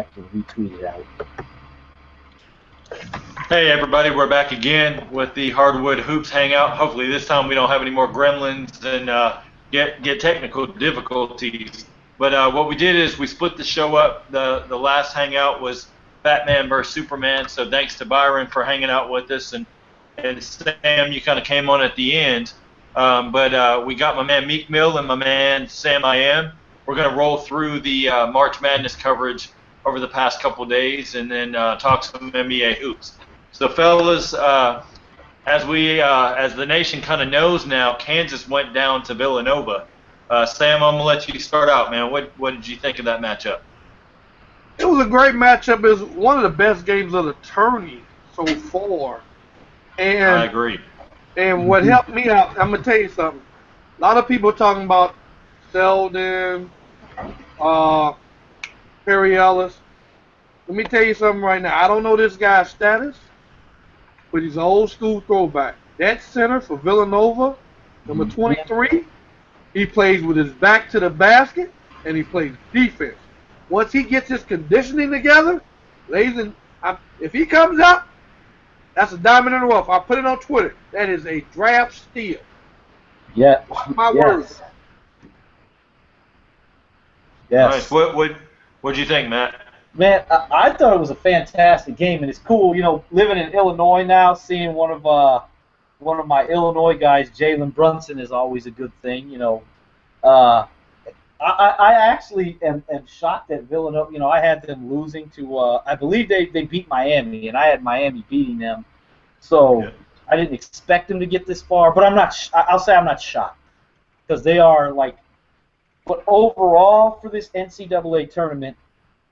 to retweet it out. Hey everybody, we're back again with the Hardwood Hoops Hangout. Hopefully this time we don't have any more gremlins and get technical difficulties. But what we did is we split the show up. The last Hangout was Batman versus Superman, so thanks to Byron for hanging out with us, and Sam, you kind of came on at the end. But we got my man Meek Mill and my man Sam I Am. We're going to roll through the March Madness coverage over the past couple of days and then talk some NBA hoops. So, fellas, as the nation kind of knows now, Kansas went down to Villanova. Sam, I'm gonna let you start out, man. What did you think of that matchup? It was a great matchup. It was one of the best games of the tourney so far. And I agree. And what helped me out, I'm gonna tell you something. A lot of people are talking about Selden, Perry Ellis. Let me tell you something right now. I don't know this guy's status, but he's an old school throwback. That center for Villanova, number 23, he plays with his back to the basket, and he plays defense. Once he gets his conditioning together, if he comes up, that's a diamond in the rough. I put it on Twitter. That is a draft steal. Yeah. My words. Yes. Nice. What do you think, Matt? Man, I thought it was a fantastic game, and it's cool, living in Illinois now, seeing one of my Illinois guys, Jalen Brunson, is always a good thing, I actually am shocked at Villanova. I had them losing to, I believe they beat Miami, and I had Miami beating them, so yeah. I didn't expect them to get this far, but I'll say I'm not shocked, because they are but overall for this NCAA tournament,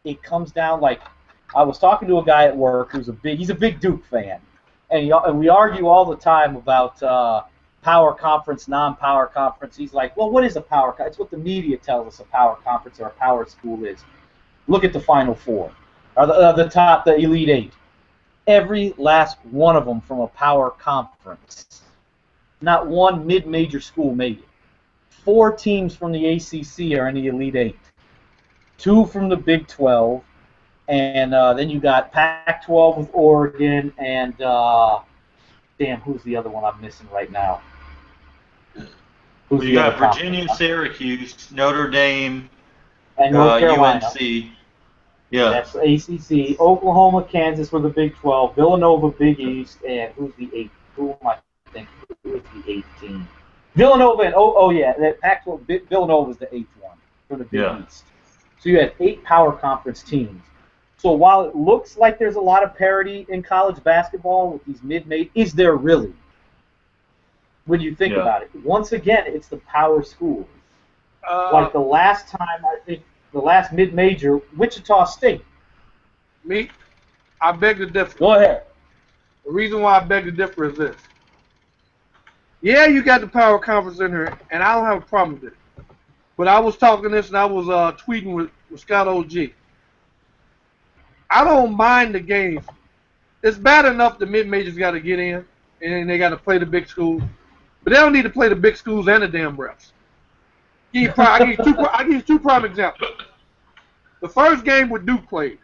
it comes down I was talking to a guy at work who's he's a big Duke fan, and we argue all the time about power conference, non-power conference. He's like, well, what is a power conference? It's what the media tells us a power conference or a power school is. Look at the Final Four, or the Elite Eight. Every last one of them from a power conference. Not one mid-major school made it. 4 teams from the ACC are in the Elite Eight. 2 from the Big 12, and then you got Pac-12 with Oregon, and who's the other one I'm missing right now? You got Virginia, Syracuse, Notre Dame, and North Carolina. UNC. Yeah. That's ACC. Oklahoma, Kansas were the Big 12. Villanova, Big East, and who's the 8th? Who am I thinking? Who is the 8th team? Villanova and that Pac-12. Villanova is the 8th one for the Big East. So you had 8 power conference teams. So while it looks like there's a lot of parity in college basketball with these mid-major, is there really? When you think about it, once again, it's the power schools. The last time, I think, the last mid-major, Wichita State. I beg to differ. Go ahead. The reason why I beg to differ is this. Yeah, you got the power conference in here, and I don't have a problem with it. But I was talking this, and I was tweeting with Scott OG. I don't mind the games. It's bad enough the mid-majors got to get in, and they got to play the big schools. But they don't need to play the big schools and the damn refs. I give you 2 prime examples. The first game with Duke played.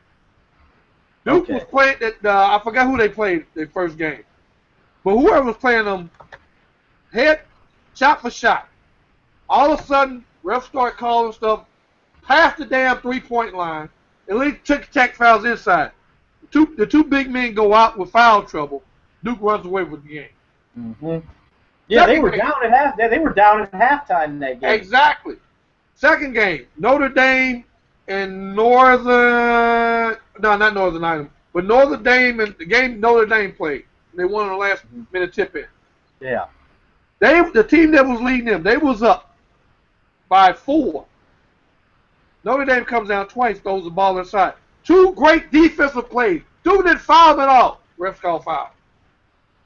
Duke was playing I forgot who they played their first game. But whoever was playing them, shot for shot. All of a sudden, refs start calling stuff past the damn 3-point line. At least tech fouls inside. The two big men go out with foul trouble. Duke runs away with the game. Mm-hmm. Yeah, they were down at half. They were down at halftime in that game. Exactly. Second game, Notre Dame and Northern. No, not Northern Item, but Notre Dame and the game Notre Dame played. They won on the last minute tip in. Yeah. The team that was leading them, they was up by 4. Notre Dame comes down twice, throws the ball inside. 2 great defensive plays. Dude didn't foul them at all. Refs call foul.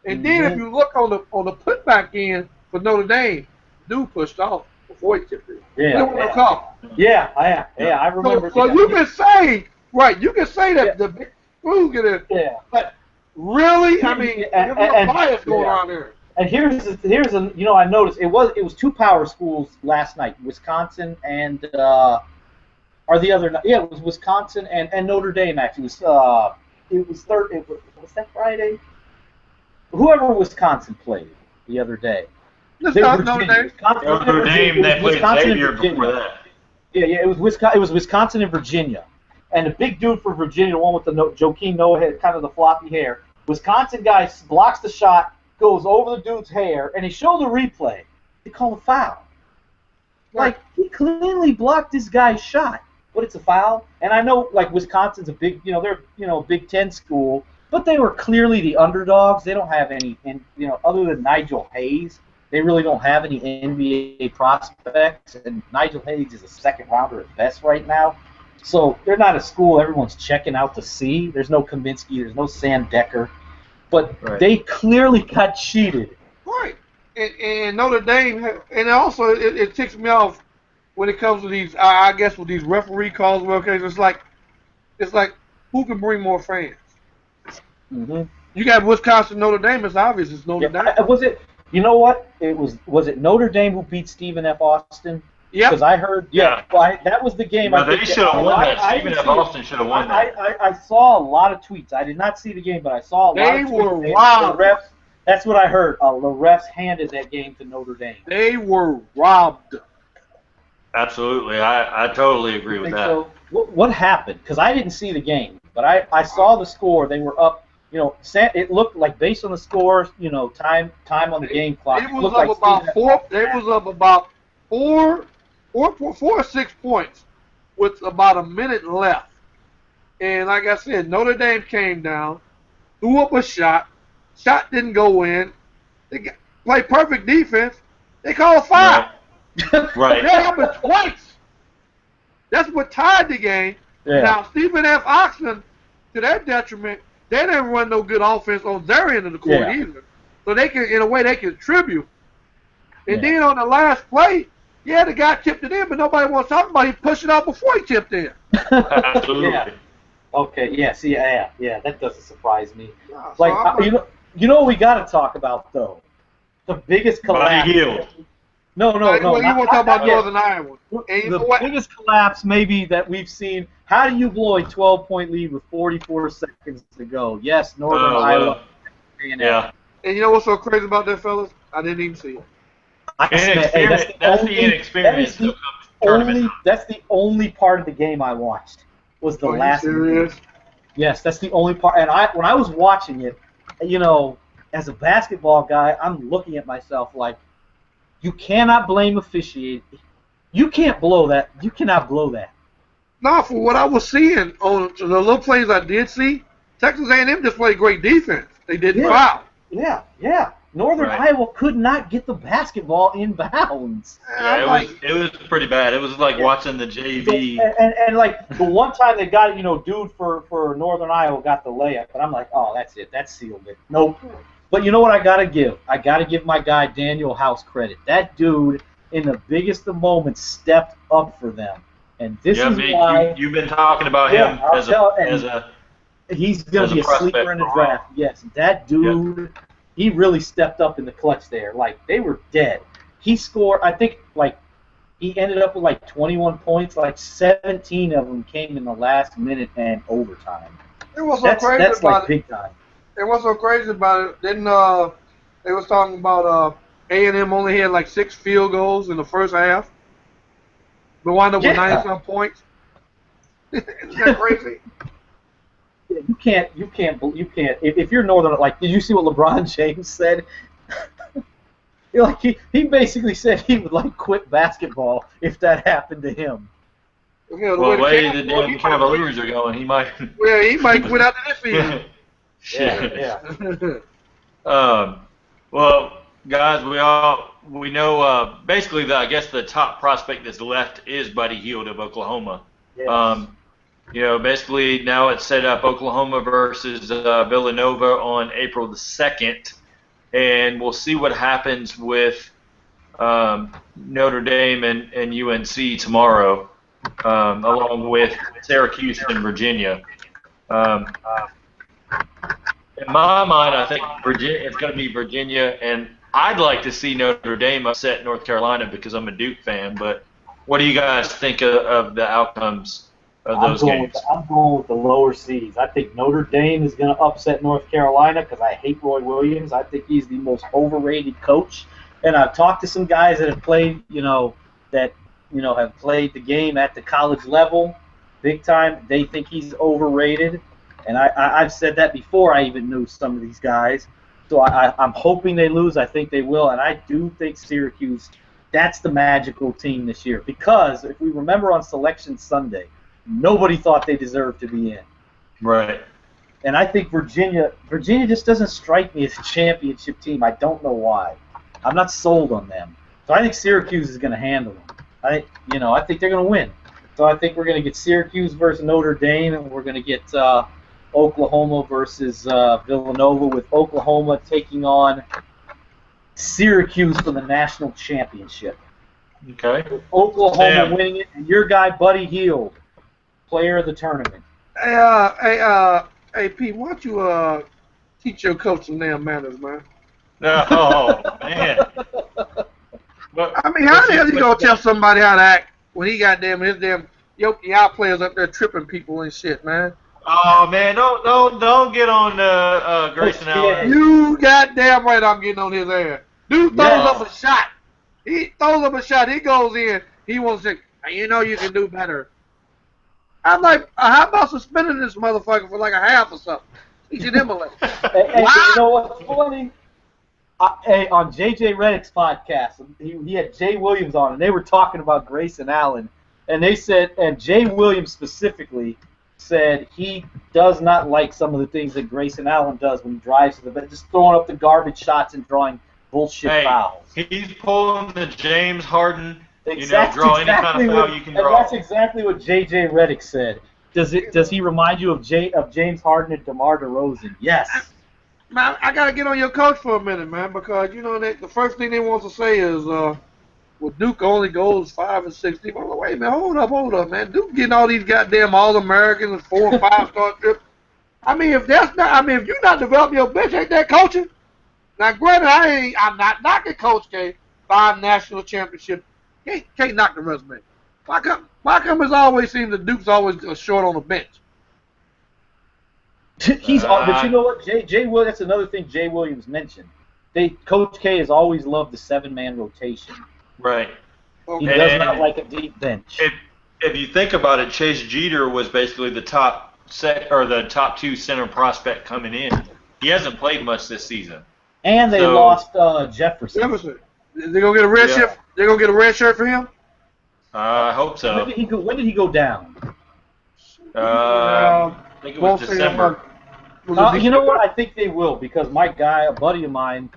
And then if you look on the putback end for Notre Dame, dude pushed off before he tipped it. Yeah, I remember. So you can say that the big fool get it. Yeah. But really, I mean, there's no bias going on there. And here's I noticed it was 2 power schools last night, Wisconsin and or the other night. Yeah, it was Wisconsin and Notre Dame actually. It was third. Was that Friday? Whoever Wisconsin played the other day. Let's They were talk Notre Virginia. Dame. Notre Dame, they played Wisconsin and Xavier Virginia. before that. Yeah, it was Wisconsin. It was Wisconsin and Virginia, and the big dude for Virginia, the one with the Joakim Noah head, kind of the floppy hair. Wisconsin guy blocks the shot, goes over the dude's hair, and he showed the replay. They call a foul. Like, he clearly blocked this guy's shot, but it's a foul. And I know, like, Wisconsin's a big, they're, Big Ten school, but they were clearly the underdogs. They don't have any, other than Nigel Hayes, they really don't have any NBA prospects. And Nigel Hayes is a second rounder at best right now. So they're not a school everyone's checking out to see. There's no Kaminsky, there's no Sam Decker. But they clearly got cheated. Right. And Notre Dame, and also it ticks me off when it comes to these, I guess, with these referee calls. Okay, it's like who can bring more fans? Mm-hmm. You got Wisconsin, Notre Dame. It's obvious. It's Notre Dame. Was it? You know what? Was it Notre Dame who beat Stephen F. Austin? Yeah. Because I heard. Yeah. Well, that was the game. They should have won that. Stephen F. Austin should have won that. I saw a lot of tweets. I did not see the game, but I saw a lot of tweets. They were wild. That's what I heard. The refs handed that game to Notre Dame. They were robbed. Absolutely. I totally agree with that. So, what happened? Because I didn't see the game, but I saw the score. They were up. It looked like, based on the score, time on the game clock. It was up about four. It was up about four or 6 points with about a minute left. And like I said, Notre Dame came down, threw up a shot. Shot didn't go in. They played perfect defense. They called a foul. Right. That happened twice. That's what tied the game. Yeah. Now, Stephen F. Austin, to their detriment, they didn't run no good offense on their end of the court either. So they can, in a way, they contribute. And then on the last play, the guy tipped it in, but nobody wants to talk about it. He pushed it out before he tipped in. Absolutely. Yeah. Okay. Yeah. See. Yeah. That doesn't surprise me. Yeah, like, you know what we got to talk about though? The biggest collapse. No. You want to talk about Northern Iowa? The biggest collapse maybe that we've seen. How do you blow a 12-point lead with 44 seconds to go? Yes, Northern Iowa. Yeah. And you know what's so crazy about that, fellas? I didn't even see it. That's the inexperience. That's the only part of the game I watched. Was the last. Serious? Yes, that's the only part. And when I was watching it, as a basketball guy, I'm looking at myself like, you cannot blame officiating. You can't blow that. You cannot blow that. No, for what I was seeing on the little plays I did see, Texas A&M just played great defense. They didn't foul. Yeah. Northern Iowa could not get the basketball in bounds. Yeah, it was pretty bad. It was like watching the JV. And like the one time they got it, dude for Northern Iowa got the layup, and I'm like, oh, that's it. That sealed it. Nope. But you know what I got to give? I got to give my guy Daniel House credit. That dude, in the biggest of moments, stepped up for them. And this is why... You've been talking about him he's going to be a sleeper in the draft. Yes, that dude, he really stepped up in the clutch there. Like, they were dead. He scored, I think, he ended up with 21 points. 17 of them came in the last minute and overtime. It was so crazy that's about it. Big time. And what's so crazy about it, they was talking about A&M only had 6 field goals in the first half, but wound up with 90-some points. Isn't that crazy? Yeah, you can't. If you're Northern, did you see what LeBron James said? He basically said he would quit basketball if that happened to him. Yeah, the way the damn Cavaliers are going, he might. Yeah, he might quit out of this season. Yeah. Well, guys, we know basically I guess the top prospect that's left is Buddy Hield of Oklahoma. Yes. Basically now it's set up Oklahoma versus Villanova on April the 2nd, and we'll see what happens with Notre Dame and UNC tomorrow, along with Syracuse and Virginia. In my mind, I think it's going to be Virginia, and I'd like to see Notre Dame upset North Carolina because I'm a Duke fan, but What do you guys think of the outcomes of those games? I'm going with the lower seeds. I think Notre Dame is going to upset North Carolina because I hate Roy Williams. I think he's the most overrated coach. And I've talked to some guys that have played, have played the game at the college level, big time. They think he's overrated. And I've said that before I even knew some of these guys. So I'm hoping they lose. I think they will. And I do think Syracuse, that's the magical team this year. Because if we remember on Selection Sunday, nobody thought they deserved to be in. Right. And I think Virginia just doesn't strike me as a championship team. I don't know why. I'm not sold on them. So I think Syracuse is going to handle them. I think they're going to win. So I think we're going to get Syracuse versus Notre Dame, and we're going to get Oklahoma versus Villanova, with Oklahoma taking on Syracuse for the national championship. Okay. With Oklahoma winning it, and your guy Buddy Hield, player of the tournament. Hey, Pete, why don't you teach your coach some damn manners, man? Oh, man. I mean, how the hell you gonna tell somebody how to act when he got his damn y'all players up there tripping people and shit, man? Oh man, don't get on Grayson Allen. You goddamn right, I'm getting on his ass. Dude throws up a shot. He throws up a shot. He goes in. He wants to say, hey, you know you can do better. I'm like, how about suspending this motherfucker for like a half or something? Teaching him a lesson. Hey, you know what's funny? On J.J. Redick's podcast, he had Jay Williams on, and they were talking about Grayson Allen, and they said, and Jay Williams specifically said he does not like some of the things that Grayson Allen does when he drives to the bench, just throwing up the garbage shots and drawing bullshit fouls. He's pulling the James Harden, draw any kind of foul you can draw. And that's exactly what J.J. Redick said. Does he remind you of James Harden and DeMar DeRozan? Yes. Man, I gotta get on your coach for a minute, man, because the first thing they want to say is, well, Duke only goes 5 and 6 deep. I'm like, wait a minute, hold up, man. Duke getting all these goddamn All-Americans and 4 and 5 star trips. I mean, if you're not developing your bench, ain't that coaching? Now, granted, I'm not knocking Coach K. 5 national championships. Can't knock the resume. Why come it's always seems that Duke's always short on the bench? But you know what, Jay Williams, that's another thing Jay Williams mentioned. Coach K has always loved the 7-man rotation. Right. He does not like a deep bench. If you think about it, Chase Jeter was basically the top 2 center prospect coming in. He hasn't played much this season. And they lost Jefferson. They're gonna get a red shirt. They're gonna get a red shirt for him. I hope so. When did he go down? I think it was December. You know what? I think they will, because my guy, a buddy of mine,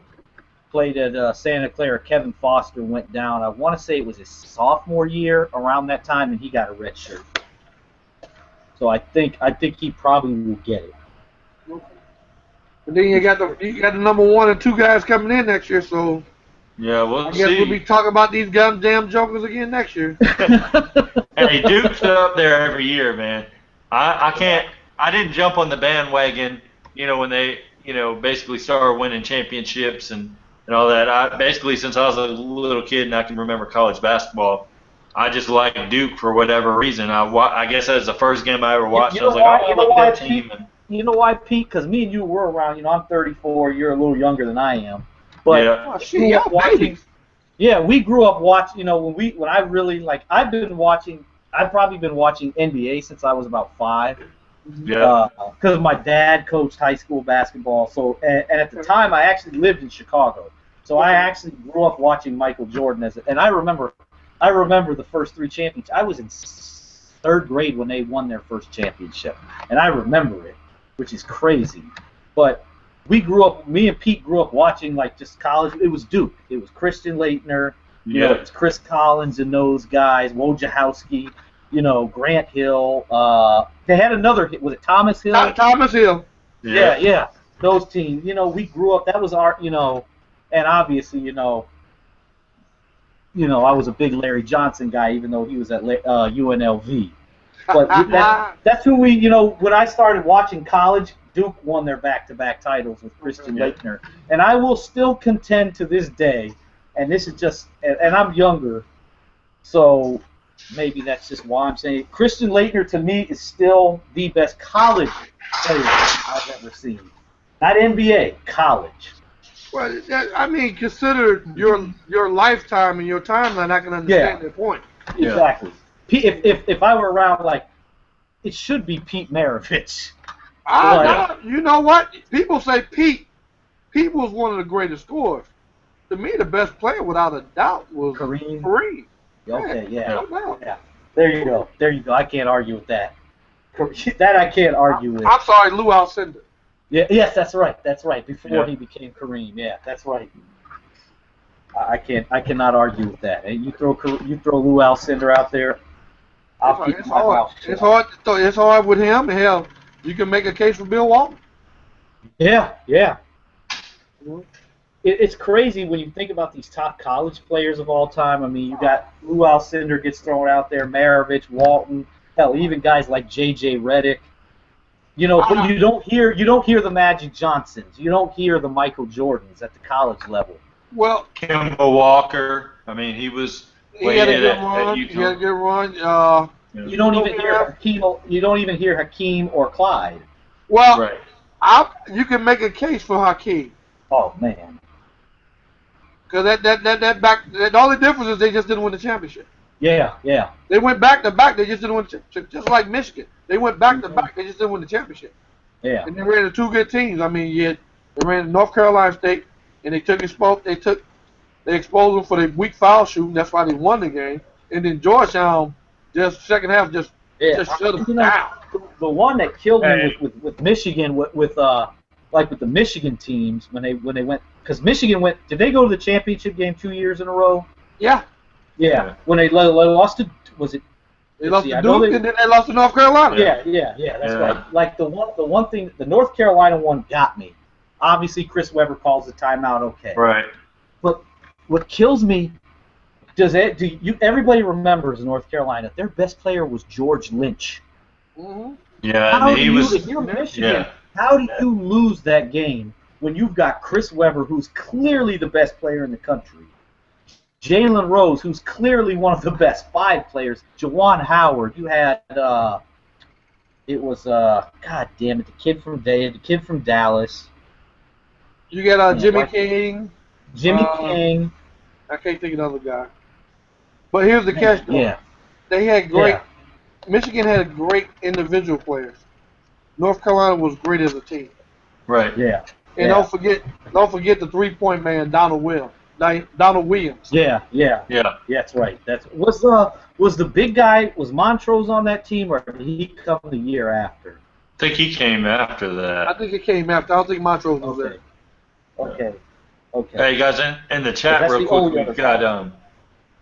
played at Santa Clara. Kevin Foster went down. I want to say it was his sophomore year around that time, and he got a red shirt. So I think he probably will get it. And then you got the number 1 and 2 guys coming in next year. So yeah, I guess we'll be talking about these goddamn jokers again next year. Hey, Duke's up there every year, man. I didn't jump on the bandwagon, when they, basically started winning championships and all that. Basically, since I was a little kid and I can remember college basketball, I just liked Duke for whatever reason. I guess that was the first game I ever watched. I was like, I love that team. You know why, Pete? Because me and you were around. I'm 34. You're a little younger than I am. But we grew up watching. When I really I've probably been watching NBA since I was about 5. Yeah. Because my dad coached high school basketball. So and at the time I actually lived in Chicago. So I actually grew up watching Michael Jordan and I remember the first 3 championships. I was in 3rd grade when they won their first championship, and I remember it, which is crazy. But me and Pete grew up watching just college. It was Duke. It was Christian Laettner. It was Chris Collins and those guys, Wojciechowski, Grant Hill. They had another, was it Thomas Hill? Thomas Hill. Yeah. Those teams. We grew up, that was our, and obviously, I was a big Larry Johnson guy, even though he was at UNLV. But that's who when I started watching college, Duke won their back-to-back titles with Christian Laettner. And I will still contend to this day, and this is just, and I'm younger, so maybe that's just why I'm saying it. Christian Laettner to me is still the best college player I've ever seen. Not NBA, college. Well, I mean, consider your lifetime and your timeline. I can understand that point. Exactly. If I were around, like, it should be Pete Maravich. You know what? People say Pete. Pete was one of the greatest scorers. To me, the best player, without a doubt, was Kareem. Okay, yeah. There you go. I can't argue with that. That I can't argue with. I'm sorry, Lou Alcindor. Yeah, yes, that's right. Before he became Kareem. Yeah, that's right. I cannot argue with that. And you throw Lou Alcindor out there, I'll keep my mouth shut. It's hard with him. Hell, you can make a case for Bill Walton. Yeah. It's crazy when you think about these top college players of all time. I mean, you got Lou Alcindor gets thrown out there, Maravich, Walton, hell, even guys like J.J. Redick. But you don't hear the Magic Johnsons. You don't hear the Michael Jordans at the college level. Well, Kemba Walker. I mean, he had a good run. You don't even hear Hakeem or Clyde. Well, right. You can make a case for Hakeem. Oh man. Because the only difference is they just didn't win the championship. Yeah. They went back to back. They just didn't win the championship. Just like Michigan, they went back to back. They just didn't win the championship. Yeah. And they ran the two good teams. I mean, they ran North Carolina State, and they exposed them for the weak foul shooting. That's why they won the game. And then Georgetown, just second half, just shut them down. The one that killed me with Michigan, with the Michigan teams when they went, because Michigan went. Did they go to the championship game 2 years in a row? Yeah. Yeah. When they lost to, was it? They lost to Duke, and then they lost to North Carolina. Yeah. That's right. Like the one thing, the North Carolina one got me. Obviously, Chris Webber calls the timeout. Okay. Right. But what kills me, everybody remembers North Carolina. Their best player was George Lynch. Mm-hmm. Yeah, If you're Michigan, how do you lose that game when you've got Chris Webber, who's clearly the best player in the country, Jalen Rose, who's clearly one of the best 5 players, Juwan Howard, you had God damn it, the kid from Dallas. You got Jimmy King. King. I can't think of another guy. But here's the catch, though. Yeah. They had great. Yeah. Michigan had great individual players. North Carolina was great as a team. Right. Yeah. And don't forget the 3-point man, Donald Williams. Yeah. That's right. Was the big guy, was Montrose on that team, or did he come the year after? I think he came after that. I think it came after. I don't think Montrose was there. Okay. Hey guys, in the chat real quick,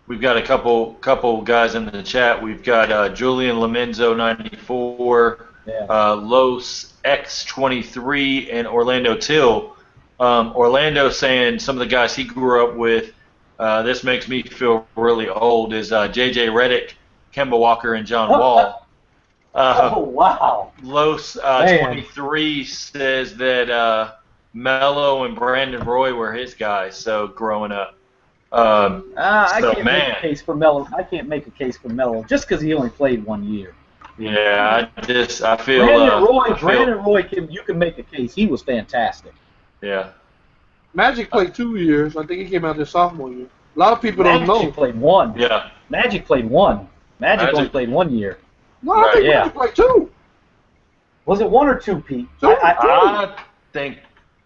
we've got a couple guys in the chat. We've got Julian Lamenzo 94, Los X23, and Orlando Till. Orlando saying some of the guys he grew up with. This makes me feel really old. Is J.J. Redick, Kemba Walker, and John Wall. Oh wow! Los 23 says that Melo and Brandon Roy were his guys. So growing up. I can't make a case for Melo. I can't make a case for Melo just because he only played 1 year. Yeah, I feel. Brandon Roy, you can make a case. He was fantastic. Yeah. Magic played 2 years. I think he came out their sophomore year. A lot of people don't know. Magic played 1. Yeah. Magic played 1. Magic only played 1 year. No, I think Magic played 2. Was it 1 or 2, Pete? I think.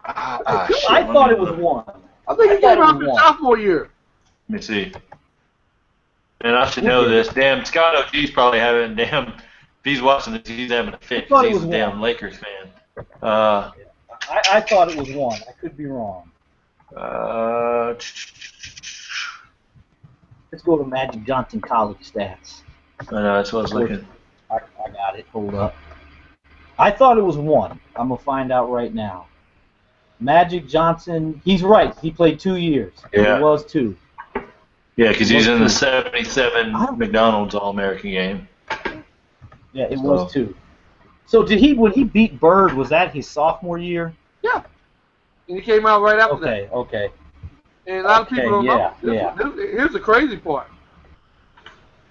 I thought it was 1. I think he came out their sophomore year. Let me see. And I should know this. Damn, Scott OG's probably having if he's watching this, he's having a fit because he's a damn Lakers fan. I thought it was 1. I could be wrong. Let's go to Magic Johnson college stats. I know, that's what I was looking. I got it. Hold up. I thought it was 1. I'm going to find out right now. Magic Johnson, he's right. He played 2 years. Yeah. It was 2. Yeah, because he's in the 77 McDonald's All-American game. Yeah, it was 2. So when he beat Bird, was that his sophomore year? Yeah. And he came out right after that. Okay. And a lot of people don't know. Here's the crazy part.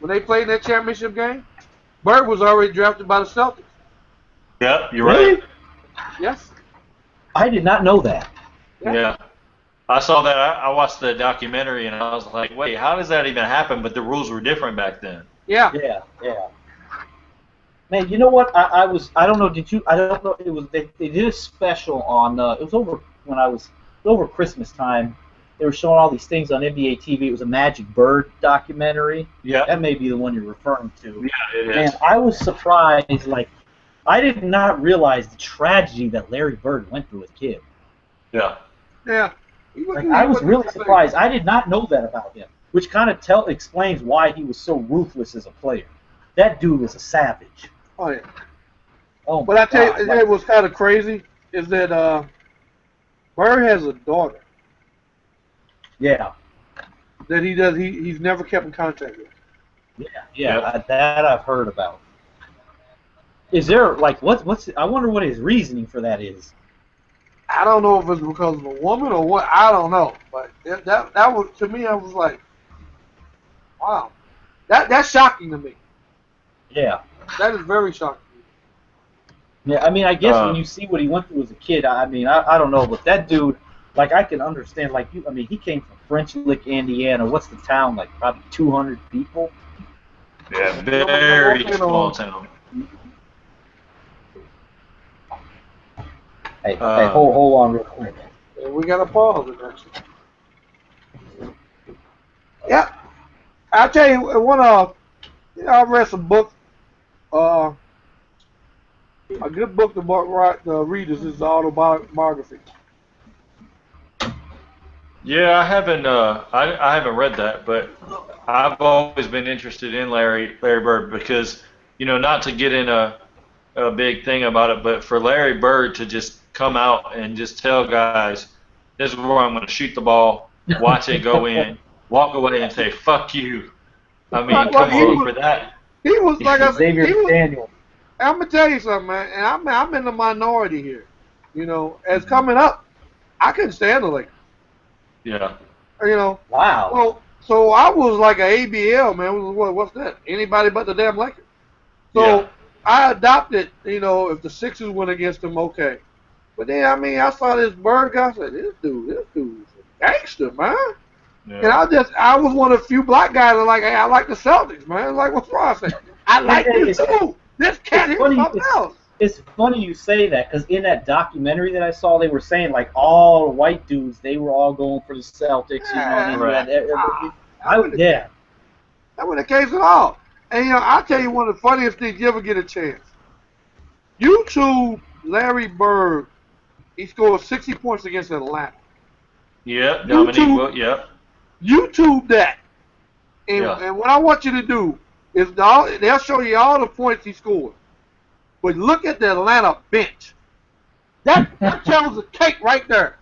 when they played in that championship game, Bird was already drafted by the Celtics. Yep, you're Really? right. Yes. I did not know that. Yeah. I saw that. I watched the documentary and I was like, wait, how does that even happen? But the rules were different back then. Yeah. Yeah. Man, you know what? I don't know. Did you? I don't know. It was they did a special on. It was over when it was over Christmas time. They were showing all these things on NBA TV. It was a Magic Bird documentary. Yeah. That may be the one you're referring to. Yeah, it is. And I was surprised. Like, I did not realize the tragedy that Larry Bird went through as a kid. Yeah. Yeah. Like, I was really surprised. I did not know that about him, which kind of explains why he was so ruthless as a player. That dude was a savage. Oh yeah. Oh, but I tell you, God. it was kind of crazy is that Bird has a daughter Yeah. that he's never kept in contact with. Yeah. That I've heard about. Is there like what's? I wonder what his reasoning for that is. I don't know if it's because of a woman or what. I don't know, but that was, to me, I was like, wow, that's shocking to me. Yeah. That is very shocking. Yeah. I mean, I guess when you see what he went through as a kid, I mean, I don't know, but that dude, like, I can understand. Like, I mean, he came from French Lick, Indiana. What's the town? Like, probably 200 people. Yeah, very small town. Hey, hold on real quick. We got to pause it, actually. Yeah. I'll tell you, I read some books. A good book to read is his autobiography. Yeah, I haven't read that, but I've always been interested in Larry Bird because, not to get in a big thing about it, but for Larry Bird to just come out and just tell guys, this is where I'm going to shoot the ball, watch it go in, walk away and say, fuck you. I mean, come on for that. He was like I said, Xavier Daniel. I'm going to tell you something, man, and I'm in the minority here. As coming up, I couldn't stand the Lakers. Yeah. Wow. So I was like an ABL, man. What's that? Anybody but the damn Lakers. So I adopted, if the Sixers went against them, okay. But then, I saw this Bird guy. I said, this dude's a gangster, man. Yeah. And I was one of the few black guys that I like the Celtics, man. Like, what's wrong? I said, I like this dude. This cat here is something else. It's funny you say that because in that documentary that I saw, they were saying like all the white dudes, they were all going for the Celtics. That wasn't the case at all. And I'll tell you one of the funniest things you ever get a chance. YouTube Larry Bird, he scored 60 points against Atlanta. Yeah, Dominique. Yeah. YouTube that, and what I want you to do is they'll show you all the points he scored. But look at the Atlanta bench. That tells the cake right there.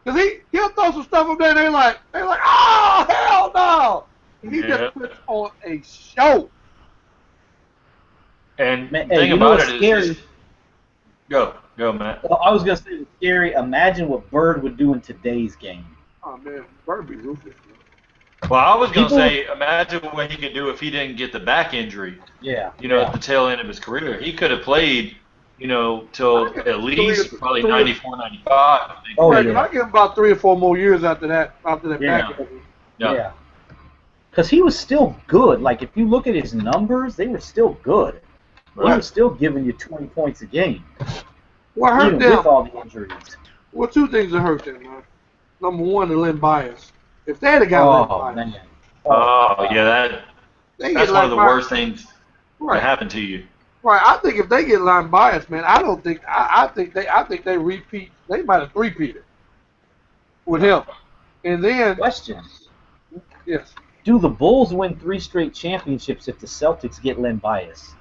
Cause he'll throw some stuff up there and they're like, oh hell no! He just puts on a show. And the thing about it is, go, Matt. Well, I was gonna say it's scary. Imagine what Bird would do in today's game. Oh man, Bird be ruthless. Well, I was going to say, imagine what he could do if he didn't get the back injury. Yeah. At the tail end of his career. He could have played, till at least probably 94, 95. Oh, yeah. I give him about 3 or 4 more years after that back injury. Yeah. Because he was still good. Like, if you look at his numbers, they were still good. Right. He was still giving you 20 points a game. What hurt them? With all the injuries. Well, 2 things that hurt them, man. Number 1, the Len Bias. If they had got that's one of the worst things that happened to you. Right, I think if they get line bias, man, I think they repeat. They might have repeated with him. And then question. Yes. Do the Bulls win 3 straight championships if the Celtics get Len Bias?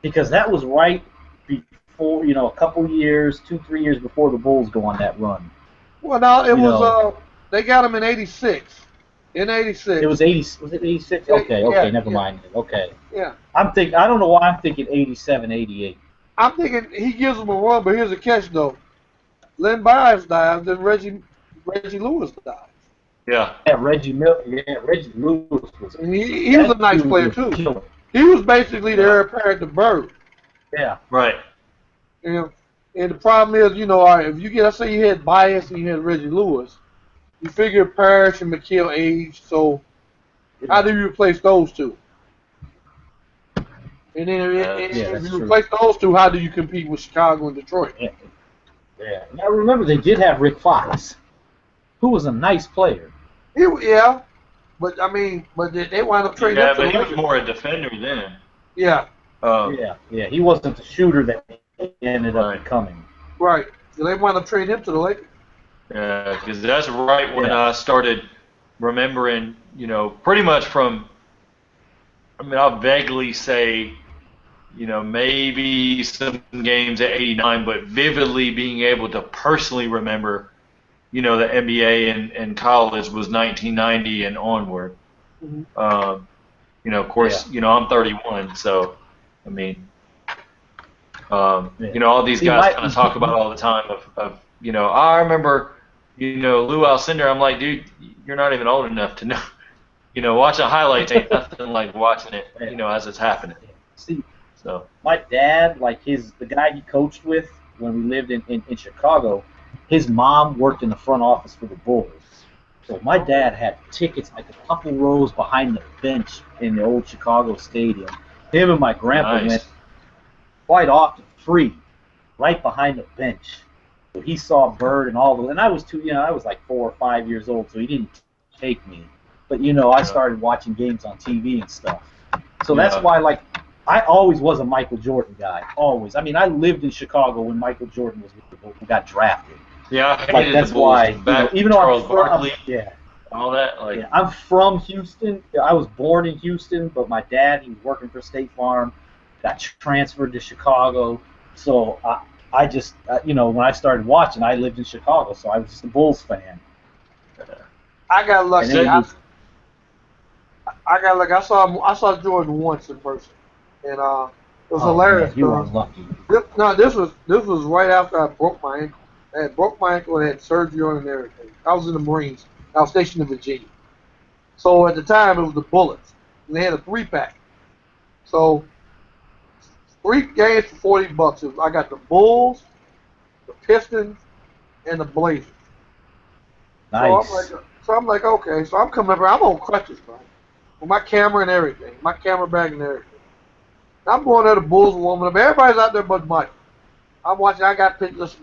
Because that was right before, a couple years, 2-3 years before the Bulls go on that run. Well, no, it was. They got him in '86. In '86. It was 80. Was it 86? Okay, never mind. Okay. Yeah. I don't know why I'm thinking 87, 88. I'm thinking he gives them a run, but here's the catch though. Len Bias dies, then Reggie Lewis dies. Yeah. Yeah, Reggie Miller. Yeah, Reggie Lewis was. And he was a nice dude player was too. killer. He was basically the Yeah. heir apparent to Bird. Yeah. Right. And the problem is, you know, all right, if you get, let's say you had Bias and you had Reggie Lewis, you figure Parrish and McHale aged, so how do you replace those two? And then if you replace those two, how do you compete with Chicago and Detroit? Yeah. Yeah. Now remember, they did have Rick Fox, who was a nice player. Yeah, but I mean, but they wound up trading Yeah, him to but the he was Lakers. more a defender then. Yeah, Yeah. He wasn't the shooter that he ended up Right. becoming. right. So they wound up trading him to the Lakers. Yeah, because that's right when Yeah. I started remembering, you know, pretty much from, I mean, I'll vaguely say, you know, maybe some games at 89, but vividly being able to personally remember, you know, the NBA and college was 1990 and onward. Mm-hmm. You know, of course, you know, I'm 31, so, I mean, you know, all these guys kind of talk about all the time of, you know, I remember, you know, Lou Alcindor. I'm like, dude, you're not even old enough to know. You know, watching highlights ain't nothing like watching it, you know, as it's happening. See, so my dad, like the guy he coached with when we lived in Chicago, his mom worked in the front office for the Bulls. So my dad had tickets like a couple rows behind the bench in the old Chicago Stadium. Him and my grandpa went quite often free, right behind the bench. So he saw Bird and all the, and I was I was like 4 or 5 years old, so he didn't take me. But I started watching games on TV and stuff. So that's why, like, I always was a Michael Jordan guy. Always. I mean, I lived in Chicago when Michael Jordan was with the Bulls, who got drafted. Yeah, like that's why. Even though Charles I'm from, Barkley, all that. Like, I'm from Houston. I was born in Houston, but my dad, he was working for State Farm, got transferred to Chicago. So I just, when I started watching, I lived in Chicago, so I was just a Bulls fan. I got lucky. I saw Jordan once in person, and it was hilarious. Man, you were lucky. This was right after I broke my ankle. I had broke my ankle and had surgery on it and everything. I was in the Marines. I was stationed in Virginia. So at the time, it was the Bullets, and they had a 3-pack. So 3 games for $40. I got the Bulls, the Pistons, and the Blazers. Nice. So I'm like, okay. So I'm coming up here. I'm on crutches, man, with my camera and everything, my camera bag and everything. I'm going there, the Bulls warming up. Everybody's out there but Mike. I'm watching. I got pictures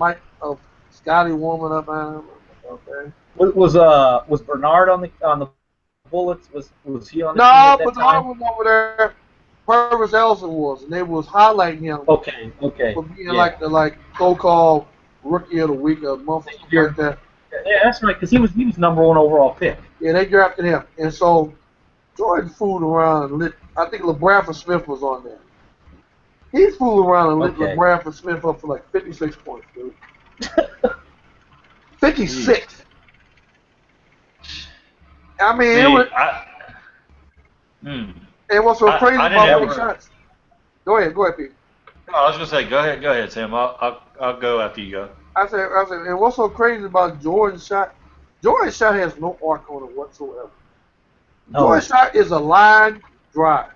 of Scotty warming up. Man. Okay. Was Bernard on the Bullets? Was he on the team No, at that Bernard time? was over there. Purvis Ellison was, and they was highlighting him. Okay. For being like the so-called rookie of the week, a month or something like that. Yeah, that's right, because he was number 1 overall pick. Yeah, they drafted him, and so Jordan fooled around and lit. I think LeBradford Smith was on there. He fooled around and lit LeBradford Smith up for like 56 points, dude. 56. I mean, it was. And what's so crazy about big shots? Go ahead, Pete. No, I was gonna say, go ahead, Sam. I'll go after you go. I said, and what's so crazy about Jordan's shot? Jordan's shot has no arc on it whatsoever. No. Jordan's shot is a line drive.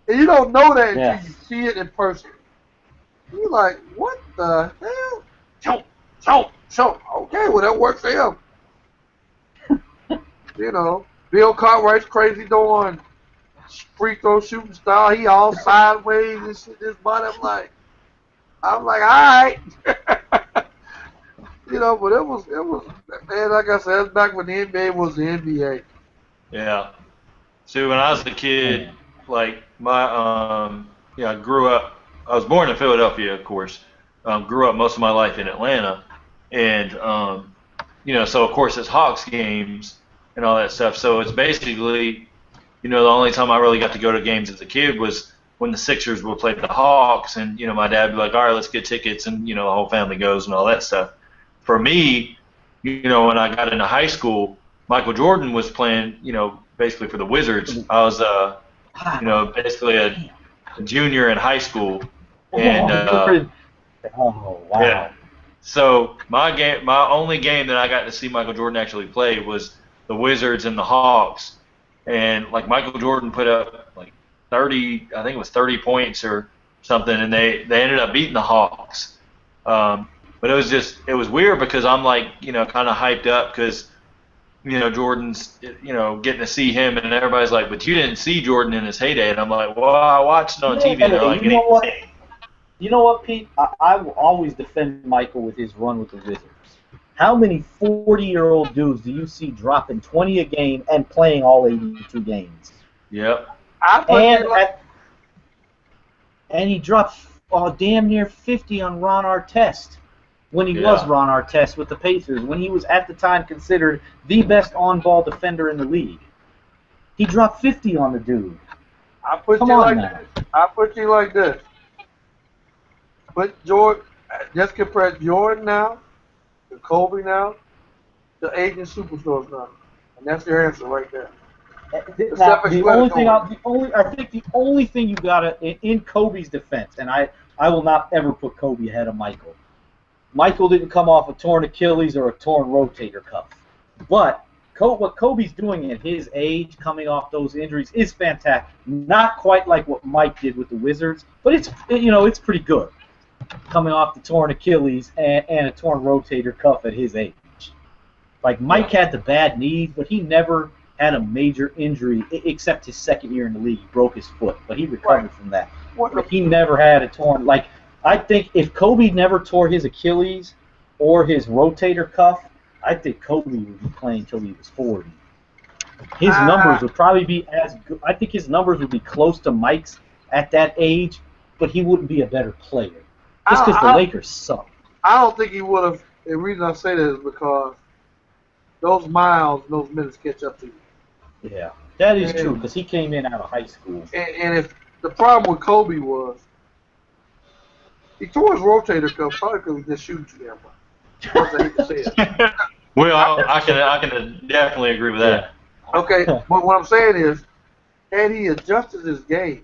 And you don't know that until you see it in person. You're like, what the hell? Choke. Okay, well, that works for him. Bill Cartwright's crazy doing free throw shooting style. He all sideways and shit. This body, I'm like, all right. But it was, man, like I said, that's back when the NBA was the NBA. Yeah. See, when I was a kid, like I grew up. I was born in Philadelphia, of course. Grew up most of my life in Atlanta, and so of course it's Hawks games and all that stuff. So it's basically, the only time I really got to go to games as a kid was when the Sixers would play the Hawks, and my dad would be like, all right, let's get tickets, and the whole family goes and all that stuff. For me, when I got into high school, Michael Jordan was playing, basically for the Wizards. I was, basically a junior in high school, and wow. yeah. So my only game that I got to see Michael Jordan actually play was the Wizards and the Hawks, and like Michael Jordan put up like 30, I think it was 30 points or something, and they ended up beating the Hawks. But it was weird because I'm like, kind of hyped up because, Jordan's, getting to see him, and everybody's like, but you didn't see Jordan in his heyday, and I'm like, well, I watched it on TV, and they're like, you know what? You know what, Pete? I will always defend Michael with his run with the Wizards. How many 40-year-old dudes do you see dropping 20 a game and playing all 82 games? Yep. And he dropped damn near 50 on Ron Artest when he was Ron Artest with the Pacers, when he was at the time considered the best on-ball defender in the league. He dropped 50 on the dude. I put you like this. Put Jordan, just compare Jordan now to Kobe now to aging superstars now, and that's your answer right there. Now, I think the only thing you gotta in Kobe's defense, and I will not ever put Kobe ahead of Michael. Michael didn't come off a torn Achilles or a torn rotator cuff, but what Kobe's doing at his age, coming off those injuries, is fantastic. Not quite like what Mike did with the Wizards, but it's pretty good. Coming off the torn Achilles and a torn rotator cuff at his age. Like, Mike had the bad knees, but he never had a major injury except his second year in the league. He broke his foot, but he recovered from that. But he never had a torn. Like, I think if Kobe never tore his Achilles or his rotator cuff, I think Kobe would be playing until he was 40. His numbers would probably be as good. I think his numbers would be close to Mike's at that age, but he wouldn't be a better player. Just because the Lakers suck. I don't think he would have. The reason I say that is because those miles, those minutes catch up to you. Yeah, that is true, because he came in out of high school. And if the problem with Kobe was he tore his rotator cuff probably because he just shooting too damn much. I hate to say it. Well, I can definitely agree with that. Yeah. Okay, but what I'm saying is, had he adjusted his game,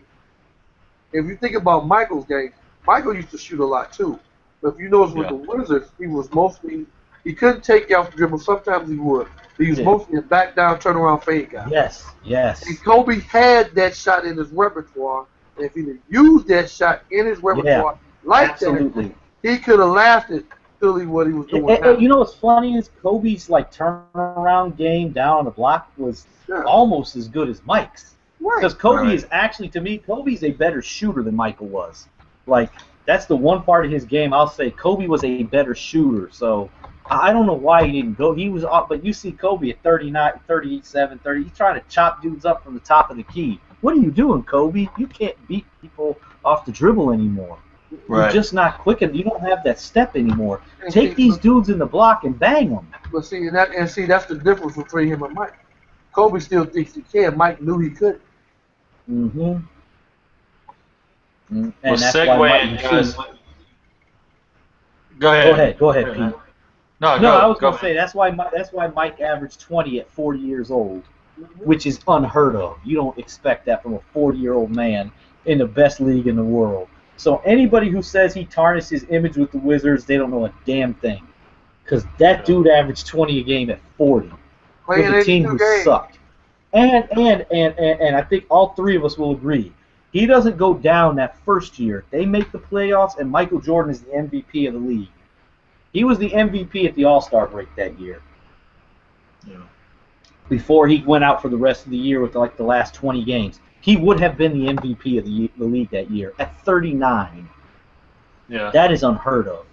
if you think about Michael's game, Michael used to shoot a lot too. But if you notice with the Wizards, he couldn't take you off the dribble. Sometimes he would. He was mostly a back down, turn around fade guy. Yes. And Kobe had that shot in his repertoire. And if he'd used that shot in his repertoire that, he could have lasted till what he was doing now. You know what's funny is Kobe's turnaround game down on the block was almost as good as Mike's. Because Kobe is actually, to me, Kobe's a better shooter than Michael was. That's the one part of his game I'll say Kobe was a better shooter. So I don't know why he didn't go. He was up, but you see Kobe at 39, 37, 30. He's trying to chop dudes up from the top of the key. What are you doing, Kobe? You can't beat people off the dribble anymore. You're just not quick, and you don't have that step anymore. Take these dudes in the block and bang them. But see, that's the difference between him and Mike. Kobe still thinks he can. Mike knew he couldn't. Mm-hmm. And well, that's segue, guys. Go ahead, Pete. No, I was going to say that's why Mike averaged 20 at 40 years old, which is unheard of. You don't expect that from a 40-year-old man in the best league in the world. So anybody who says he tarnished his image with the Wizards, they don't know a damn thing, because that dude averaged 20 a game at 40 with a team who sucked. And I think all three of us will agree. He doesn't go down that first year. They make the playoffs, and Michael Jordan is the MVP of the league. He was the MVP at the All-Star break that year. Yeah. Before he went out for the rest of the year with the last 20 games. He would have been the MVP of the league that year at 39. Yeah. That is unheard of.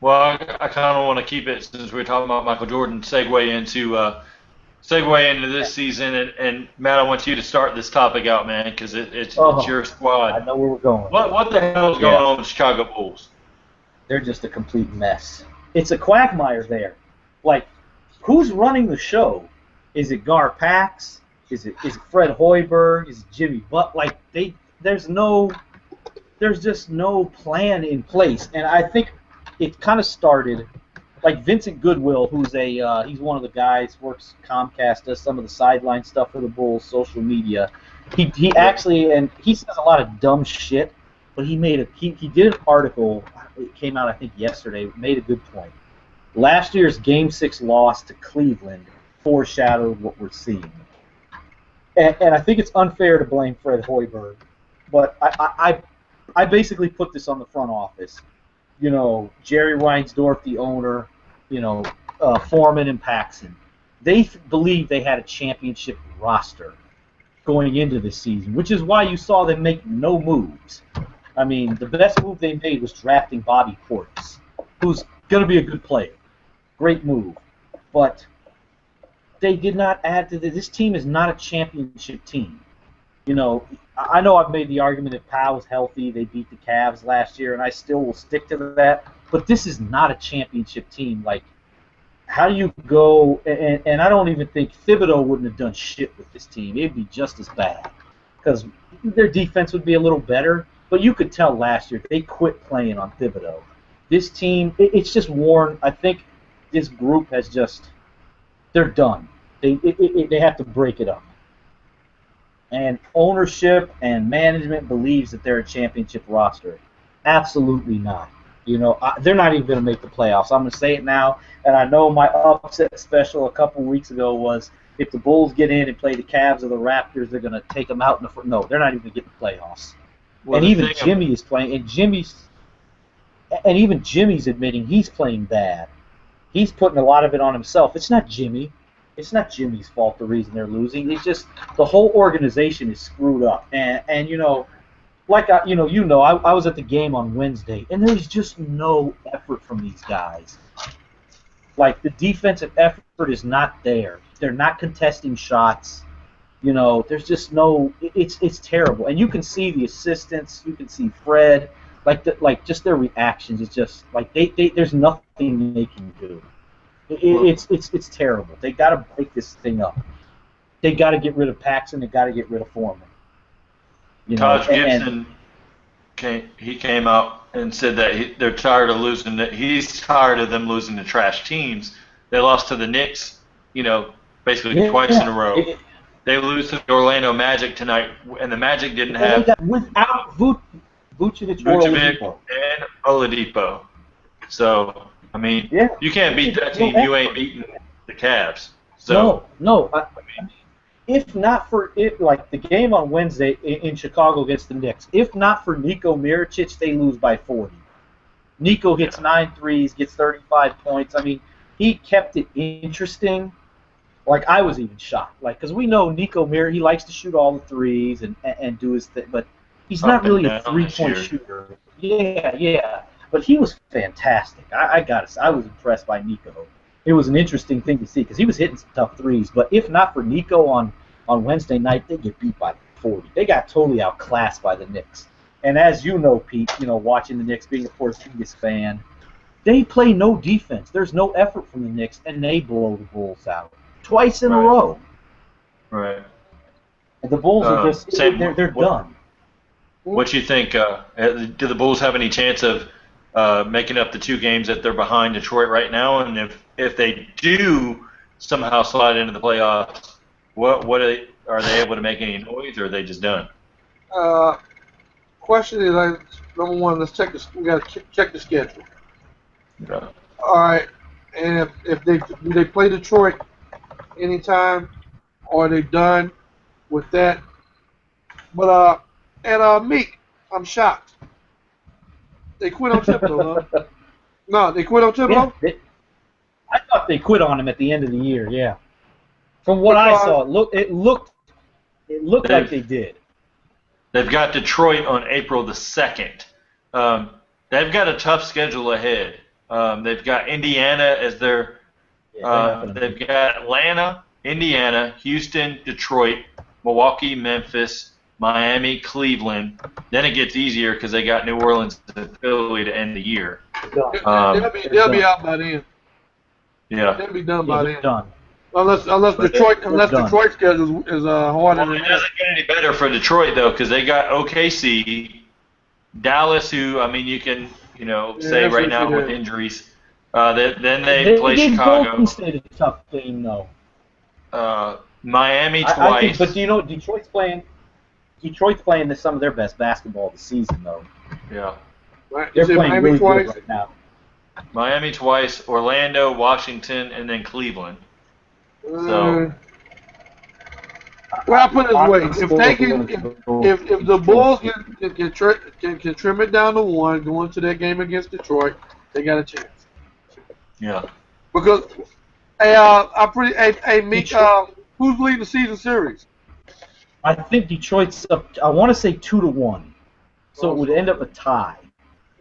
Well, I kind of want to keep it, since we're talking about Michael Jordan, segue into this season, and Matt, I want you to start this topic out, man, because it's your squad. I know where we're going. What the hell is going on with the Chicago Bulls? They're just a complete mess. It's a quagmire there. Who's running the show? Is it Gar Pax? Is it Fred Hoiberg? Is it Jimmy Butt? There's just no plan in place, and I think it kind of started. Vincent Goodwill, who's he's one of the guys, works Comcast, does some of the sideline stuff for the Bulls, social media. He actually, and he says a lot of dumb shit, but he did an article. It came out I think yesterday. Made a good point. Last year's Game 6 loss to Cleveland foreshadowed what we're seeing. And I think it's unfair to blame Fred Hoiberg, but I basically put this on the front office. You know, Jerry Reinsdorf, the owner, you know, Foreman and Paxson. They believed they had a championship roster going into this season, which is why you saw them make no moves. I mean, the best move they made was drafting Bobby Portis, who's going to be a good player. Great move. But they did not add to this. This team is not a championship team. You know I've made the argument if Powell's healthy, they beat the Cavs last year, and I still will stick to that. But this is not a championship team. Like, how do you go? And I don't even think Thibodeau wouldn't have done shit with this team. It'd be just as bad because their defense would be a little better. But you could tell last year they quit playing on Thibodeau. This team, it's just worn. I think this group has they're done. They have to break it up. And ownership and management believes that they're a championship roster. Absolutely not. You know, they're not even going to make the playoffs. I'm going to say it now. And I know my upset special a couple weeks ago was if the Bulls get in and play the Cavs or the Raptors, they're going to take them out in the first. No, they're not even going to get the playoffs. Well, and even Jimmy is playing. And even Jimmy's admitting he's playing bad. He's putting a lot of it on himself. It's not Jimmy. It's not Jimmy's fault the reason they're losing. It's just the whole organization is screwed up. And you know, like I was at the game on Wednesday, and there's just no effort from these guys. Like, the defensive effort is not there. They're not contesting shots. You know, there's just no. It's terrible. And you can see the assistants. You can see Fred. Like just their reactions. It's just like there's nothing they can do. It's terrible. They got to break this thing up. They got to get rid of Paxson. They got to get rid of Foreman. You know, Taj Gibson came out and said that they're tired of losing. He's tired of them losing to trash teams. They lost to the Knicks, you know, basically twice in a row. They lose to the Orlando Magic tonight, and the Magic didn't have without Vucevic and Oladipo. So, I mean, you can't beat that team. You ain't beating the Cavs. So no. If not for like the game on Wednesday in Chicago against the Knicks, if not for Niko Mirotic, they lose by 40. Niko hits 9 threes, gets 35 points. I mean, he kept it interesting. Like, I was even shocked. Like, because we know Niko Mirotic, he likes to shoot all the threes and do his thing, but he's not really a three-point shooter. Yeah. But he was fantastic. I was impressed by Niko. It was an interesting thing to see because he was hitting some tough threes. But if not for Niko on Wednesday night, they get beat by 40. They got totally outclassed by the Knicks. And as you know, Pete, you know, watching the Knicks, being a Porzingis fan, they play no defense. There's no effort from the Knicks, and they blow the Bulls out twice in a row. Right. And the Bulls are just they're done. What you think? Do the Bulls have any chance of making up the 2 games that they're behind Detroit right now? And if they do somehow slide into the playoffs, are they able to make any noise, or are they just done? Question is, number one, we got to check the schedule. Yeah. All right, and if they play Detroit anytime, or are they done with that? But Meek, I'm shocked. They quit on Thibodeau, huh? No, they quit on Thibodeau? Yeah, I thought they quit on him at the end of the year, yeah. From what I saw, it looked like they did. They've got Detroit on April the 2nd. They've got a tough schedule ahead. They've got Indiana as their they've got Atlanta, Indiana, Houston, Detroit, Milwaukee, Memphis, Miami, Cleveland. Then it gets easier because they got New Orleans and Philly to end the year. They'll be out by then. Yeah. They'll be done by then. Done. Unless Detroit's schedule is harder than it doesn't get any better for Detroit though, because they got OKC, Dallas, who I mean you can say right now with injuries. Then they play Chicago. Golden State is a tough game though. Miami twice. I think, but Detroit's playing some of their best basketball of the season though. Yeah. Right? They're You said playing Miami really twice. good right now. Miami twice, Orlando, Washington, and then Cleveland. So. Well, I put it this way: I'm if still they can, gonna go if the Bulls Detroit. can trim it down to one, going to that game against Detroit, they got a chance. Yeah. Because, Meek, who's leading the season series? I think Detroit's up. I want to say 2-1, so it would end up a tie.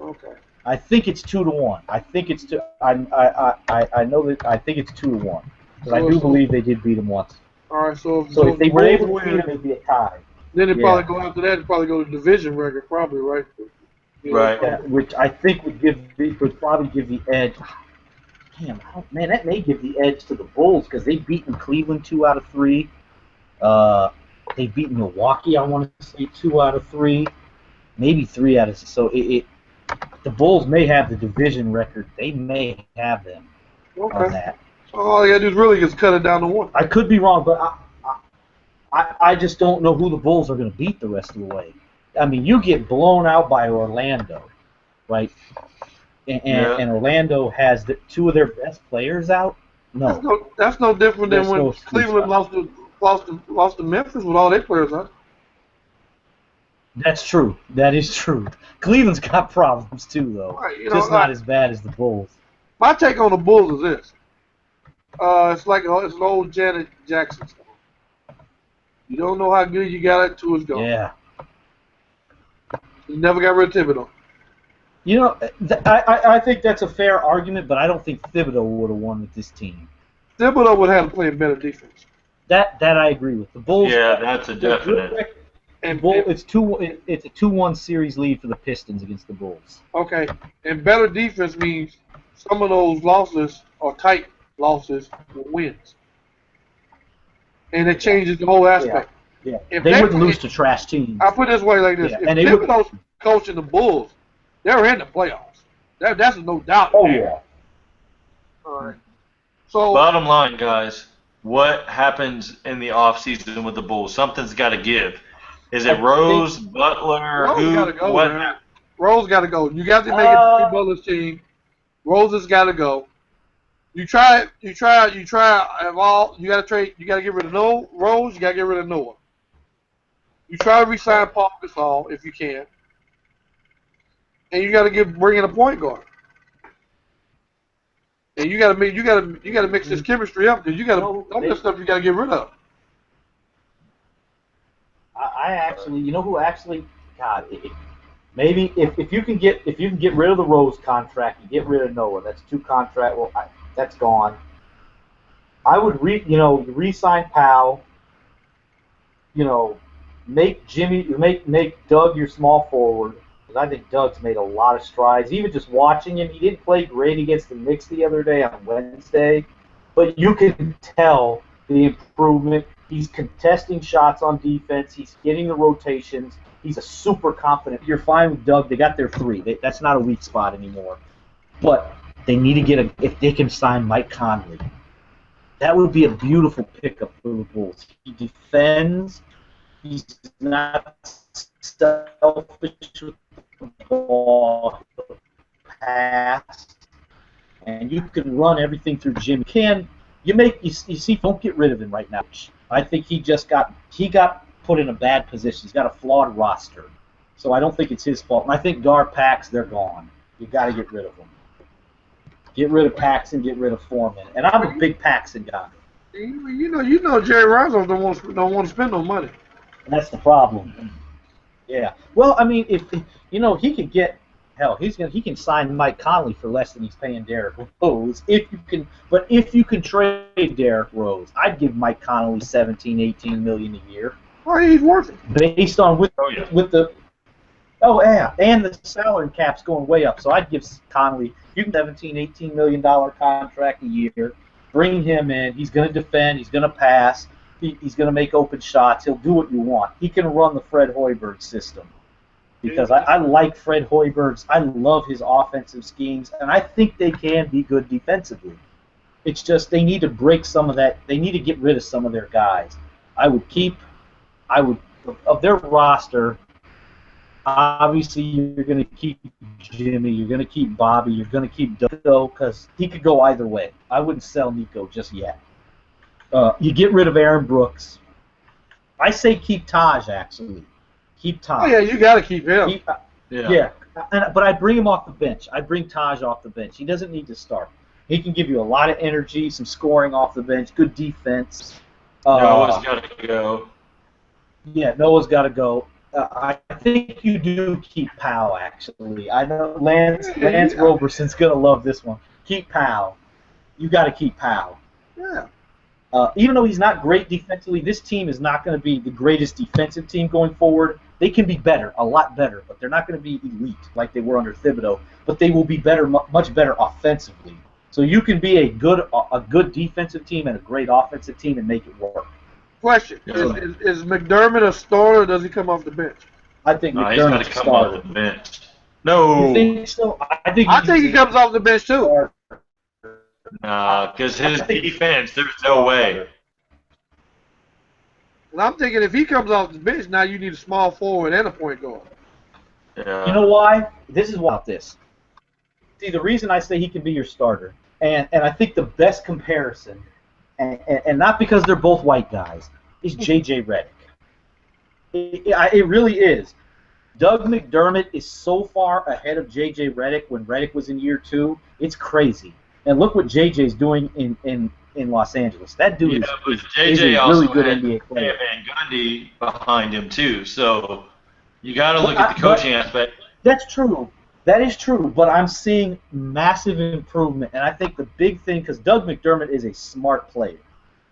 Okay. I think it's 2-1. I think it's two. I know that. I think it's 2-1, but I do believe they did beat them once. All right. So if they were able to win, beat them, it'd be a tie. then they probably go after that. They probably go to division record, probably, right? Right. Yeah, which I think would probably give the edge. Damn, man, that may give the edge to the Bulls because they've beaten Cleveland 2 out of 3. They've beaten Milwaukee, I want to say 2 out of 3, maybe 3 out of 6. So the Bulls may have the division record. They may have them on that. All you gotta do is really just cut it down to 1. I could be wrong, but I just don't know who the Bulls are going to beat the rest of the way. I mean, you get blown out by Orlando, right? And Orlando has 2 of their best players out. No, that's no different than when Cleveland lost to Memphis with all their players out. That's true. That is true. Cleveland's got problems too, though. Right, just not as bad as the Bulls. My take on the Bulls is this: it's an old Janet Jackson song. You don't know how good you got it till it's gone. Yeah. You never got rid of Thibodeau. You know, I think that's a fair argument, but I don't think Thibodeau would have won with this team. Thibodeau would have to play better defense. That I agree with. The Bulls. Yeah, that's a definite. It's a 2-1 series lead for the Pistons against the Bulls. Okay, and better defense means some of those losses are tight losses with wins, and it changes the whole aspect. Yeah. If they wouldn't lose to trash teams. I put it this way like this: if Thibodeau's coaching the Bulls, they're in the playoffs. That's no doubt. Oh yeah. All right. So bottom line, guys, what happens in the offseason with the Bulls? Something's got to give. Is it Rose, Butler, Rose gotta go, what? Man. Rose got to go. You got to make it to Butler's team. Rose has got to go. You try. You got to trade. You got to get rid of Rose. You got to get rid of Noah. You try to re-sign Paul Gasol if you can, and you got to bring in a point guard. And you got to mix this chemistry up because some of this stuff you got to get rid of. I actually, you know who actually, God, maybe if you can get rid of the Rose contract, you get rid of Noah. That's 2 contracts. Well, that's gone. I would re-sign Powell. Make Doug your small forward because I think Doug's made a lot of strides. Even just watching him, he didn't play great against the Knicks the other day on Wednesday, but you can tell the improvement. He's contesting shots on defense. He's getting the rotations. He's a super confident. You're fine with Doug. They got their 3. That's not a weak spot anymore. But they need to get if they can sign Mike Conley. That would be a beautiful pickup for the Bulls. He defends. He's not selfish with the ball. He'll pass. And you can run everything through Jimmy. You see, don't get rid of him right now. I think he got put in a bad position. He's got a flawed roster. So I don't think it's his fault. And I think Gar Pax, they're gone. You got to get rid of them. Get rid of Paxson, get rid of Foreman. And I'm a big Paxson guy. You know Jerry Reinsdorf don't want to spend no money. And that's the problem. Yeah. Well, I mean, if he could get he can sign Mike Conley for less than he's paying Derrick Rose. If you can trade Derrick Rose, I'd give Mike Conley $17-18 million a year. Oh, he's worth it. Based on with the and the salary cap's going way up. So I'd give Conley $17-18 million contract a year. Bring him in. He's going to defend. He's going to pass. He's going to make open shots. He'll do what you want. He can run the Fred Hoiberg system. Because I like Fred Hoiberg's. I love his offensive schemes, and I think they can be good defensively. It's just they need to break some of that. They need to get rid of some of their guys. Of their roster, obviously you're going to keep Jimmy, you're going to keep Bobby, you're going to keep Nico because he could go either way. I wouldn't sell Nico just yet. You get rid of Aaron Brooks. I say keep Taj, actually. Keep Taj. Oh, yeah, you got to keep him. Yeah. But I bring him off the bench. I bring Taj off the bench. He doesn't need to start. He can give you a lot of energy, some scoring off the bench, good defense. Noah's got to go. Yeah, Noah's got to go. I think you do keep Powell, actually. I know Lance Roberson's going to love this one. Keep Powell. You got to keep Powell. Yeah. Even though he's not great defensively, this team is not going to be the greatest defensive team going forward. They can be better, a lot better, but they're not going to be elite like they were under Thibodeau. But they will be better, much better offensively. So you can be a good defensive team and a great offensive team and make it work. Question: Is McDermott a starter, or does he come off the bench? I think he's got to come off the bench. No. You think so? I think he comes off the bench too. Nah, because his defense, there's no way. Well, I'm thinking if he comes off the bench, now you need a small forward and a point guard. Yeah. You know why? This is about this. See, the reason I say he can be your starter, and I think the best comparison, and not because they're both white guys, is J.J. Redick. It really is. Doug McDermott is so far ahead of J.J. Redick when Redick was in year 2. It's crazy. And look what J.J.'s doing in Los Angeles. That dude is a really good NBA player. And Gundy behind him too. So you got to look at the coaching aspect. That's true. That is true. But I'm seeing massive improvement, and I think the big thing, because Doug McDermott is a smart player.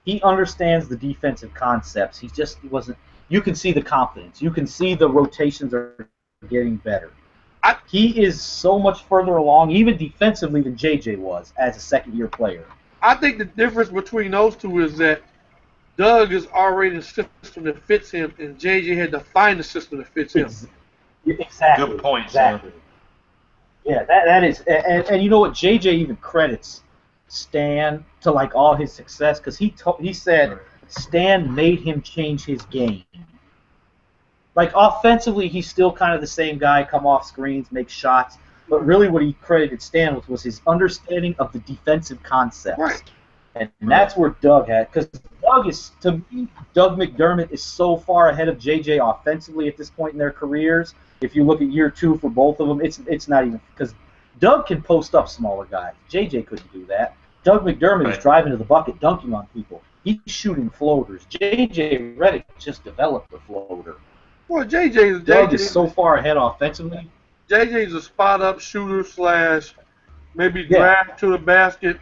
He understands the defensive concepts. He wasn't. You can see the confidence. You can see the rotations are getting better. He is so much further along, even defensively, than J.J. was as a second-year player. I think the difference between those two is that Doug is already in a system that fits him, and J.J. had to find a system that fits him. Exactly. Good point, exactly. Sam. Yeah, that is, and you know what? J.J. even credits Stan to like all his success because he said Stan made him change his game. Like, offensively, he's still kind of the same guy, come off screens, make shots. But really what he credited Stan with was his understanding of the defensive concepts. Right. And that's where Doug had. Because to me, Doug McDermott is so far ahead of J.J. offensively at this point in their careers. If you look at year 2 for both of them, it's not even. Because Doug can post up smaller guys. J.J. couldn't do that. Doug McDermott is driving to the bucket, dunking on people. He's shooting floaters. J.J. Redick just developed the floater. Well, Doug is so far ahead offensively. JJ's a spot-up shooter / maybe drive to the basket,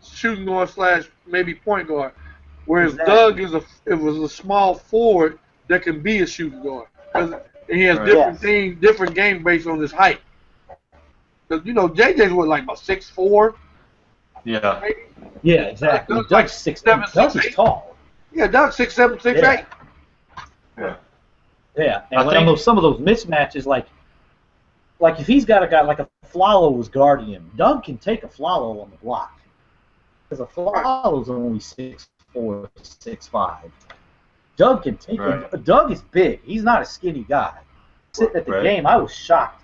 shooting guard / maybe point guard. Whereas Doug was a small forward that can be a shooting guard. And he has different game based on his height. Because, JJ's like about 6'4". Yeah. Maybe? Yeah, exactly. Doug's 6'7". Doug is tall. Yeah, Doug's 6'7", 6'8". Yeah. Yeah, and I think some of those mismatches, like if he's got a guy like a Flalo was guarding him, Doug can take a Flalo on the block. Because a Flalo's only 6'4", 6'5". Doug can take him. Doug is big. He's not a skinny guy. Sitting at the game, I was shocked.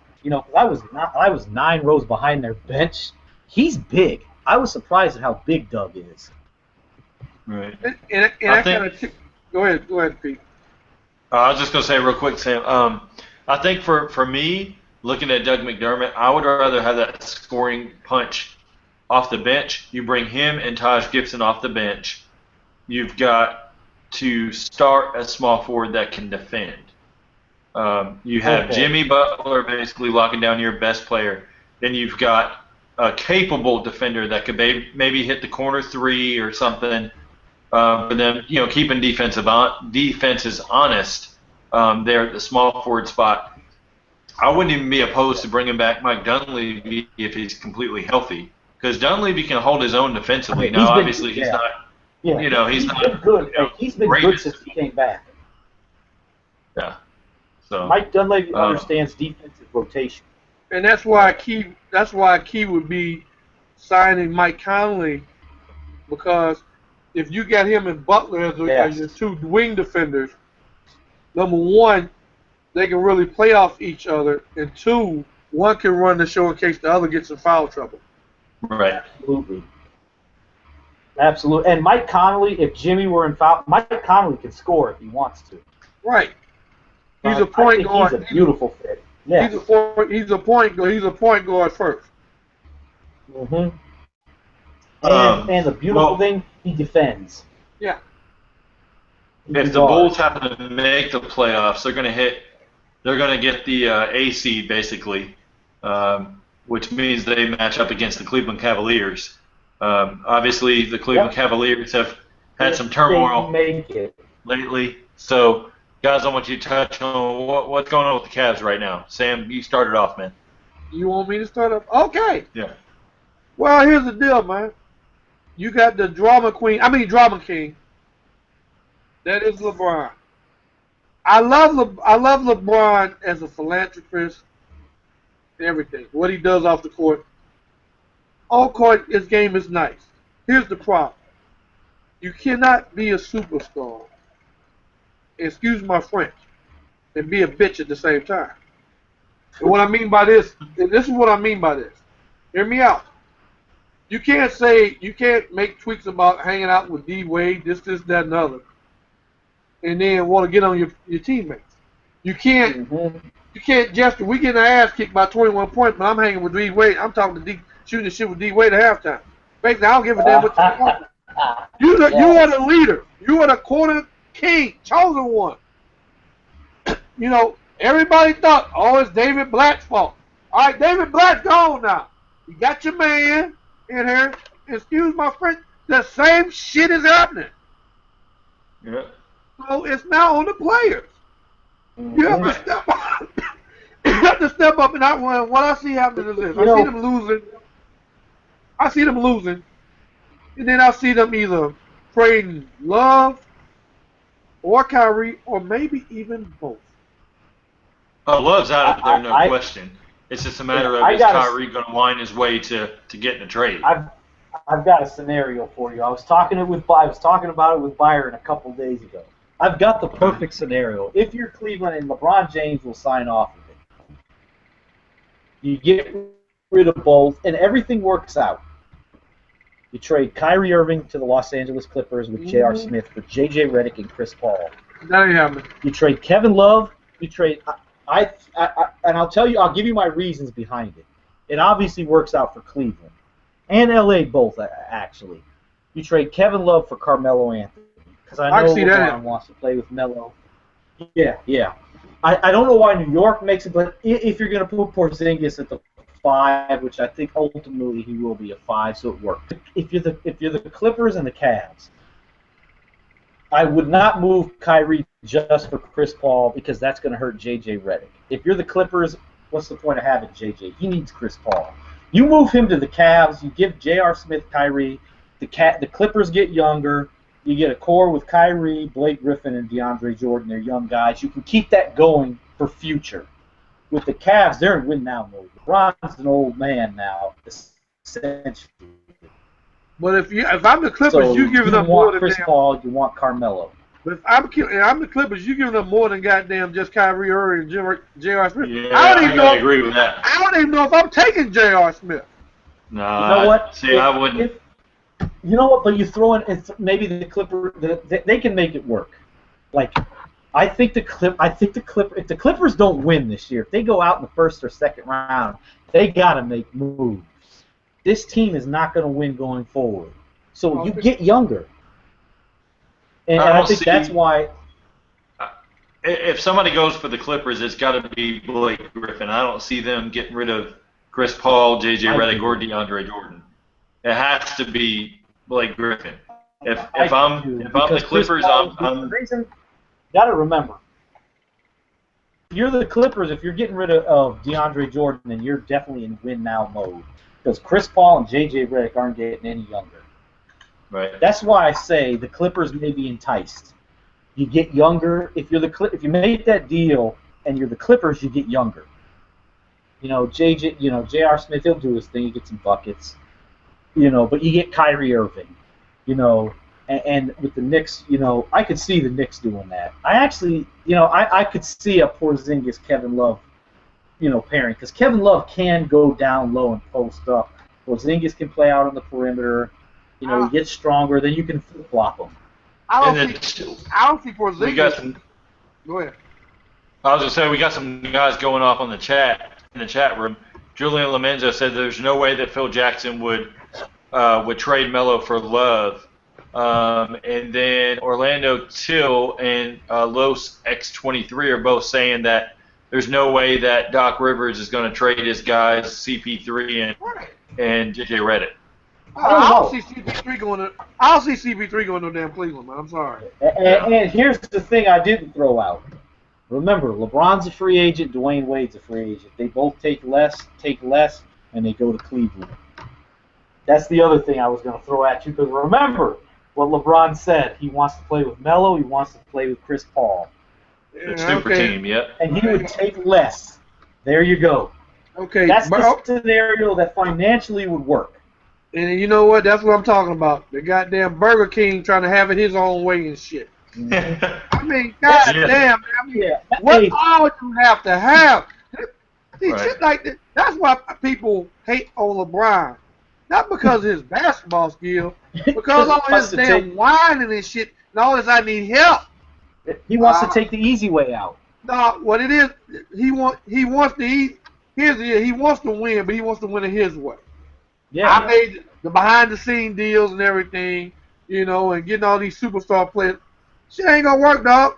I was 9 rows behind their bench. He's big. I was surprised at how big Doug is. Right. Go ahead, Pete. I was just going to say real quick, Sam. I think for me, looking at Doug McDermott, I would rather have that scoring punch off the bench. You bring him and Taj Gibson off the bench. You've got to start a small forward that can defend. You have Jimmy Butler basically locking down your best player. Then you've got a capable defender that could maybe hit the corner 3 or something. For them, keeping defenses honest there at the small forward spot. I wouldn't even be opposed to bringing back Mike Dunleavy if he's completely healthy, because Dunleavy can hold his own defensively. Now, obviously, he's not. Yeah, he's not been good. He's been good since he came back. Yeah. So Mike Dunleavy understands defensive rotation, and that's why key would be signing Mike Conley, because if you got him and Butler as your 2 wing defenders, number one, they can really play off each other, and two, one can run the show in case the other gets in foul trouble. Right. Absolutely. Absolutely. And Mike Conley, if Jimmy were in foul, Mike Conley can score if he wants to. Right. He's But a point I think guard. He's a beautiful fit. Yeah. He's a point guard first. Mm-hmm. And the beautiful thing, he defends. Yeah. If the Bulls happen to make the playoffs, they're going to get the A seed basically, which means they match up against the Cleveland Cavaliers. Obviously, the Cleveland Cavaliers have had some turmoil lately. So, guys, I want you to touch on what's going on with the Cavs right now. Sam, you started off, man. You want me to start off? Okay. Yeah. Well, here's the deal, man. You got the drama king. That is LeBron. I love LeBron as a philanthropist. Everything. What he does off the court. On court, his game is nice. Here's the problem. You cannot be a superstar, excuse my French, and be a bitch at the same time. And what I mean by this, and this is what I mean by this. Hear me out. You can't make tweets about hanging out with D Wade, this, that, and other, and then want to get on your teammates. You can't. You can't gesture. We getting our ass kicked by 21 points, but I'm hanging with D Wade. I'm talking to D, shooting the shit with D Wade at halftime. Basically, I don't give a damn what you want. You are the leader. You are the quarter king, chosen one. You know, everybody thought, oh, it's David Blatt's fault. All right, David Blatt's gone now. You got your man in here. Excuse my French. The same shit is happening. Yeah. So it's now on the players. You have to step up. You have to step up, and what I see happening is this. I see them losing, and then I see them either trading Love or Kyrie, or maybe even both. Oh, Love's out of there, no question. It's just a matter of is Kyrie going to wind his way to getting a trade? I've got a scenario for you. I was talking about it with Byron a couple days ago. I've got the perfect scenario. If you're Cleveland and LeBron James will sign off of it, you get rid of both, and everything works out. You trade Kyrie Irving to the Los Angeles Clippers with J.R. Smith for J.J. Redick and Chris Paul. That ain't happening. You trade Kevin Love. You trade and I'll give you my reasons behind it. It obviously works out for Cleveland and L.A. both actually. You trade Kevin Love for Carmelo Anthony. Because I know LeBron wants to play with Melo. Yeah. I don't know why New York makes it, but if you're going to put Porzingis at the 5, which I think ultimately he will be a 5, so it works. If you're the Clippers and the Cavs, I would not move Kyrie just for Chris Paul because that's going to hurt J.J. Redick. If you're the Clippers, what's the point of having J.J.? He needs Chris Paul. You move him to the Cavs, you give J.R. Smith Kyrie, the Clippers get younger. You get a core with Kyrie, Blake Griffin, and DeAndre Jordan. They're young guys. You can keep that going for future. With the Cavs, they're in win-now mode. LeBron's an old man now, essentially. But if I'm the Clippers, so you giving them more than Chris Paul, you want Carmelo. But if I'm the Clippers, you giving them more than goddamn just Kyrie Irving and J.R. Smith. Yeah, I agree with that. I don't even know if I'm taking J.R. Smith. No, you know what? See, I wouldn't. You know what? But you throw in maybe the Clipper. They can make it work. Like, I think the Clipper. If the Clippers don't win this year, if they go out in the first or second round, they gotta make moves. This team is not going to win going forward. So you get younger, and I think that's why. If somebody goes for the Clippers, it's got to be Blake Griffin. I don't see them getting rid of Chris Paul, J.J. Redick, or DeAndre Jordan. It has to be Blake Griffin. If I'm the Clippers, I'm got to remember, if you're the Clippers, if you're getting rid of DeAndre Jordan, then you're definitely in win now mode because Chris Paul and J.J. Redick aren't getting any younger. Right. That's why I say the Clippers may be enticed. You get younger if you make that deal and you're the Clippers, you get younger. You know, J.R. Smith, he'll do his thing, he gets some buckets. You know, but you get Kyrie Irving. You know, and with the Knicks, I could see the Knicks doing that. I actually, I could see a Porzingis Kevin Love, pairing, because Kevin Love can go down low and post up. Porzingis can play out on the perimeter. He gets stronger. Then you can flip flop him. I don't see Porzingis. Go ahead. I was gonna say we got some guys going off on the chat in the chat room. Julian Lamenza said there's no way that Phil Jackson would trade Melo for Love. And then Orlando Till and Los X23 are both saying that there's no way that Doc Rivers is going to trade his guys CP3 and JJ Redick. I don't see CP3 going to. I don't see CP3 going to damn Cleveland, man. I'm sorry. And here's the thing I didn't throw out. Remember, LeBron's a free agent. Dwayne Wade's a free agent. They both take less, and they go to Cleveland. That's the other thing I was going to throw at you, because remember what LeBron said. He wants to play with Melo. He wants to play with Chris Paul. The super team, yep. And he would take less. There you go. Okay. That's the scenario that financially would work. And you know what? That's what I'm talking about. The goddamn Burger King trying to have it his own way and shit. I mean, goddamn. What all would you have to have? See, shit like that. That's why people hate on LeBron. Not because of his basketball skill, because all his damn whining and shit, and all this, I need help. He wants to take the easy way out. No, what it is, he wants to eat. He wants to win, but he wants to win it his way. Yeah. I made the behind-the-scene deals and everything, and getting all these superstar players. Shit ain't gonna work, dog.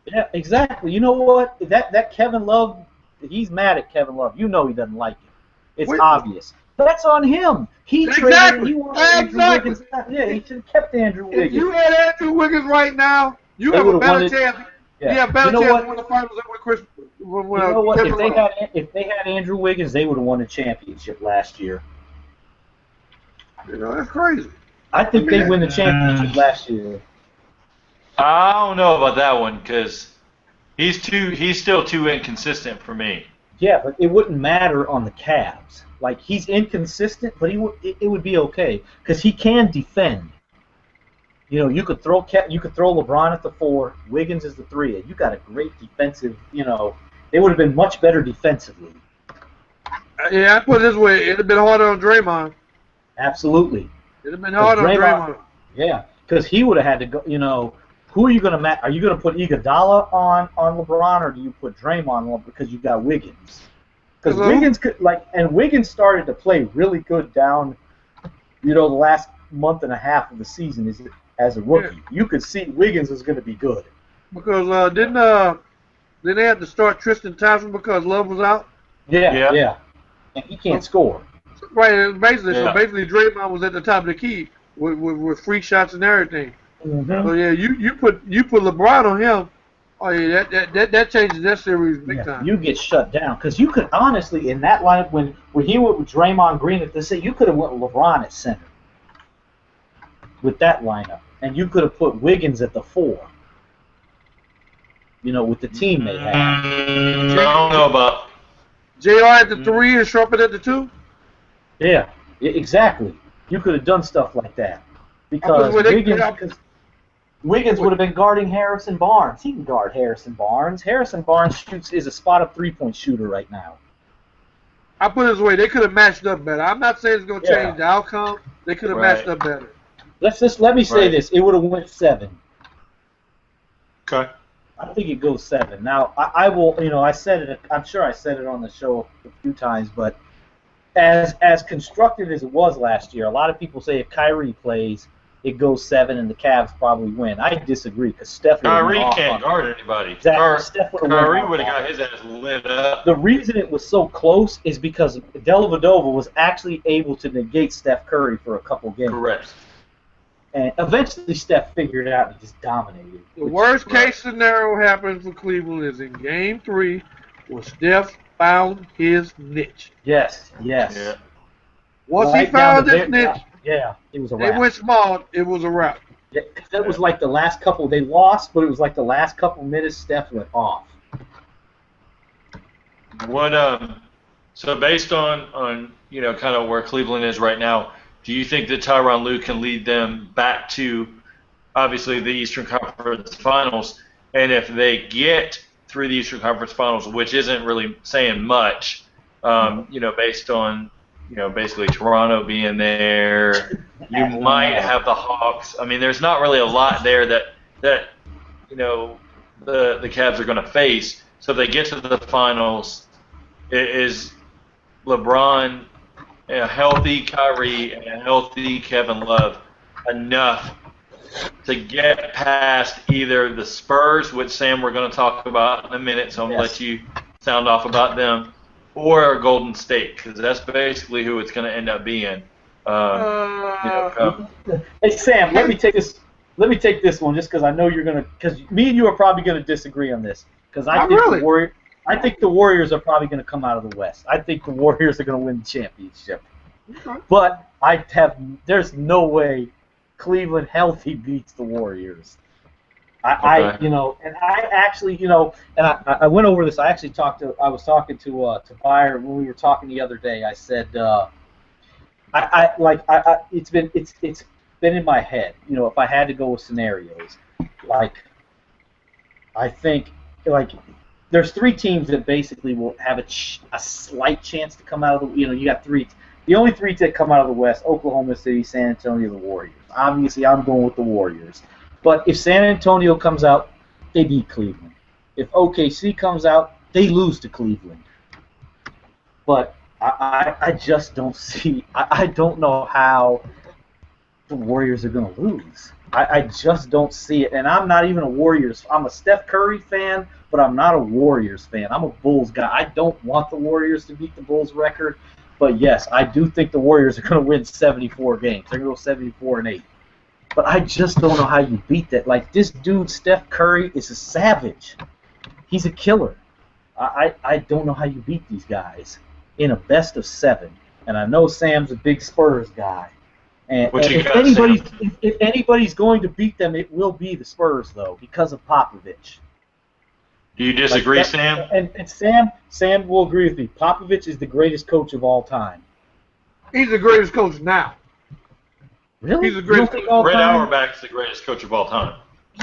Yeah, exactly. You know what? That Kevin Love, he's mad at Kevin Love. He doesn't like it. It's obvious. That's on him. He traded. He wanted Andrew Wiggins. Yeah, he should have kept Andrew Wiggins. If you had Andrew Wiggins right now, you have a better chance. Yeah. You have a better chance to win the finals than with Chris. You know what? If they had Andrew Wiggins, they would have won a championship last year. That's crazy. I think they win the championship last year. I don't know about that one, because he's still too inconsistent for me. Yeah, but it wouldn't matter on the Cavs. Like, he's inconsistent, but it would be okay because he can defend. You could throw LeBron at the 4, Wiggins is the 3. You got a great defensive. They would have been much better defensively. Yeah, I put it this way: it'd have been harder on Draymond. Absolutely. It'd have been harder on Draymond. Yeah, because he would have had to go. Who are you going to match? Are you going to put Iguodala on LeBron, or do you put Draymond on because you got Wiggins? Because Wiggins Wiggins started to play really good down, the last month and a half of the season as a rookie. Yeah. You could see Wiggins was going to be good. Because didn't they have to start Tristan Thompson because Love was out? Yeah. And he can't score. Right, basically Draymond was at the top of the key with free shots and everything. Mm-hmm. So yeah, you put LeBron on him. Oh yeah, that changes that series big time. You get shut down because you could honestly in that lineup when he went with Draymond Green at the center, you could have went with LeBron at center with that lineup, and you could have put Wiggins at the 4. With the team they had. I don't know about JR at the 3 and Sharp at the 2. Yeah, exactly. You could have done stuff like that because Wiggins would have been guarding Harrison Barnes. He can guard Harrison Barnes. Harrison Barnes is a spot-up 3-point shooter right now. I put it this way: they could have matched up better. I'm not saying it's going to change the outcome. They could have matched up better. Let me say this: it would have went 7. Okay. I think it goes 7. Now I will. I said it. I'm sure I said it on the show a few times, but as constructed as it was last year, a lot of people say if Kyrie plays, it goes 7 and the Cavs probably win. I disagree because Steph. Kyrie can't guard anybody. Exactly. Kyrie would have got his ass lit up. The reason it was so close is because Dellavedova was actually able to negate Steph Curry for a couple games. Correct. And eventually Steph figured it out and just dominated. The worst case scenario happens for Cleveland is in Game 3 where Steph found his niche. Yes. Yeah. Once he found his niche, it was a wrap. They went small, it was a wrap. Yeah, that was like the last couple. They lost, but it was like the last couple minutes Steph went off. So based on kind of where Cleveland is right now, do you think that Tyronn Lue can lead them back to obviously the Eastern Conference Finals. And if they get through the Eastern Conference Finals, which isn't really saying much, based on, basically Toronto being there, you might have the Hawks. I mean, there's not really a lot there that the Cavs are going to face. So if they get to the finals, is LeBron, a healthy Kyrie, and a healthy Kevin Love enough to get past either the Spurs, which Sam we're going to talk about in a minute, so I'm going to let you sound off about them, or Golden State, because that's basically who it's going to end up being. Hey Sam, let me take this one just because I know you're gonna. Because me and you are probably gonna disagree on this. Because I think the Warriors are probably gonna come out of the West. I think the Warriors are gonna win the championship. Okay. But there's no way Cleveland healthy beats the Warriors. I actually, and I went over this. I actually I was talking to Byron when we were talking the other day. I said, it's been in my head. If I had to go with scenarios, I think there's three teams that basically will have a slight chance to come out of the. You got three. The only three that come out of the West: Oklahoma City, San Antonio, the Warriors. Obviously, I'm going with the Warriors. But if San Antonio comes out, they beat Cleveland. If OKC comes out, they lose to Cleveland. But I just don't see. I don't know how the Warriors are going to lose. I just don't see it. And I'm not even a Warriors. I'm a Steph Curry fan, but I'm not a Warriors fan. I'm a Bulls guy. I don't want the Warriors to beat the Bulls record. But yes, I do think the Warriors are going to win 74 games. They're going to go 74-8. But I just don't know how you beat that. This dude, Steph Curry, is a savage. He's a killer. I don't know how you beat these guys in a best of 7. And I know Sam's a big Spurs guy. And if anybody's going to beat them, it will be the Spurs, though, because of Popovich. Do you disagree, Sam? And Sam will agree with me. Popovich is the greatest coach of all time. He's the greatest coach now. Really? He's the greatest coach. Red Auerbach's the greatest coach of all time.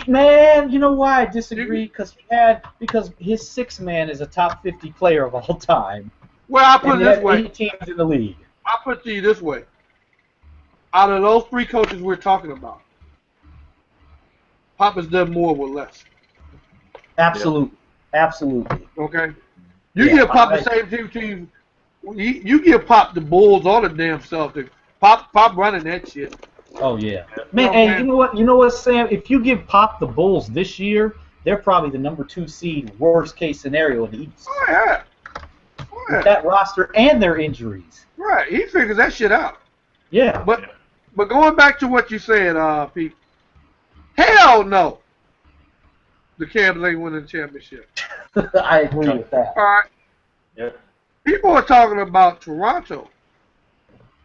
Man, you know why I disagree? Because his sixth man is a top 50 player of all time. Well, I'll put it this way. 8 teams in the league. I'll put it to you this way. Out of those three coaches we're talking about, Pop has done more with less. Absolutely. Yeah. Absolutely. Okay? You give Pop the same two teams. You give Pop the Bulls or the damn Celtics. Pop running that shit. Oh, yeah. Man, and you know what, Sam? If you give Pop the Bulls this year, they're probably the number 2 seed, worst case scenario in the East. Oh, yeah. With that roster and their injuries. Right. He figures that shit out. Yeah. But going back to what you said, Pete, hell no. The Cavs ain't winning the championship. I agree with that. All right. Yeah. People are talking about Toronto.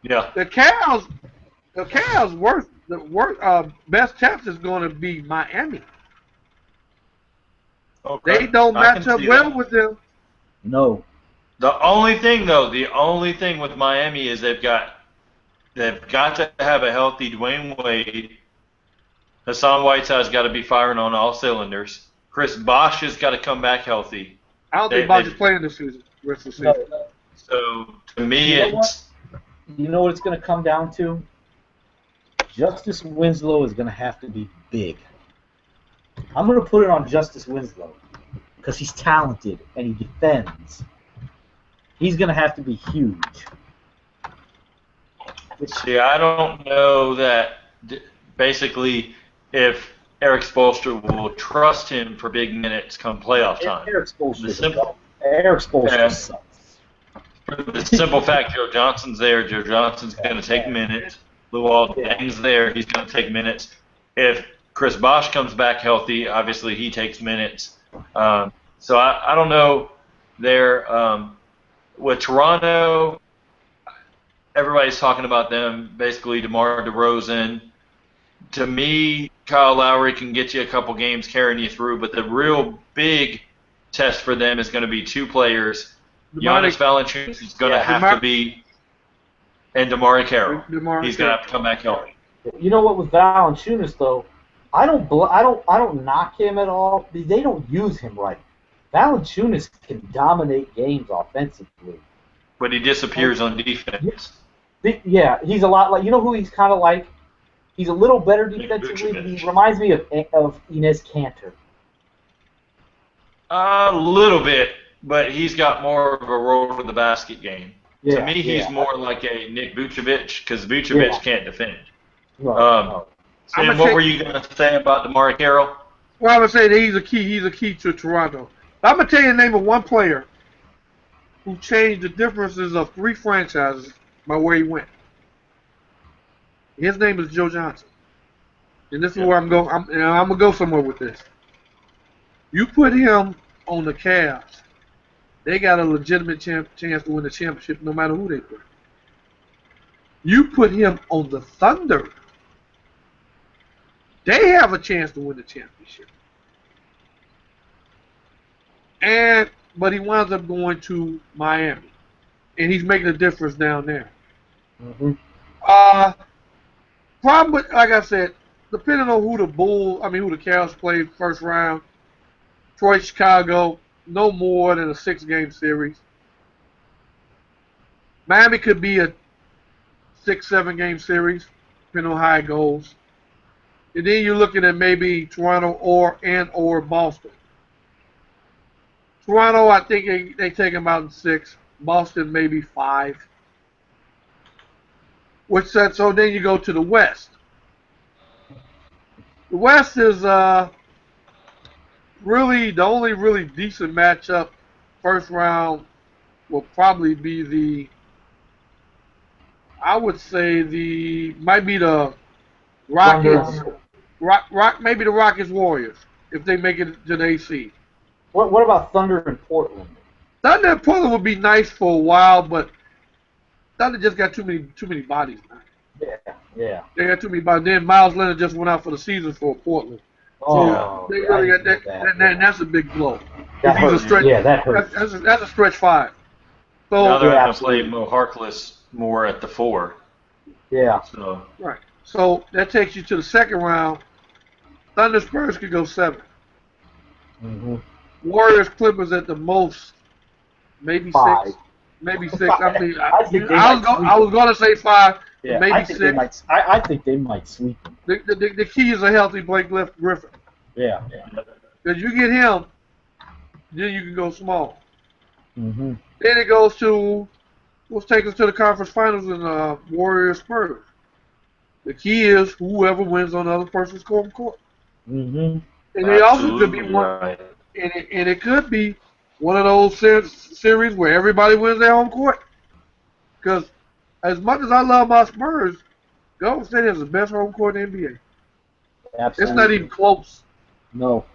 Yeah. The Cavs' best test is going to be Miami. Okay. They don't match up well with them. No. The only thing with Miami is they've got to have a healthy Dwayne Wade. Hassan Whiteside's got to be firing on all cylinders. Chris Bosh has got to come back healthy. I don't think Bosh is playing this season. Rest of the season. No. So to me, You know what it's going to come down to? Justice Winslow is going to have to be big. I'm going to put it on Justice Winslow because he's talented and he defends. He's going to have to be huge. See, I don't know that basically if Eric Spoelstra will trust him for big minutes come playoff time. Eric Spoelstra sucks. For the simple fact, Joe Johnson's there. Joe Johnson's going to take minutes. Luol Deng's there. He's going to take minutes. If Chris Bosh comes back healthy, obviously he takes minutes. So I don't know. With Toronto, everybody's talking about them, basically DeMar DeRozan. To me, Kyle Lowry can get you a couple games carrying you through, but the real big test for them is going to be 2 players. Giannis Valanciunas is going to have to be, and DeMar Carroll. He's going to have to come back healthy. You know what with Valanciunas, though? I don't knock him at all. They don't use him right. Valanciunas can dominate games offensively. But he disappears on defense. Yeah, he's a lot like, you know who he's kind of like. He's a little better defensively, but he reminds me of Enes Kanter. A little bit, but he's got more of a roll to the basket game. Yeah, to me, he's more like a Nick Vucevic because Vucevic can't defend. No. Sam, what were you going to say about DeMar Carroll? Well, I'm going to say that he's a key. He's a key to Toronto. I'm going to tell you the name of one player who changed the differences of 3 franchises by where he went. His name is Joe Johnson. And this is where I'm going. I'm going to go somewhere with this. You put him on the Cavs, they got a legitimate chance to win the championship no matter who they put. You put him on the Thunder, they have a chance to win the championship. But he winds up going to Miami, and he's making a difference down there. Mm-hmm. Problem with, like I said, depending on who the Cavs played first round, Detroit, Chicago, no more than a 6-game series. Miami could be a 6-7 game series, depending on how it goes. And then you're looking at maybe Toronto or Boston. Toronto, I think they take them out in 6. Boston, maybe 5. So then you go to the West. The West is really the only really decent matchup. First round will probably be might be the Rockets. Maybe the Rockets Warriors if they make it to the AC. What about Thunder and Portland? Thunder and Portland would be nice for a while, but Thunder just got too many bodies now. Yeah. They got too many bodies. Then Miles Leonard just went out for the season for Portland. Oh, they really got that. That's a big blow. That hurts. That hurts. That's a stretch 5. So now they're going to play Mo Harkless more at the 4. Yeah. So. Right. So that takes you to the second round. Thunder Spurs could go 7. Mm-hmm. Warriors Clippers at the most, maybe 5. 6. Maybe 6. I mean, I was going to say 5. Yeah, maybe I think 6. I think they might sweep them. The key is a healthy Blake Griffin. Yeah. Because you get him, then you can go small. Mm-hmm. Then it goes to, let's take us to the conference finals in Warriors Spurs. The key is whoever wins on the other person's court. Mm-hmm. And they also could be one, and it could be one of those series where everybody wins their home court. Because as much as I love my Spurs, Golden State has the best home court in the NBA. Absolutely. It's not even close. No.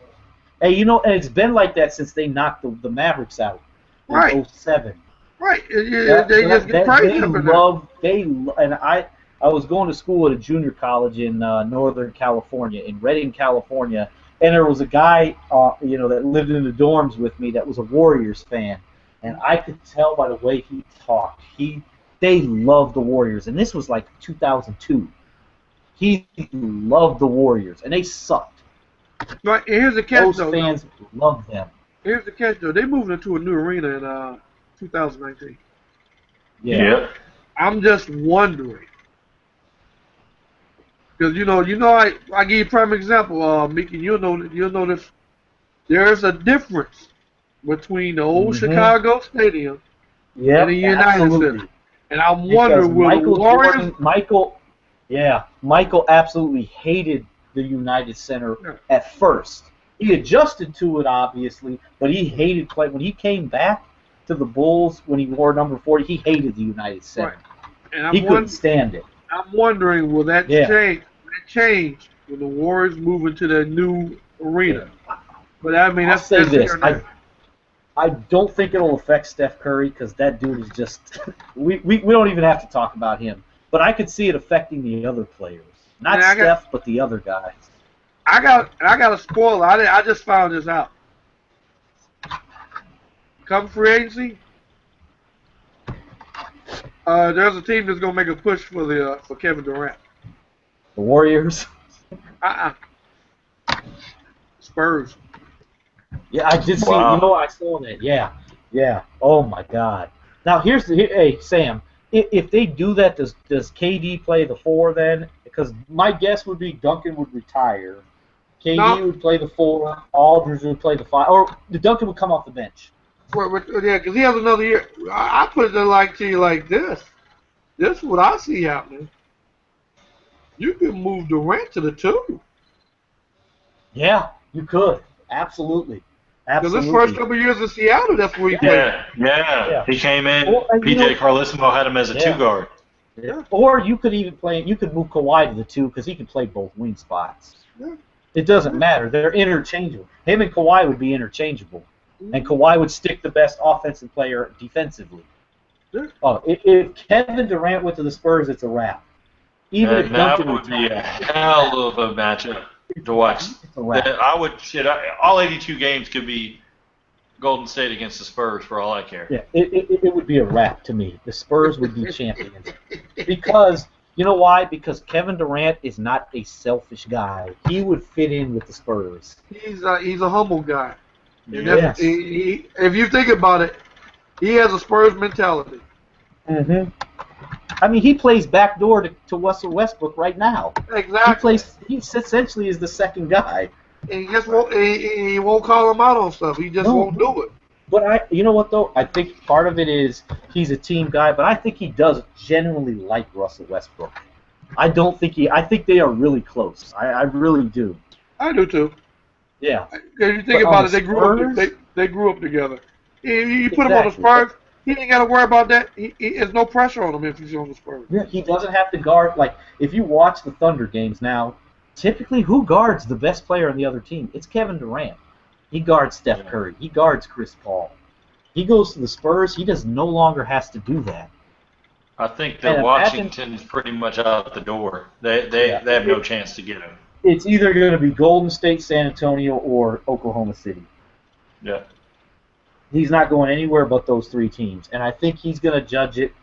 Hey, and it's been like that since they knocked the Mavericks out in Right. 07. Right. They just get crazy up in there. I was going to school at a junior college in Northern California, in Redding, California, and there was a guy, that lived in the dorms with me that was a Warriors fan, and I could tell by the way he talked. They loved the Warriors, and this was like 2002. He loved the Warriors, and they sucked. Right. Here's the catch, Those fans loved them. Here's the catch, though. They moved into a new arena in 2019. Yeah. I'm just wondering. Because I give you a prime example, Mickey. You'll know this. There's a difference between the old Chicago Stadium and the United Center, and I'm wondering will the Warriors. Michael absolutely hated the United Center at first. He adjusted to it, obviously, but he hated play when he came back to the Bulls when he wore number 40. He hated the United Center. Right. And he couldn't stand it. I'm wondering, will that change when the Warriors move into the new arena? But I mean, I'll say this: I don't think it'll affect Steph Curry because that dude is just. we don't even have to talk about him. But I could see it affecting the other players, not Steph, but the other guys. I got a spoiler. I just found this out. Come free agency, there's a team that's gonna make a push for Kevin Durant. The Warriors. Spurs. Yeah, I did see. Wow. You know, I saw that. Yeah, yeah. Oh my God. Now hey Sam, if they do that, does KD play the 4 then? Because my guess would be Duncan would retire. KD No, would play the 4. Aldridge would play the 5, or the Duncan would come off the bench. yeah, because he has another year. I put it like to you like this. This is what I see happening. You can move Durant to the 2. Yeah, you could. Absolutely. Because his first Absolutely. couple of years in Seattle, that's where he played. Yeah. He came in. Or, you know, PJ Carlesimo had him as a Yeah. 2 guard. Yeah. Or you could even play. You could move Kawhi to the 2 because he can play both wing spots. Yeah. It doesn't matter. They're interchangeable. Him and Kawhi would be interchangeable, and Kawhi would stick the best offensive player defensively. Yeah. Oh, if Kevin Durant went to the Spurs, it's a wrap. Even if That Duncan would be a retired, hell of a matchup to watch. it's a wrap. All 82 games could be Golden State against the Spurs for all I care. Yeah, it would be a wrap to me. The Spurs would be champions. Because, you know why? Because Kevin Durant is not a selfish guy. He would fit in with the Spurs. He's a humble guy. And Yes. if you think about it, he has a Spurs mentality. Mm-hmm. I mean, he plays backdoor to Russell Westbrook right now. Exactly. He essentially is the second guy. And he won't call him out on stuff. He just won't do it. But you know what though? I think part of it is he's a team guy, but I think he does genuinely like Russell Westbrook. I think they are really close. I really do. I do too. Yeah. If you think But about on it, the they grew up together. You put him on the Spurs, he ain't got to worry about that. There's no pressure on him if he's on the Spurs. Yeah, he doesn't have to guard. Like, if you watch the Thunder games now, typically who guards the best player on the other team? It's Kevin Durant. He guards Steph Curry. He guards Chris Paul. He goes to the Spurs. He no longer has to do that. I think that Washington's pretty much out the door. They have no chance to get him. It's either going to be Golden State, San Antonio, or Oklahoma City. Yeah. He's not going anywhere but those 3 teams. And I think he's going to judge it.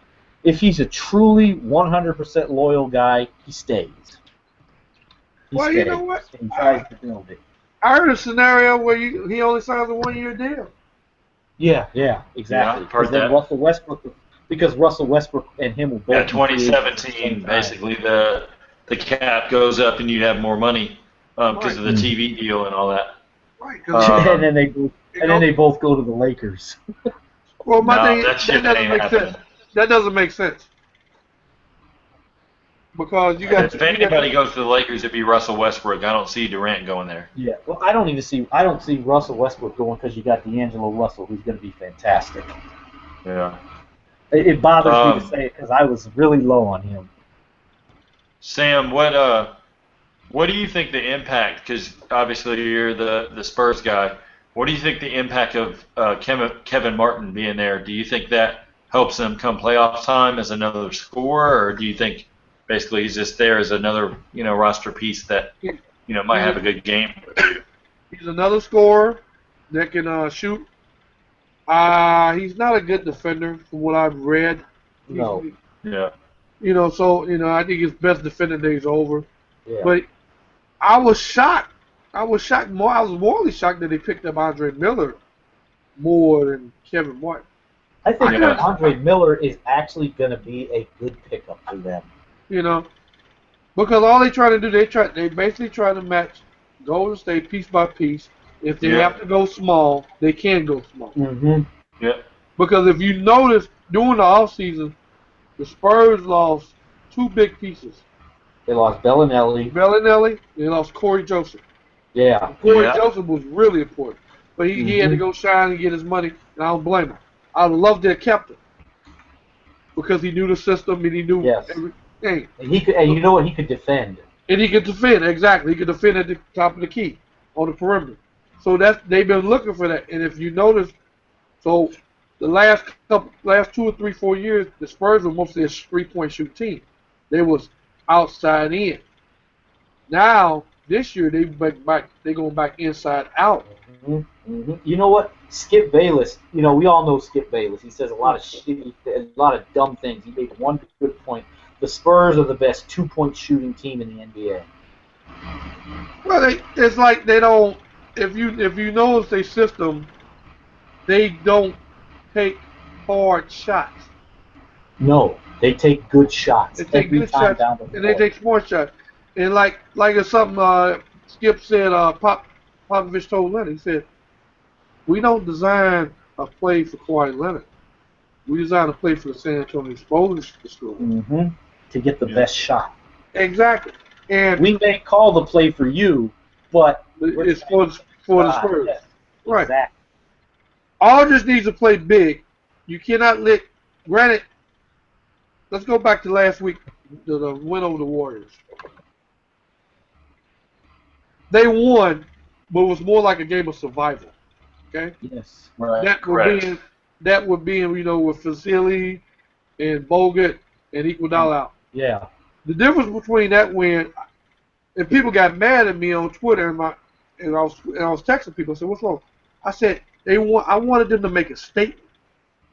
If he's a truly 100% loyal guy, he stays. Well, you know what? He tries to build it. I heard a scenario where he only signs a 1-year deal. Yeah, exactly. Yeah, I've heard that. Russell Westbrook and him will both. Yeah, 2017, basically the cap goes up and you have more money because of the TV deal and all that. Right. And then they both go to the Lakers. Well, that doesn't make sense. That doesn't make sense. Because if anybody goes to the Lakers, it'd be Russell Westbrook. I don't see Durant going there. Yeah, well, I don't see Russell Westbrook going because you got D'Angelo Russell, who's going to be fantastic. Yeah. It bothers me to say it because I was really low on him. Sam, what do you think the impact? Because obviously you're the Spurs guy. What do you think the impact of Kevin Martin being there? Do you think that helps them come playoff time as another scorer, or do you think basically he's just there as another roster piece that might have a good game? He's another scorer that can shoot. He's not a good defender from what I've read. No. Yeah. I think his best defender days over. Yeah. But I was shocked. I was morally shocked that they picked up Andre Miller more than Kevin Martin. I think Andre Miller is actually going to be a good pickup for them. Because all they try to do, they basically try to match Golden State piece by piece. If they have to go small, they can go small. Mm-hmm. Yeah. Because if you notice, during the offseason, the Spurs lost 2 big pieces. They lost Bellinelli. They lost Corey Joseph. Yeah. Corey Joseph was really important. But he had to go shine and get his money, and I don't blame him. I would love to have kept him. Because he knew the system and he knew everything. And he could, and you know what? He could defend. And he could defend, exactly. He could defend at the top of the key, on the perimeter. So they've been looking for that. And if you notice, so the last 2 or 3, 4 years, the Spurs were mostly a 3-point shoot team. They was outside in. Now this year they going back inside out. Mm-hmm. Mm-hmm. You know what? Skip Bayless. We all know Skip Bayless. He says a lot of dumb things. He made one good point. The Spurs are the best 2-point shooting team in the NBA. Well, it's like they don't. if you notice their system, they don't take hard shots. No, they take good shots They take every good time shots, down the and they floor. take smart shots. And like it's something Skip said. Popovich told Leonard. He said, "We don't design a play for Kawhi Leonard. We design a play for the San Antonio Spurs to score." Mm-hmm. To get the best shot. Exactly. And We may call the play for you, but it's for the Spurs. Yes, Right. exactly. Aldridge needs to play big. You cannot let. Granted, let's go back to last week, the win over the Warriors. They won, but it was more like a game of survival. Okay. Yes. Right. That would be with Vasily and Bogut and Iguodala out. Yeah. The difference between that win, and people got mad at me on Twitter, and I was texting people. I said, "What's wrong?" I said, I wanted them to make a statement.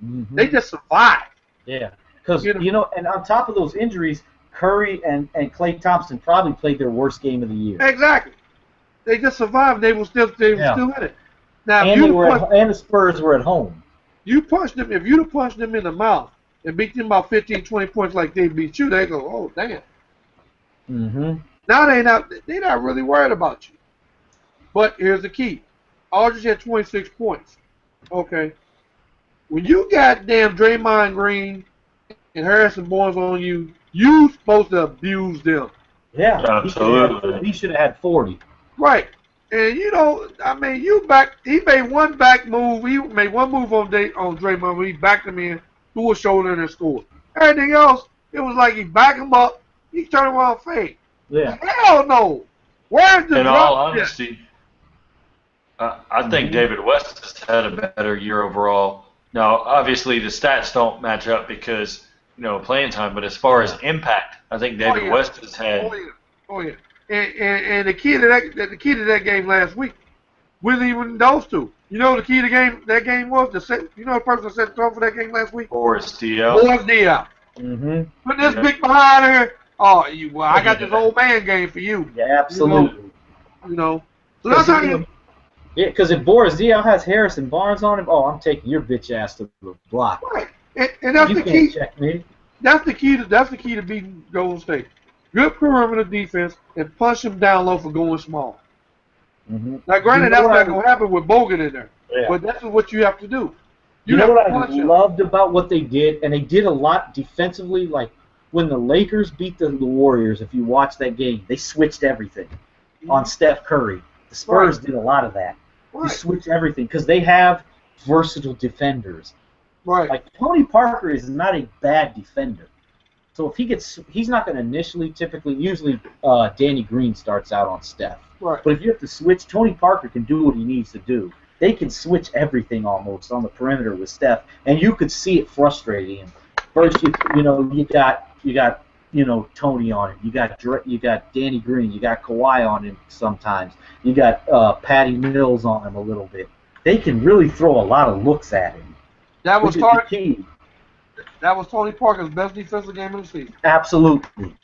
Mm-hmm. They just survived. Yeah. Because, and on top of those injuries, Curry and Klay Thompson probably played their worst game of the year. Exactly. They just survived. They were still in it. Now, And the Spurs were at home. You punched them. If you'd have punched them in the mouth and beat them about 15, 20 points like they beat you, they go, "Oh, damn." Mm-hmm. Now they're not really worried about you. But here's the key. Aldridge had 26 points. Okay. When you got damn Draymond Green and Harrison Barnes on you, you supposed to abuse them. Yeah. Absolutely. He should have had 40. Right. And he made one back move. He made one move on Draymond when he backed him in, threw a shoulder in and scored. Everything else, it was like he backed him up, he turned around and fade. Yeah. Hell no. Where's the In drop? all honesty, I think David West has had a better year overall. Now, obviously, the stats don't match up because, playing time, but as far as impact, I think David West has had. Oh, yeah. And the key to that game last week wasn't even those two. You know the key to that game was? The person that set the tone for that game last week? Boris Diaw. Mm-hmm. Put this big behind her. Oh, I got this old man game for you. Yeah, absolutely. So that's how you. Yeah, because if Boris Diaw has Harrison Barnes on him, I'm taking your bitch ass to the block. Right. And that's you the can't key. check me. That's the key to beating Golden State. Good perimeter defense and punch him down low for going small. Mm-hmm. Now, granted, that's not going to happen with Bogut in there. Yeah. But that's what you have to do. You know what I loved about what they did, and they did a lot defensively. Like when the Lakers beat the Warriors, if you watch that game, they switched everything on Steph Curry. The Spurs did a lot of that. Right. They switch everything because they have versatile defenders. Right. Like Tony Parker is not a bad defender. So if he's not going to usually Danny Green starts out on Steph. Right. But if you have to switch, Tony Parker can do what he needs to do. They can switch everything almost on the perimeter with Steph, and you could see it frustrating him. First, you got Tony on him. You got Danny Green. You got Kawhi on him sometimes. You got Patty Mills on him a little bit. They can really throw a lot of looks at him. That was the key. That was Tony Parker's best defensive game of the season. Absolutely.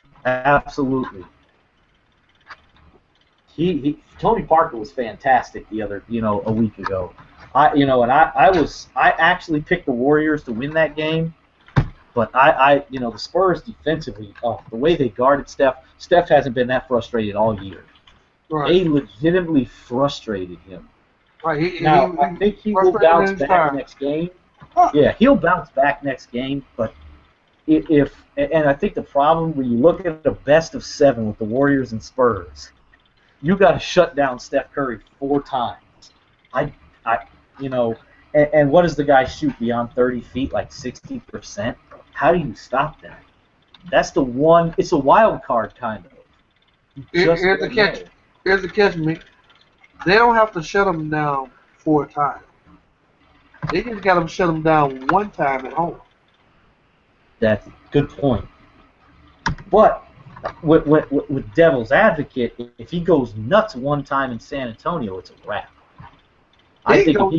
Tony Parker was fantastic a week ago. I actually picked the Warriors to win that game, but the Spurs defensively, the way they guarded Steph hasn't been that frustrated all year. Right. They legitimately frustrated him. Right. I think he will bounce back next game. Yeah, he'll bounce back next game, but and I think the problem when you look at the best of 7 with the Warriors and Spurs, you got to shut down Steph Curry 4 times. And what does the guy shoot beyond 30 feet, like 60%? How do you stop that? That's the one. It's a wild card kind of. Here's the catch. Here's the catch, Mick. They don't have to shut him down 4 times. They just got to shut him down 1 time at home. That's a good point. But with Devil's Advocate, if he goes nuts 1 time in San Antonio, it's a wrap. I think if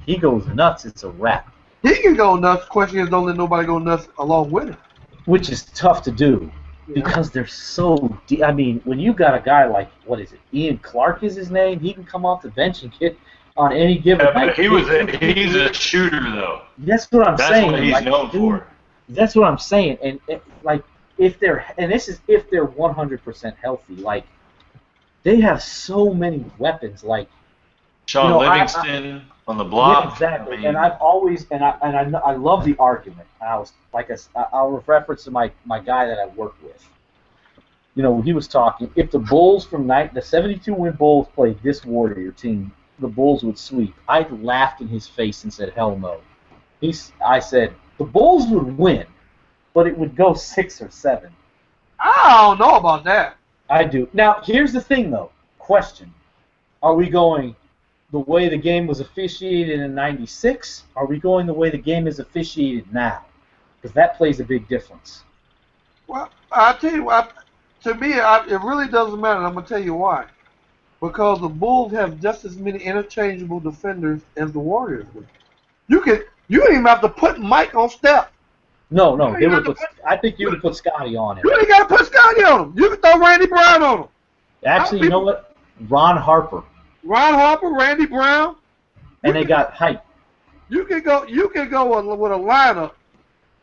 he goes nuts, it's a wrap. He can go nuts. Question is, don't let nobody go nuts along with him. Which is tough to do. because they're so deep. I mean, when you got a guy like, what is it, Ian Clark is his name? He can come off the bench and get on any given night. He's a shooter, though. That's what I'm saying. That's what he's known for. That's what I'm saying. And like, if they're 100% healthy, like, they have so many weapons. Like Sean Livingston on the block. Yeah, exactly. I mean, and I've always I love the argument. I'll reference to my guy that I work with. You know, he was talking. If the Bulls the 72 win Bulls played this Warrior team, the Bulls would sweep. I laughed in his face and said, "Hell no." I said the Bulls would win, but it would go 6 or 7. I don't know about that. I do. Now, here's the thing, though. Question: are we going the way the game was officiated in '96? Are we going the way the game is officiated now? Because that plays a big difference. Well, I'll tell you what. To me, it really doesn't matter. I'm gonna tell you why. Because the Bulls have just as many interchangeable defenders as the Warriors do. You don't even have to put Mike on Steph. No. I think you would put Scotty on him. You ain't got to put Scotty on him. You can throw Randy Brown on him. Actually, you know what? Ron Harper, Randy Brown. And they got height. You can go with a lineup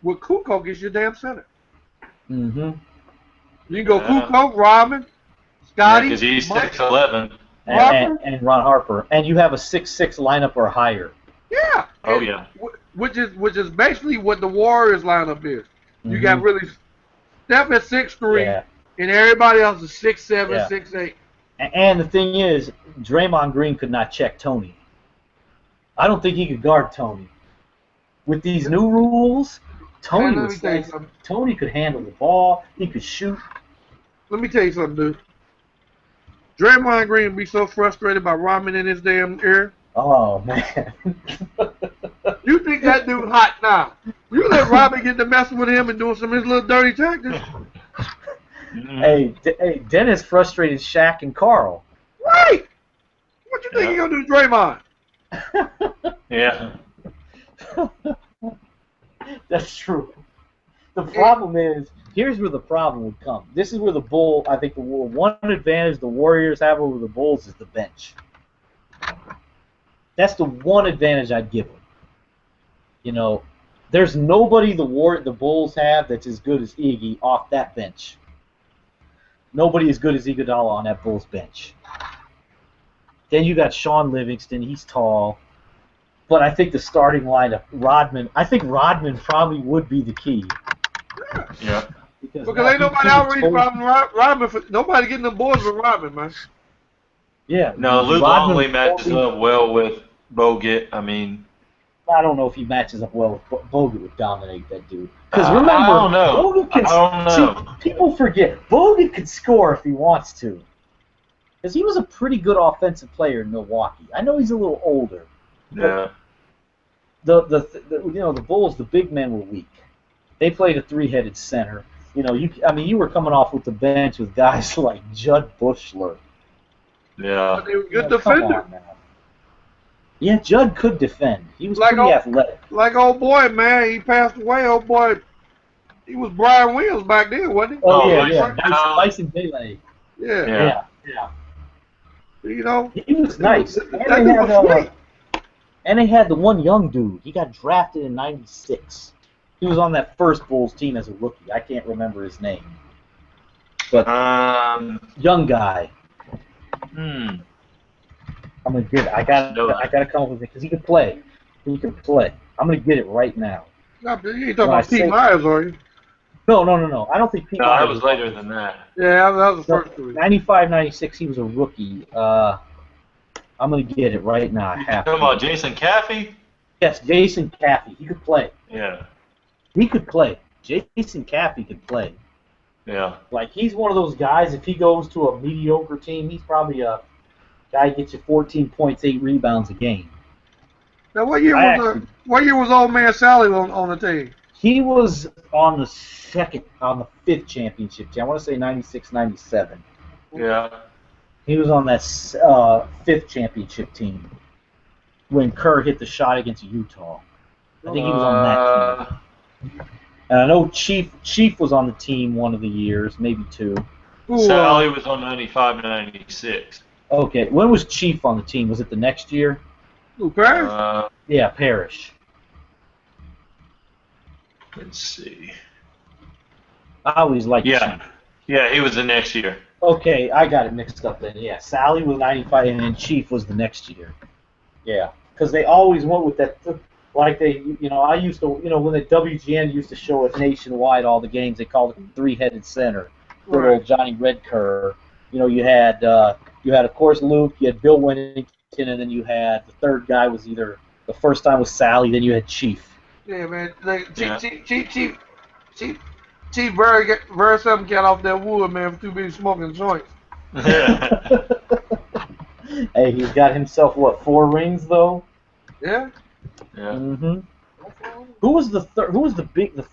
with Kukoc as your damn center. Mm-hmm. You can go Kukoc, Robin, Scotty, because he's Mike, 6'11". And Ron Harper, and you have a 6'6" lineup or higher. Yeah. Oh yeah. Which is basically what the Warriors lineup is. You got really Steph at 6'3", and everybody else is 6'7", 6'8". And the thing is, Draymond Green could not check Tony. I don't think he could guard Tony. With these new rules, Tony could handle the ball. He could shoot. Let me tell you something, dude. Draymond Green would be so frustrated by Rodman in his damn ear. Oh, man. You think that dude hot now? You let Rodman get to messing with him and doing some of his little dirty tactics? Hey, Dennis frustrated Shaq and Carl. Right! What you think he gonna do to Draymond? Yeah. That's true. The problem is, here's where the problem would come. This is where I think the one advantage the Warriors have over the Bulls is the bench. That's the one advantage I'd give them. You know, there's nobody the Bulls have that's as good as Iggy off that bench. Nobody as good as Iguodala on that Bulls bench. Then you got Sean Livingston. He's tall. But I think the starting lineup, Rodman probably would be the key. Yeah. Because ain't nobody outreach Rodman. Nobody getting the boards with Rodman, man. Yeah. No, Lou Longley matches up well with Bogut. I mean, I don't know if he matches up well with Bogut would dominate that dude. Because remember, I don't know. Bogut can, I don't know. See, people forget Bogut could score if he wants to. Because he was a pretty good offensive player in Milwaukee. I know he's a little older. Yeah. The Bulls, the big men were weak. They played a three-headed center. You know, you were coming off with the bench with guys like Judd Bushler. Yeah. But they were good defenders. Yeah, Judd could defend. He was pretty athletic. Like old boy, man, he passed away. Old boy, he was Brian Williams back then, wasn't he? Oh yeah. Bison Dele. Yeah. You know, he was nice. And they had the one young dude. He got drafted in '96. He was on that first Bulls team as a rookie. I can't remember his name. But young guy. I'm gonna get it. I gotta come up with it because he could play. I'm gonna get it right now. You ain't talking about Pete Myers, are you? No. I don't think Pete Myers. That was later than that. Yeah, that was the first two. 95, 96, he was a rookie. I'm gonna get it right now. I have talking about Jason Caffey? Yes, Jason Caffey. He could play. Yeah. He could play. Jason Caffey could play. Yeah. Like, he's one of those guys, if he goes to a mediocre team, he's probably a guy who gets you 14 points, 8 rebounds a game. Now, what year was Old Man Sally on the team? He was on the fifth championship team. I want to say 96, 97. Yeah. He was on that fifth championship team when Kerr hit the shot against Utah. I think he was on that team. And I know Chief was on the team one of the years, maybe two. Sally was on 95 and 96. Okay, when was Chief on the team? Was it the next year? Who, Parrish? Yeah, Parrish. Let's see. I always liked Chief. Yeah, he was the next year. Okay, I got it mixed up then. Yeah, Sally was 95, and then Chief was the next year. Yeah, because they always went with that. Like I used to, when the WGN used to show it nationwide, all the games, they called it three-headed center. Good old Johnny Redcur. You had of course Luke, you had Bill Wennington, and then you had the third guy was either the first time was Sally, then you had Chief. Yeah, man. Chief very something got off that wood, man, for too busy smoking joints. Hey, he's got himself 4 rings though. Yeah. Yeah. Mm-hmm. Who was the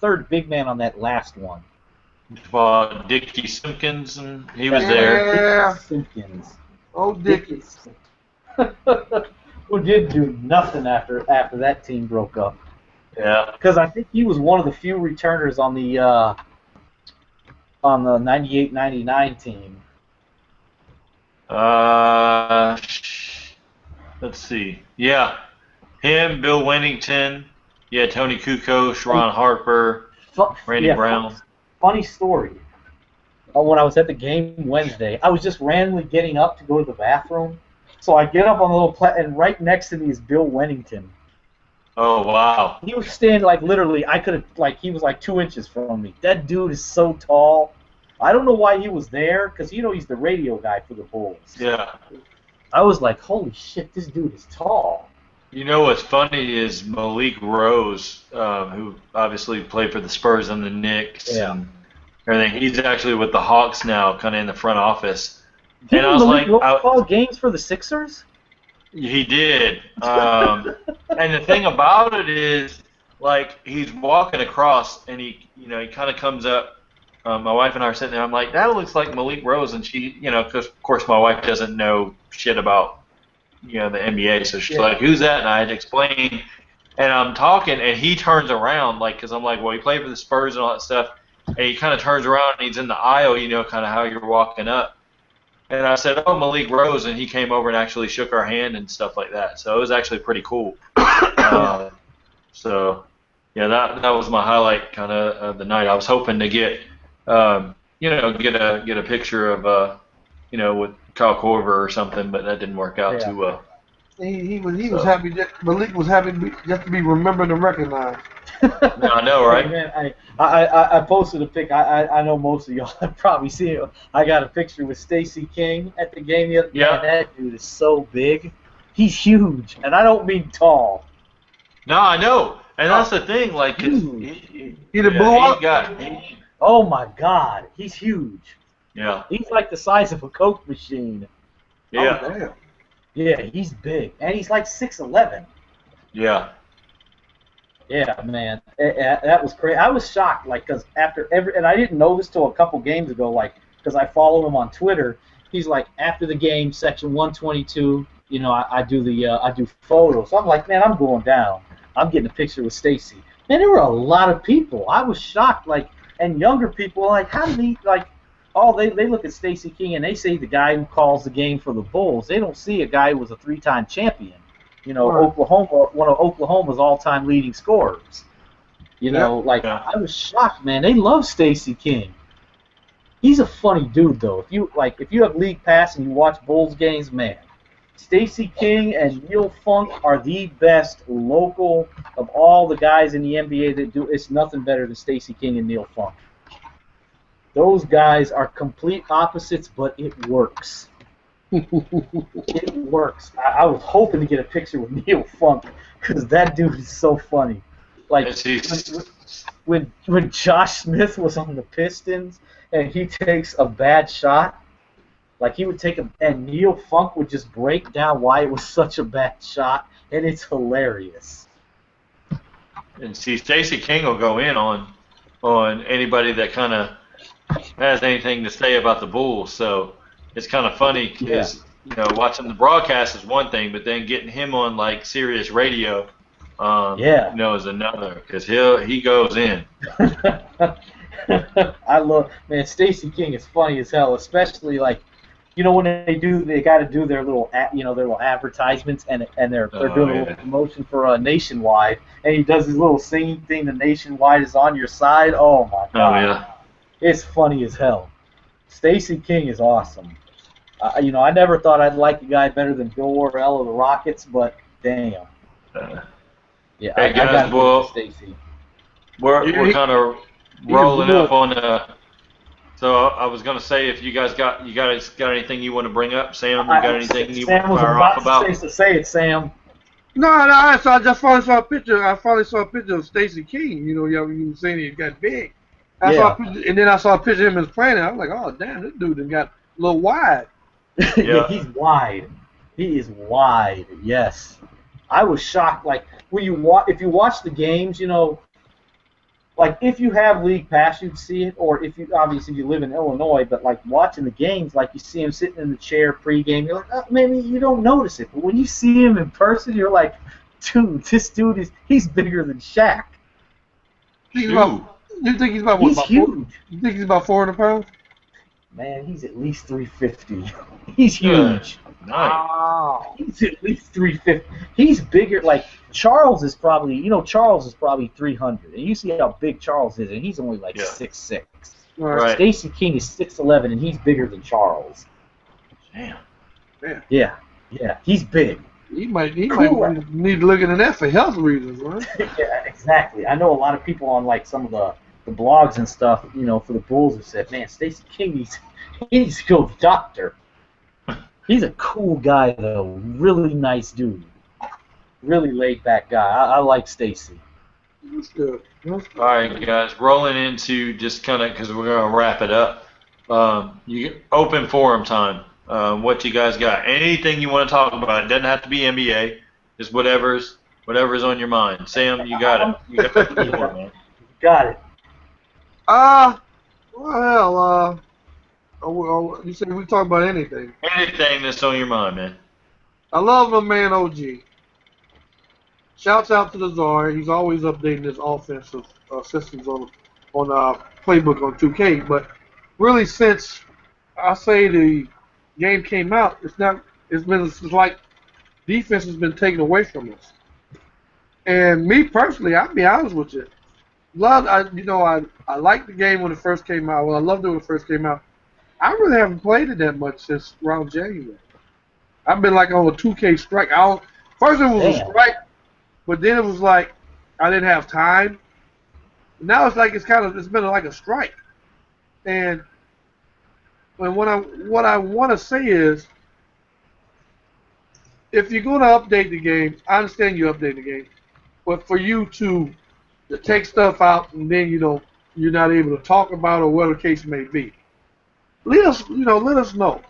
third big man on that last one? Dickie Simpkins, and he was there. Yeah. Simpkins. Oh, Dickie. Who did do nothing after that team broke up. Yeah. Because I think he was one of the few returners on the 98-99 team. Let's see. Yeah. Him, Bill Wennington, Tony Kukoc, Ron Harper, Randy Brown. Funny story. When I was at the game Wednesday, I was just randomly getting up to go to the bathroom. So I get up on the little and right next to me is Bill Wennington. Oh, wow. He was standing literally, he was 2 inches from me. That dude is so tall. I don't know why he was there, because he's the radio guy for the Bulls. Yeah. I was like, holy shit, this dude is tall. What's funny is Malik Rose, who obviously played for the Spurs and the Knicks and everything. He's actually with the Hawks now, kind of in the front office. Didn't Malik Rose call games for the Sixers? He did. And the thing about it is, he's walking across, and he kind of comes up. My wife and I are sitting there. I'm like, that looks like Malik Rose, and she, because of course my wife doesn't know shit about the NBA, so she's like, who's that? And I had to explain, and I'm talking, and he turns around, because I'm like, well, he played for the Spurs and all that stuff, and he kind of turns around, and he's in the aisle, kind of how you're walking up, and I said, oh, Malik Rose, and he came over and actually shook our hand and stuff like that, so it was actually pretty cool. So, yeah, that was my highlight kind of the night. I was hoping to get, get a picture of, with Kyle Korver or something, but that didn't work out too well. He was happy. Malik was happy just to be remembered and recognized. No, I know, right? Hey, man, I posted a pic. I know most of y'all have probably seen it. I got a picture with Stacey King at the game the other day. Man, that dude is so big. He's huge, and I don't mean tall. No, I know, and that's the thing. He blew up. Oh my God, he's huge. Yeah. He's like the size of a Coke machine. Yeah. Oh, damn. Yeah, he's big, and he's 6'11". Yeah. Yeah, man, that was crazy. I was shocked, because and I didn't know this till a couple games ago, because I follow him on Twitter. He's after the game, section 122. I do photos. So I'm like, man, I'm going down. I'm getting a picture with Stacey. Man, there were a lot of people. I was shocked, and younger people were how do they they look at Stacey King and they say the guy who calls the game for the Bulls. They don't see a guy who was a 3-time champion. Oklahoma, one of Oklahoma's all-time leading scorers. I was shocked, man. They love Stacey King. He's a funny dude, though. If you have League Pass and you watch Bulls games, man, Stacey King and Neil Funk are the best local of all the guys in the NBA that do. It's nothing better than Stacey King and Neil Funk. Those guys are complete opposites, but it works. It works. I was hoping to get a picture with Neil Funk because that dude is so funny. When Josh Smith was on the Pistons and he takes a bad shot, he would take and Neil Funk would just break down why it was such a bad shot, and it's hilarious. And see, Stacey King will go in on anybody that kind of has anything to say about the Bulls, so it's kind of funny because watching the broadcast is one thing, but then getting him on Sirius Radio Yeah. Is another because he goes in. I love, man, Stacey King is funny as hell, especially like, when they got to do their little their little advertisements, and they're Oh doing a little yeah. promotion for Nationwide, and he does his little singing thing. The Nationwide is on your side. Oh my Oh god, yeah. it's funny as hell. Stacey King is awesome. I never thought I'd like a guy better than Bill Worrell of the Rockets, but damn, Uh, yeah, hey I got guys, to give it to well Stacey. we're He, kind of he is rolling good. up on. So I was gonna say if you guys got anything you want to bring up, Sam? You got anything you want Sam to was fire off about about? to say it, Sam. No. So I just finally saw a picture. I finally saw a picture of Stacey King. You were saying he got big. I saw a Yeah. picture, and then I saw a picture of him as playing. I was like, oh damn, this dude done got a little wide. Yeah, Yeah. he's wide. He is wide. Yes, I was shocked. Like if you watch the games, like if you have league pass, you'd see it. Or if you live in Illinois, but like watching the games, like you see him sitting in the chair pregame, you're like, oh, maybe you don't notice it. But when you see him in person, you're like, dude, he's bigger than Shaq. You think he's about what? He's huge. You think he's about 400 pounds? Man, he's at least 350. He's Good huge. night. Wow. He's at least 350. He's bigger. Like Charles is probably 300, and you see how big Charles is, and he's only like 6'6". Right. Stacey King is 6'11", and he's bigger than Charles. Damn. Yeah, he's big. He might need to look into that for health reasons, right? Yeah, exactly. I know a lot of people on like some of the blogs and stuff, for the Bulls have said, man, Stacey King needs to go to the doctor. He's a cool guy though, really nice dude, really laid back guy. I like Stacey. That's good. All right, guys, rolling into just kind of because we're gonna wrap it up. You open forum time. What you guys got? Anything you want to talk about? It doesn't have to be NBA. Just whatever's on your mind. Sam, you got it. You got the floor, man. Got it. You said we talk about anything. Anything that's on your mind, man. I love my man OG. Shouts out to the Czar. He's always updating his offensive systems on playbook on 2K. But really, since I say the game came out, it's like defense has been taken away from us. And me personally, I'll be honest with you. I liked the game when it first came out. Well, I loved it when it first came out. I really haven't played it that much since around January. I've been like on a 2K strike. First it was a strike, but then it was like I didn't have time. Now it's like it's been like a strike. And what I want to say is, if you're going to update the game, I understand you update the game, but for you to take stuff out and then you're not able to talk about or whatever the case may be, let us know.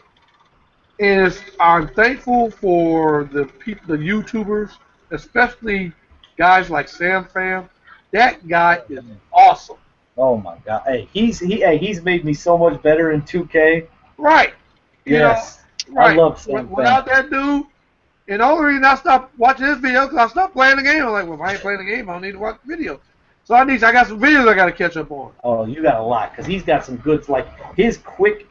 And I'm thankful for the people, the YouTubers, especially guys like Sam Fam. That guy is awesome. Oh my God! Hey, he's made me so much better in 2K. Right. Yes. Right. I love Sam Fam. Without that dude, and the only reason I stopped watching this video because I stopped playing the game. I'm like, well, if I ain't playing the game, I don't need to watch the video. So I got some videos I got to catch up on. Oh, you got a lot because he's got some good, like his quick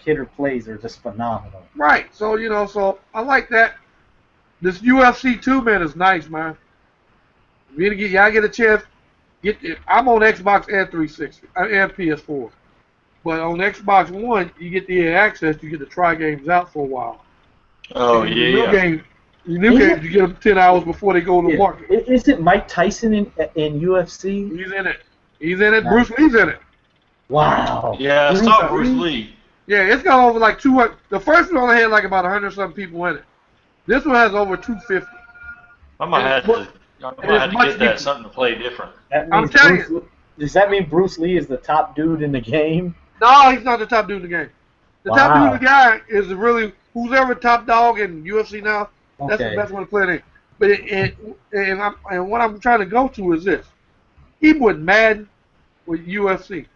hitter plays are just phenomenal. Right. So so I like that. This UFC 2, man, is nice, man. If y'all get a chance, I'm on Xbox and 360 and PS4, but on Xbox One, you get the access. You get to try games out for a while. Oh, and yeah. The new games, you get them 10 hours before they go to market. Isn't Mike Tyson in UFC? He's in it. He's in it. Nice. Bruce Lee's in it. Wow. Yeah, I saw Bruce Lee. Yeah, it's got over like 200. The first one only had like about 100-something people in it. This one has over 250. I might have to get that, something to play different. I'm telling you. Does that mean Bruce Lee is the top dude in the game? No, he's not the top dude in the game. The top dude in the guy is really who's ever top dog in UFC now. That's the best one to play in. But and what I'm trying to go to is this. Even with Madden, with UFC,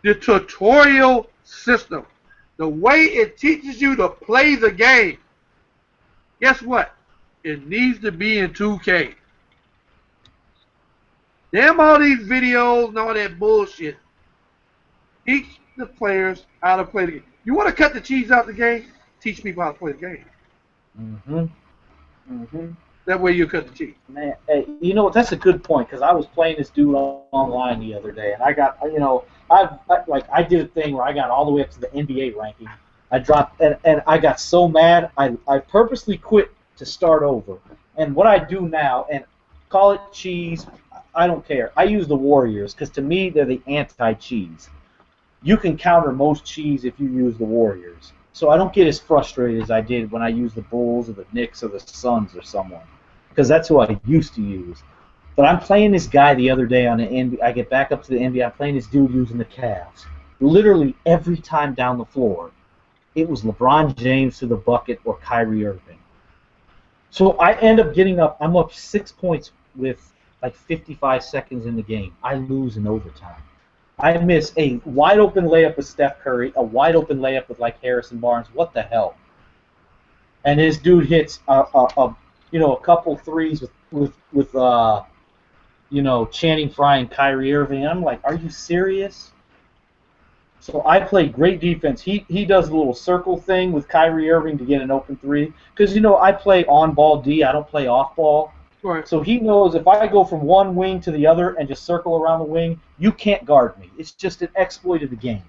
the tutorial system, the way it teaches you to play the game, guess what? It needs to be in 2K. Damn all these videos and all that bullshit. Teach the players how to play the game. You want to cut the cheese out the game? Teach people how to play the game. That way you cut the cheese. Man, hey, you know what? That's a good point because I was playing this dude online the other day, and I got, I did a thing where I got all the way up to the NBA ranking. I dropped, and I got so mad, I purposely quit to start over. And what I do now, and call it cheese, I don't care. I use the Warriors because to me they're the anti-cheese. You can counter most cheese if you use the Warriors. So I don't get as frustrated as I did when I used the Bulls or the Knicks or the Suns or someone, because that's who I used to use. But I'm playing this guy the other day on the NBA. I get back up to the NBA. I'm playing this dude using the Cavs. Literally every time down the floor, it was LeBron James to the bucket or Kyrie Irving. So I end up getting up. I'm up 6 points with like 55 seconds in the game. I lose in overtime. I miss a wide open layup with Steph Curry, a wide open layup with like Harrison Barnes. What the hell? And this dude hits a couple threes with Channing Frye and Kyrie Irving. And I'm like, are you serious? So I play great defense. He does a little circle thing with Kyrie Irving to get an open three because I play on ball D. I don't play off ball. Right. So he knows if I go from one wing to the other and just circle around the wing, you can't guard me. It's just an exploit of the game.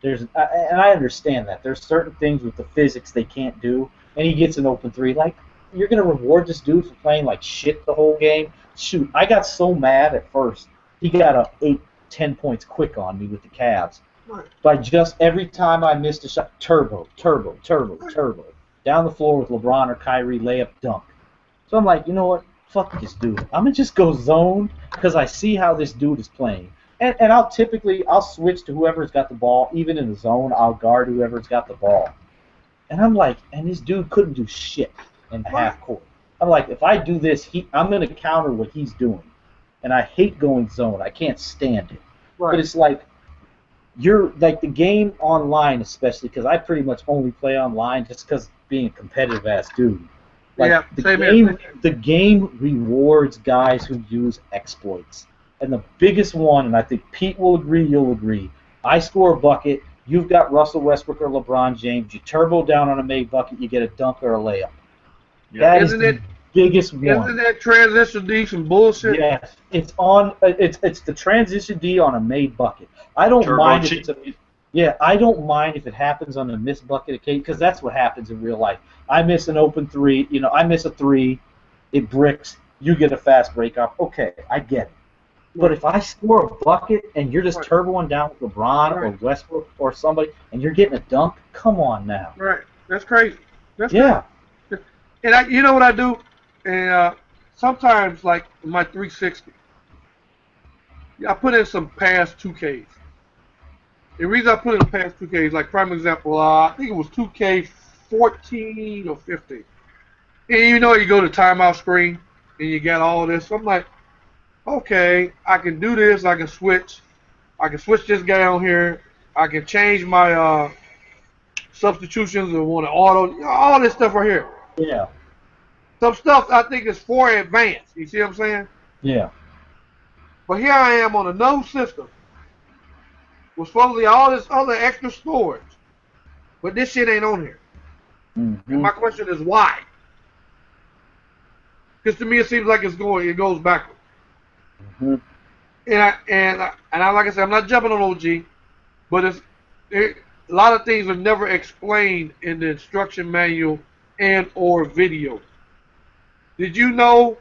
And I understand that. There's certain things with the physics they can't do, and he gets an open three. Like, you're going to reward this dude for playing like shit the whole game? Shoot, I got so mad at first. He got 8-10 points quick on me with the Cavs. Right. By just every time I missed a shot, turbo. Down the floor with LeBron or Kyrie, layup, dunk. So I'm like, you know what? Fuck this dude. I'm going to just go zone because I see how this dude is playing. And I'll switch to whoever's got the ball. Even in the zone, I'll guard whoever's got the ball. And I'm like, and this dude couldn't do shit in the half court. I'm like, if I do this, I'm going to counter what he's doing. And I hate going zone. I can't stand it. Right. But it's like, you're like the game online, especially because I pretty much only play online just because being a competitive ass dude. Like, yeah, the game rewards guys who use exploits. And the biggest one, and I think Pete will agree, you'll agree, I score a bucket, you've got Russell Westbrook or LeBron James, you turbo down on a made bucket, you get a dunk or a layup. Yeah. That is the biggest one. Isn't that transition D some bullshit? Yes, it's the transition D on a made bucket. I don't mind if it's I don't mind if it happens on a missed bucket occasion because that's what happens in real life. I miss an open three, I miss a three, it bricks, you get a fast break off. Okay, I get it. But if I score a bucket and you're just turboing down with LeBron or Westbrook or somebody and you're getting a dunk, come on now. Right, that's crazy. Yeah. Crazy. And you know what I do? And sometimes, like my 360, I put in some past 2Ks. The reason I put in past 2Ks, like prime example, I think it was 2K14 or 15. And you go to timeout screen and you got all this. So I'm like, okay, I can do this. I can switch. I can switch this guy on here. I can change my substitutions or want to auto. All this stuff right here. Yeah. Some stuff I think is for advanced. You see what I'm saying? Yeah. But here I am on a no system with supposedly all this other extra storage. But this shit ain't on here. Mm-hmm. And my question is why? Because to me it seems like it goes backwards. Mm-hmm. And I like I said, I'm not jumping on OG, but a lot of things are never explained in the instruction manual and or video. Did you know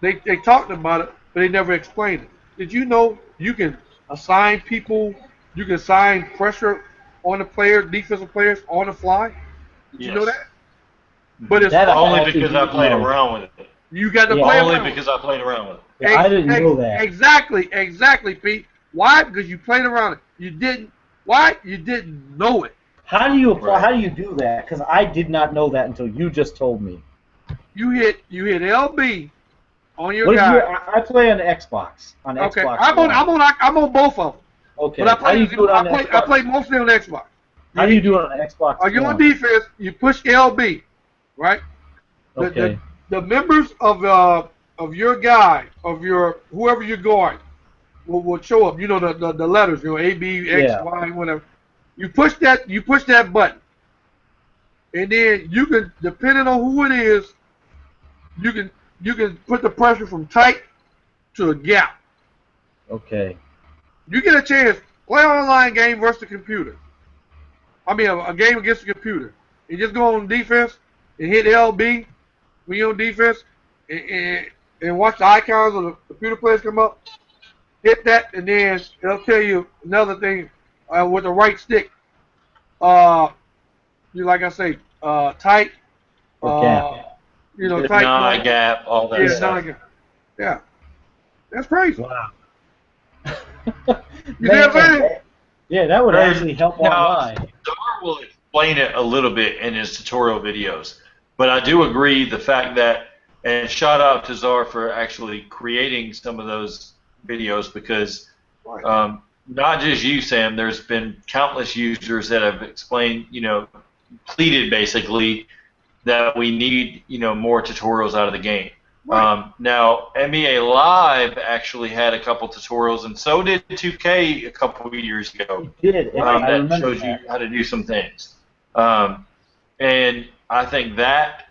they talked about it, but they never explained it? Did you know you can assign people, you can assign pressure on the player, defensive players on the fly? Did you know that? But it's only because I played around with it. You got to play only around because I played around with it. Yeah, I didn't know that. Exactly, Pete. Why? Because you played around it. You didn't. Why? You didn't know it. How do you apply? Right. How do you do that? Because I did not know that until you just told me. You hit LB on your guy. I play on the Xbox. Okay. Xbox. I'm on both of them. Okay. But I play mostly on the Xbox. How do you do it on the Xbox? Are you on defense? You push LB, right? Okay. The members of of your guy, of your whoever you're guarding, will show up. You know the letters, A, B, X, Yeah. Y, whatever. You push that button, and then you can, depending on who it is, you can put the pressure from tight to a gap. Okay. You get a chance, play an online game versus the computer. I mean, a game against the computer. You just go on defense and hit LB when you're on defense, and watch the icons of the computer players come up. Hit that, and then it'll tell you another thing with the right stick. You like I say, tight. Gap. Tight. Non-gap, all that stuff. Non-gap. Yeah, that's crazy. Wow. You know what I'm saying? Yeah, that would actually help online. Dar will explain it a little bit in his tutorial videos, but I do agree the fact that, and shout out to Czar for actually creating some of those videos, because not just you, Sam, there's been countless users that have explained, pleaded basically that we need, more tutorials out of the game. Right. Now, NBA Live actually had a couple tutorials, and so did 2K a couple of years ago. It did. That shows you how to do some things. And I think that,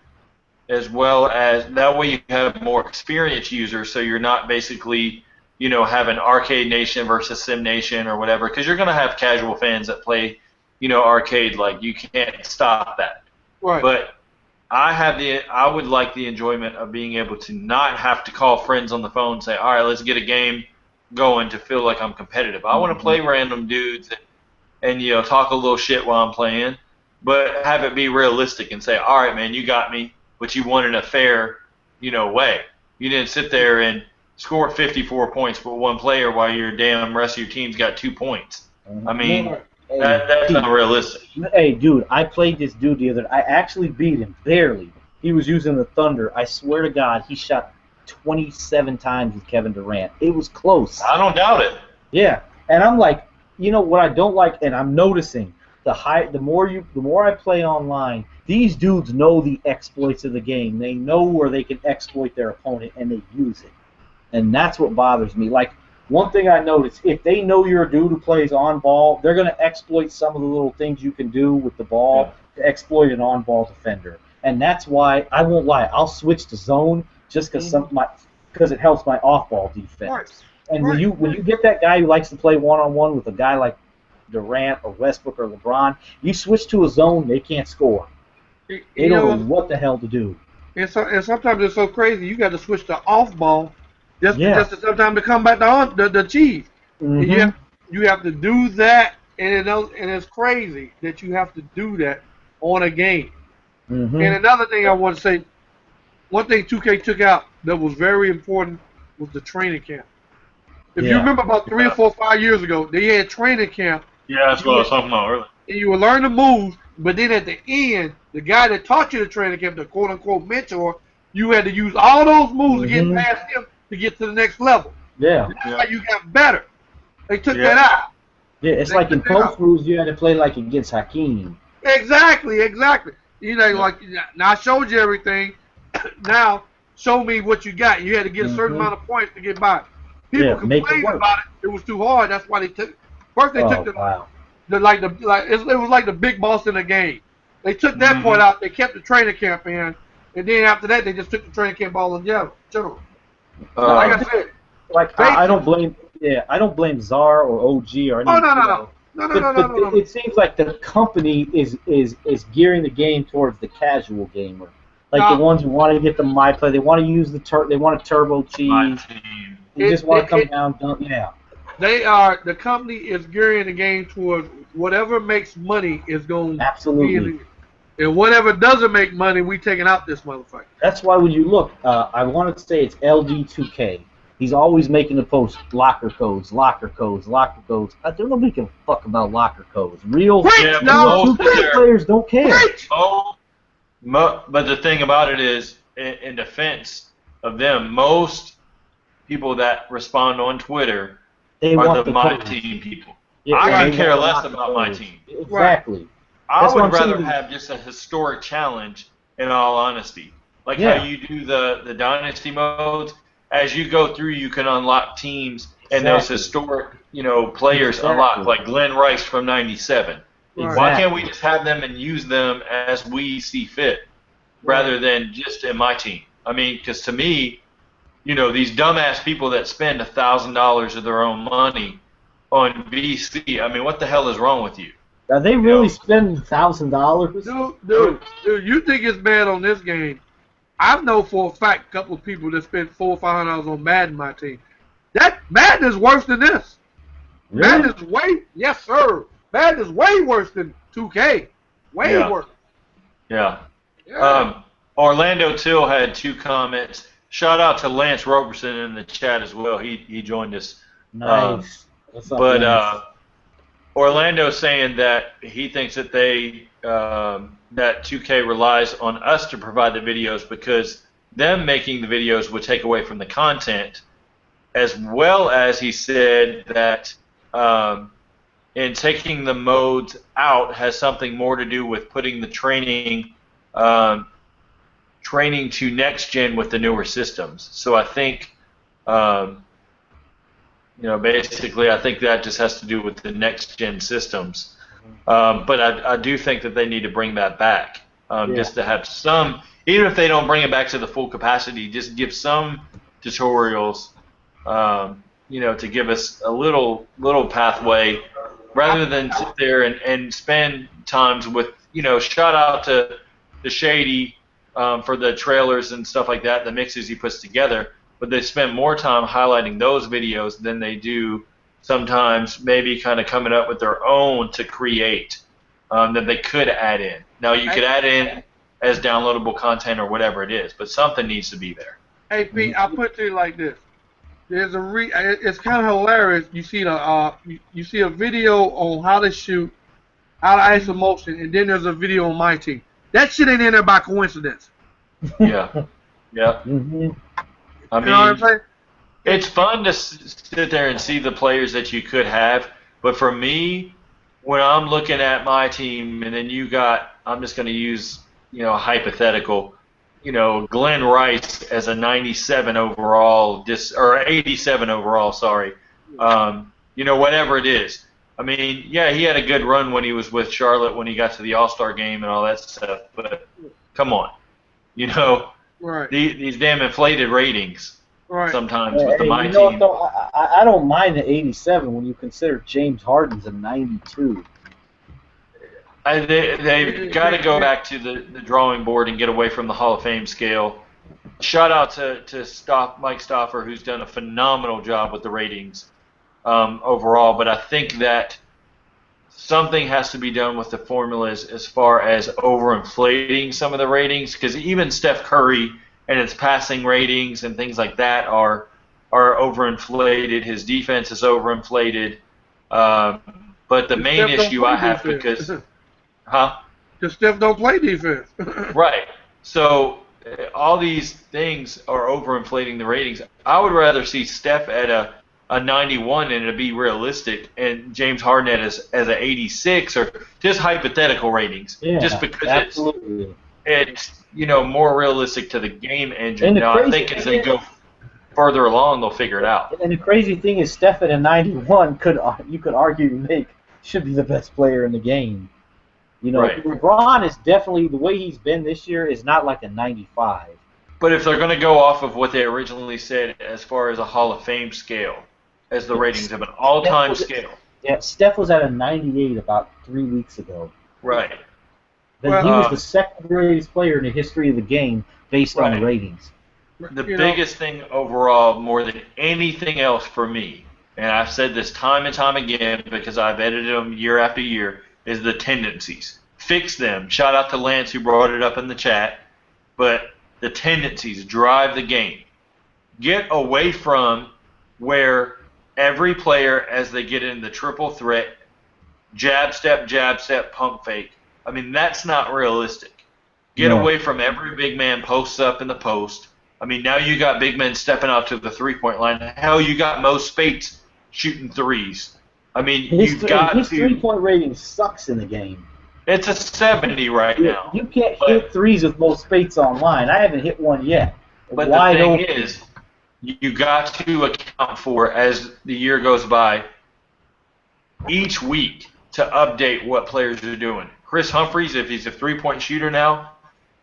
as well as, that way you have more experienced users, so you're not basically, having Arcade Nation versus Sim Nation or whatever, because you're going to have casual fans that play, arcade. Like, you can't stop that. Right. But I would like the enjoyment of being able to not have to call friends on the phone and say, all right, let's get a game going, to feel like I'm competitive. I want to play random dudes and talk a little shit while I'm playing, but have it be realistic and say, all right, man, you got me, but you won in a fair, way. You didn't sit there and score 54 points for one player while your damn rest of your team's got 2 points. I mean, that's not realistic. Hey, dude, I played this dude the other. I actually beat him barely. He was using the Thunder. I swear to God, he shot 27 times with Kevin Durant. It was close. I don't doubt it. Yeah, and I'm like, what I don't like, and I'm noticing the more I play online, these dudes know the exploits of the game. They know where they can exploit their opponent, and they use it. And that's what bothers me. Like, one thing I noticed, if they know you're a dude who plays on ball, they're going to exploit some of the little things you can do with the ball to exploit an on-ball defender. And that's why, I won't lie, I'll switch to zone just because it helps my off-ball defense. Right. And when you get that guy who likes to play one-on-one with a guy like Durant or Westbrook or LeBron, you switch to a zone, they can't score. They don't know what the hell to do. And sometimes it's so crazy, you got to switch to off-ball just to sometimes to come back to the cheese. Mm-hmm. You have to do that, and it's crazy that you have to do that on a game. Mm-hmm. And another thing I want to say, one thing 2K took out that was very important was the training camp. If you remember about 3 or 4 or 5 years ago, they had training camp. Yeah, that's what I was talking about earlier. And you would learn the moves, but then at the end, the guy that taught you the training camp, the quote-unquote mentor, you had to use all those moves to get past him to get to the next level. Yeah. That's how you got better. They took that out. Yeah, it's like in post rules, you had to play like against Hakeem. Exactly. Like, now I showed you everything. Now, show me what you got. You had to get a certain amount of points to get by. People complained about it. It was too hard. That's why they took. First, they took it was like the big boss in the game. They took that point out. They kept the training camp in, and then after that, they just took the training camp all in general. Like I said, I don't blame Czar or OG or anything. No. But it seems like the company is gearing the game towards the casual gamer, like the ones who want to get the my play. They want to use they want a turbo cheese. They just want to come down, The company is gearing the game towards whatever makes money is going to be in the game. And whatever doesn't make money, we taking out this motherfucker. That's why when you look, I want to say it's LG2K. He's always making the post, locker codes. I don't know if we can fuck about locker codes. Real 2K players don't care. But the thing about it is, in defense of them, most people that respond on Twitter are the My Team people. Yeah, I can care less about my team. Exactly. I would rather have just a historic challenge, in all honesty. like how you do the dynasty modes. As you go through, you can unlock teams, and those historic, players unlock, like Glenn Rice from '97. Right. Why can't we just have them and use them as we see fit, rather than just in my team? I mean, because to me, these dumbass people that spend $1,000 of their own money on VC. I mean, what the hell is wrong with you? Are they really spending $1,000? Dude, you think it's bad on this game? I know for a fact a couple of people that spent $400 or $500 on Madden, my team. That Madden is worse than this. Really? Madden is yes sir. Madden is way worse than 2K. Way worse. Yeah. Orlando Till had 2 comments. Shout out to Lance Roberson in the chat as well. He joined us. Nice. What's up, but Lance? Orlando's saying that he thinks that that 2K relies on us to provide the videos because them making the videos would take away from the content, as well as he said that in taking the modes out has something more to do with putting the training to next gen with the newer systems. So I think basically I think that just has to do with the next gen systems. But I do think that they need to bring that back, just to have some, even if they don't bring it back to the full capacity, just give some tutorials, to give us a little pathway, rather than sit there and spend times with, shout out to Shady for the trailers and stuff like that, the mixes he puts together, but they spend more time highlighting those videos than they do sometimes maybe kind of coming up with their own to create that they could add in. Now, you could add in as downloadable content or whatever it is, but something needs to be there. Hey, Pete, I'll put it to you like this. There's it's kind of hilarious. You see you see a video on how to shoot, how to iso motion, and then there's a video on my team. That shit ain't in there by coincidence. Yeah. Yeah. Mm-hmm. I mean, you know what I'm saying? It's fun to sit there and see the players that you could have, but for me, when I'm looking at my team, and then you got, I'm just going to use, a hypothetical, Glenn Rice as a 97 overall, or 87 overall, sorry, whatever it is. I mean, yeah, he had a good run when he was with Charlotte when he got to the All-Star game and all that stuff, but come on, Right. These damn inflated ratings. Right. Sometimes with my team. Though, I don't mind the 87 when you consider James Harden's a 92. They've got to go back to the drawing board and get away from the Hall of Fame scale. Shout out to Mike Stauffer, who's done a phenomenal job with the ratings overall. But I think that something has to be done with the formulas as far as overinflating some of the ratings, because even Steph Curry and its passing ratings and things like that are overinflated. His defense is overinflated. But the main issue I have because, Because Steph don't play defense. Right. So all these things are overinflating the ratings. I would rather see Steph at a 91 and to be realistic, and James Harden as an 86, or just hypothetical ratings. Yeah, just because absolutely. it's more realistic to the game engine. Now, I think as they go further along, they'll figure it out. And the crazy thing is, Steph at a 91 you could argue should be the best player in the game. Right. LeBron is definitely, the way he's been this year, is not like a 95. But if they're going to go off of what they originally said as far as a Hall of Fame scale, as the ratings of an all-time scale. Yeah, Steph was at a 98 about 3 weeks ago. Right. He was the second greatest player in the history of the game based on ratings. The biggest thing overall, more than anything else for me, and I've said this time and time again because I've edited them year after year, is the tendencies. Fix them. Shout out to Lance who brought it up in the chat. But the tendencies drive the game. Get away from where every player, as they get in the triple threat, jab step, pump fake. I mean, that's not realistic. Get away from every big man posts up in the post. I mean, now you got big men stepping out to the three-point line. Hell, you got Mo Spates shooting threes. I mean, His you've got his three-point rating sucks in the game. It's a 70 right now. You can't hit threes with most spates online. I haven't hit one yet. But Wide the thing open. is, you got to account for, as the year goes by, each week to update what players are doing. Chris Humphries, if he's a three-point shooter now,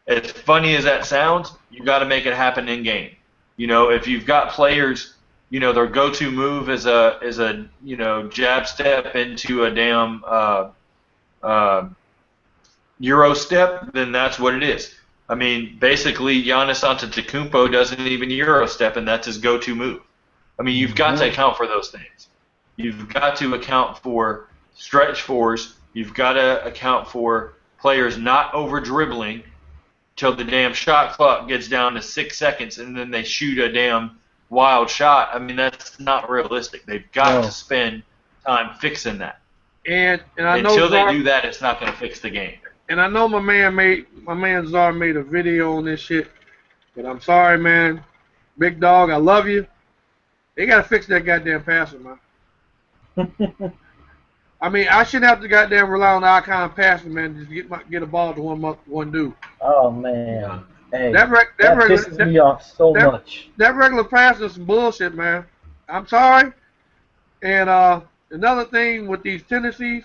as funny as that sounds, you got to make it happen in game. You know, if you've got players, you know, their go-to move is a you know, jab step into a damn Euro step, then that's what it is. I mean, basically, Giannis Antetokounmpo doesn't even Euro step, and that's his go-to move. I mean, you've got to account for those things. You've got to account for stretch fours. You've got to account for players not over-dribbling till the damn shot clock gets down to 6 seconds, and then they shoot a damn wild shot. I mean, that's not realistic. They've got to spend time fixing that. And I know until they do that, it's not going to fix the game. And I know my man Czar made a video on this shit, but I'm sorry, man. Big dog, I love you. They gotta fix that goddamn passer, man. I mean, I shouldn't have to goddamn rely on the icon passing, man, just get a ball to one dude. Oh man, hey, that pisses me off so much. That regular passing is some bullshit, man. I'm sorry. And another thing with these tendencies,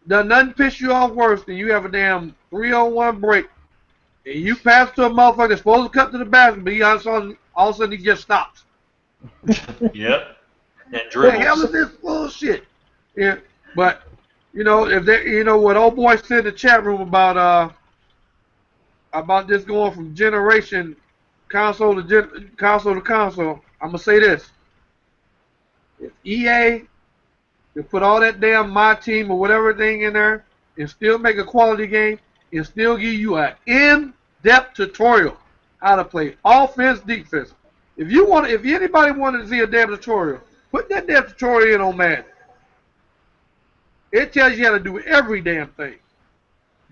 does nothing piss you off worse than you have a damn 3-on-1 break and you pass to a motherfucker that's supposed to cut to the basket, but all of a sudden he just stops. Yep. And dribbles. The hell is this bullshit? Yeah, but you know, if they, you know what old boy said in the chat room about this going from generation console to console, I'm gonna say this: if EA to put all that damn My Team or whatever thing in there and still make a quality game and still give you an in-depth tutorial how to play offense, defense. If anybody wanted to see a damn tutorial, put that damn tutorial in on Madden. It tells you how to do every damn thing.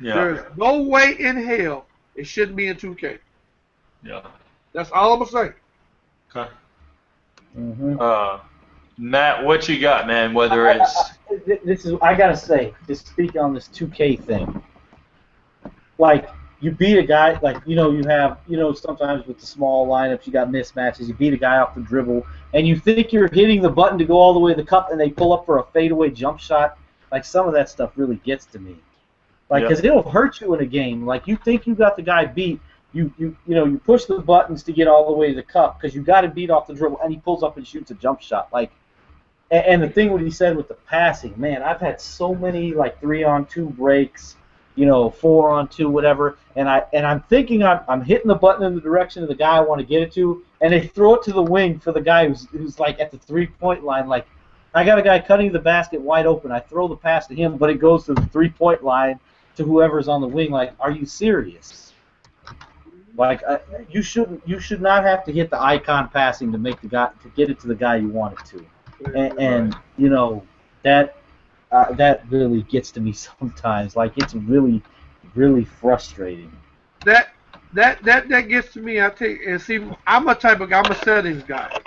Yeah. There's no way in hell it shouldn't be in 2K. Yeah. That's all I'm gonna say. Okay. Mm-hmm. Matt, what you got, man? Whether it's I gotta say, just speak on this 2K thing. Like, you beat a guy, like, you know, you have, you know, sometimes with the small lineups, you got mismatches. You beat a guy off the dribble, and you think you're hitting the button to go all the way to the cup, and they pull up for a fadeaway jump shot. Like, some of that stuff really gets to me. Like, because it'll hurt you in a game. Like, you think you got the guy beat. You know, you push the buttons to get all the way to the cup because you got him beat off the dribble, and he pulls up and shoots a jump shot. Like, and the thing what he said with the passing, man, I've had so many like 3-on-2 breaks, you know, 4-on-2, whatever, and I'm thinking I'm hitting the button in the direction of the guy I want to get it to, and they throw it to the wing for the guy who's like at the 3-point line. Like, I got a guy cutting the basket wide open. I throw the pass to him, but it goes to the 3-point line to whoever's on the wing. Like, are you serious? Like, you should not have to hit the icon passing to make the guy to get it to the guy you want it to. And you know, that really gets to me sometimes. Like, it's really, really frustrating. That gets to me. I'm a settings guy.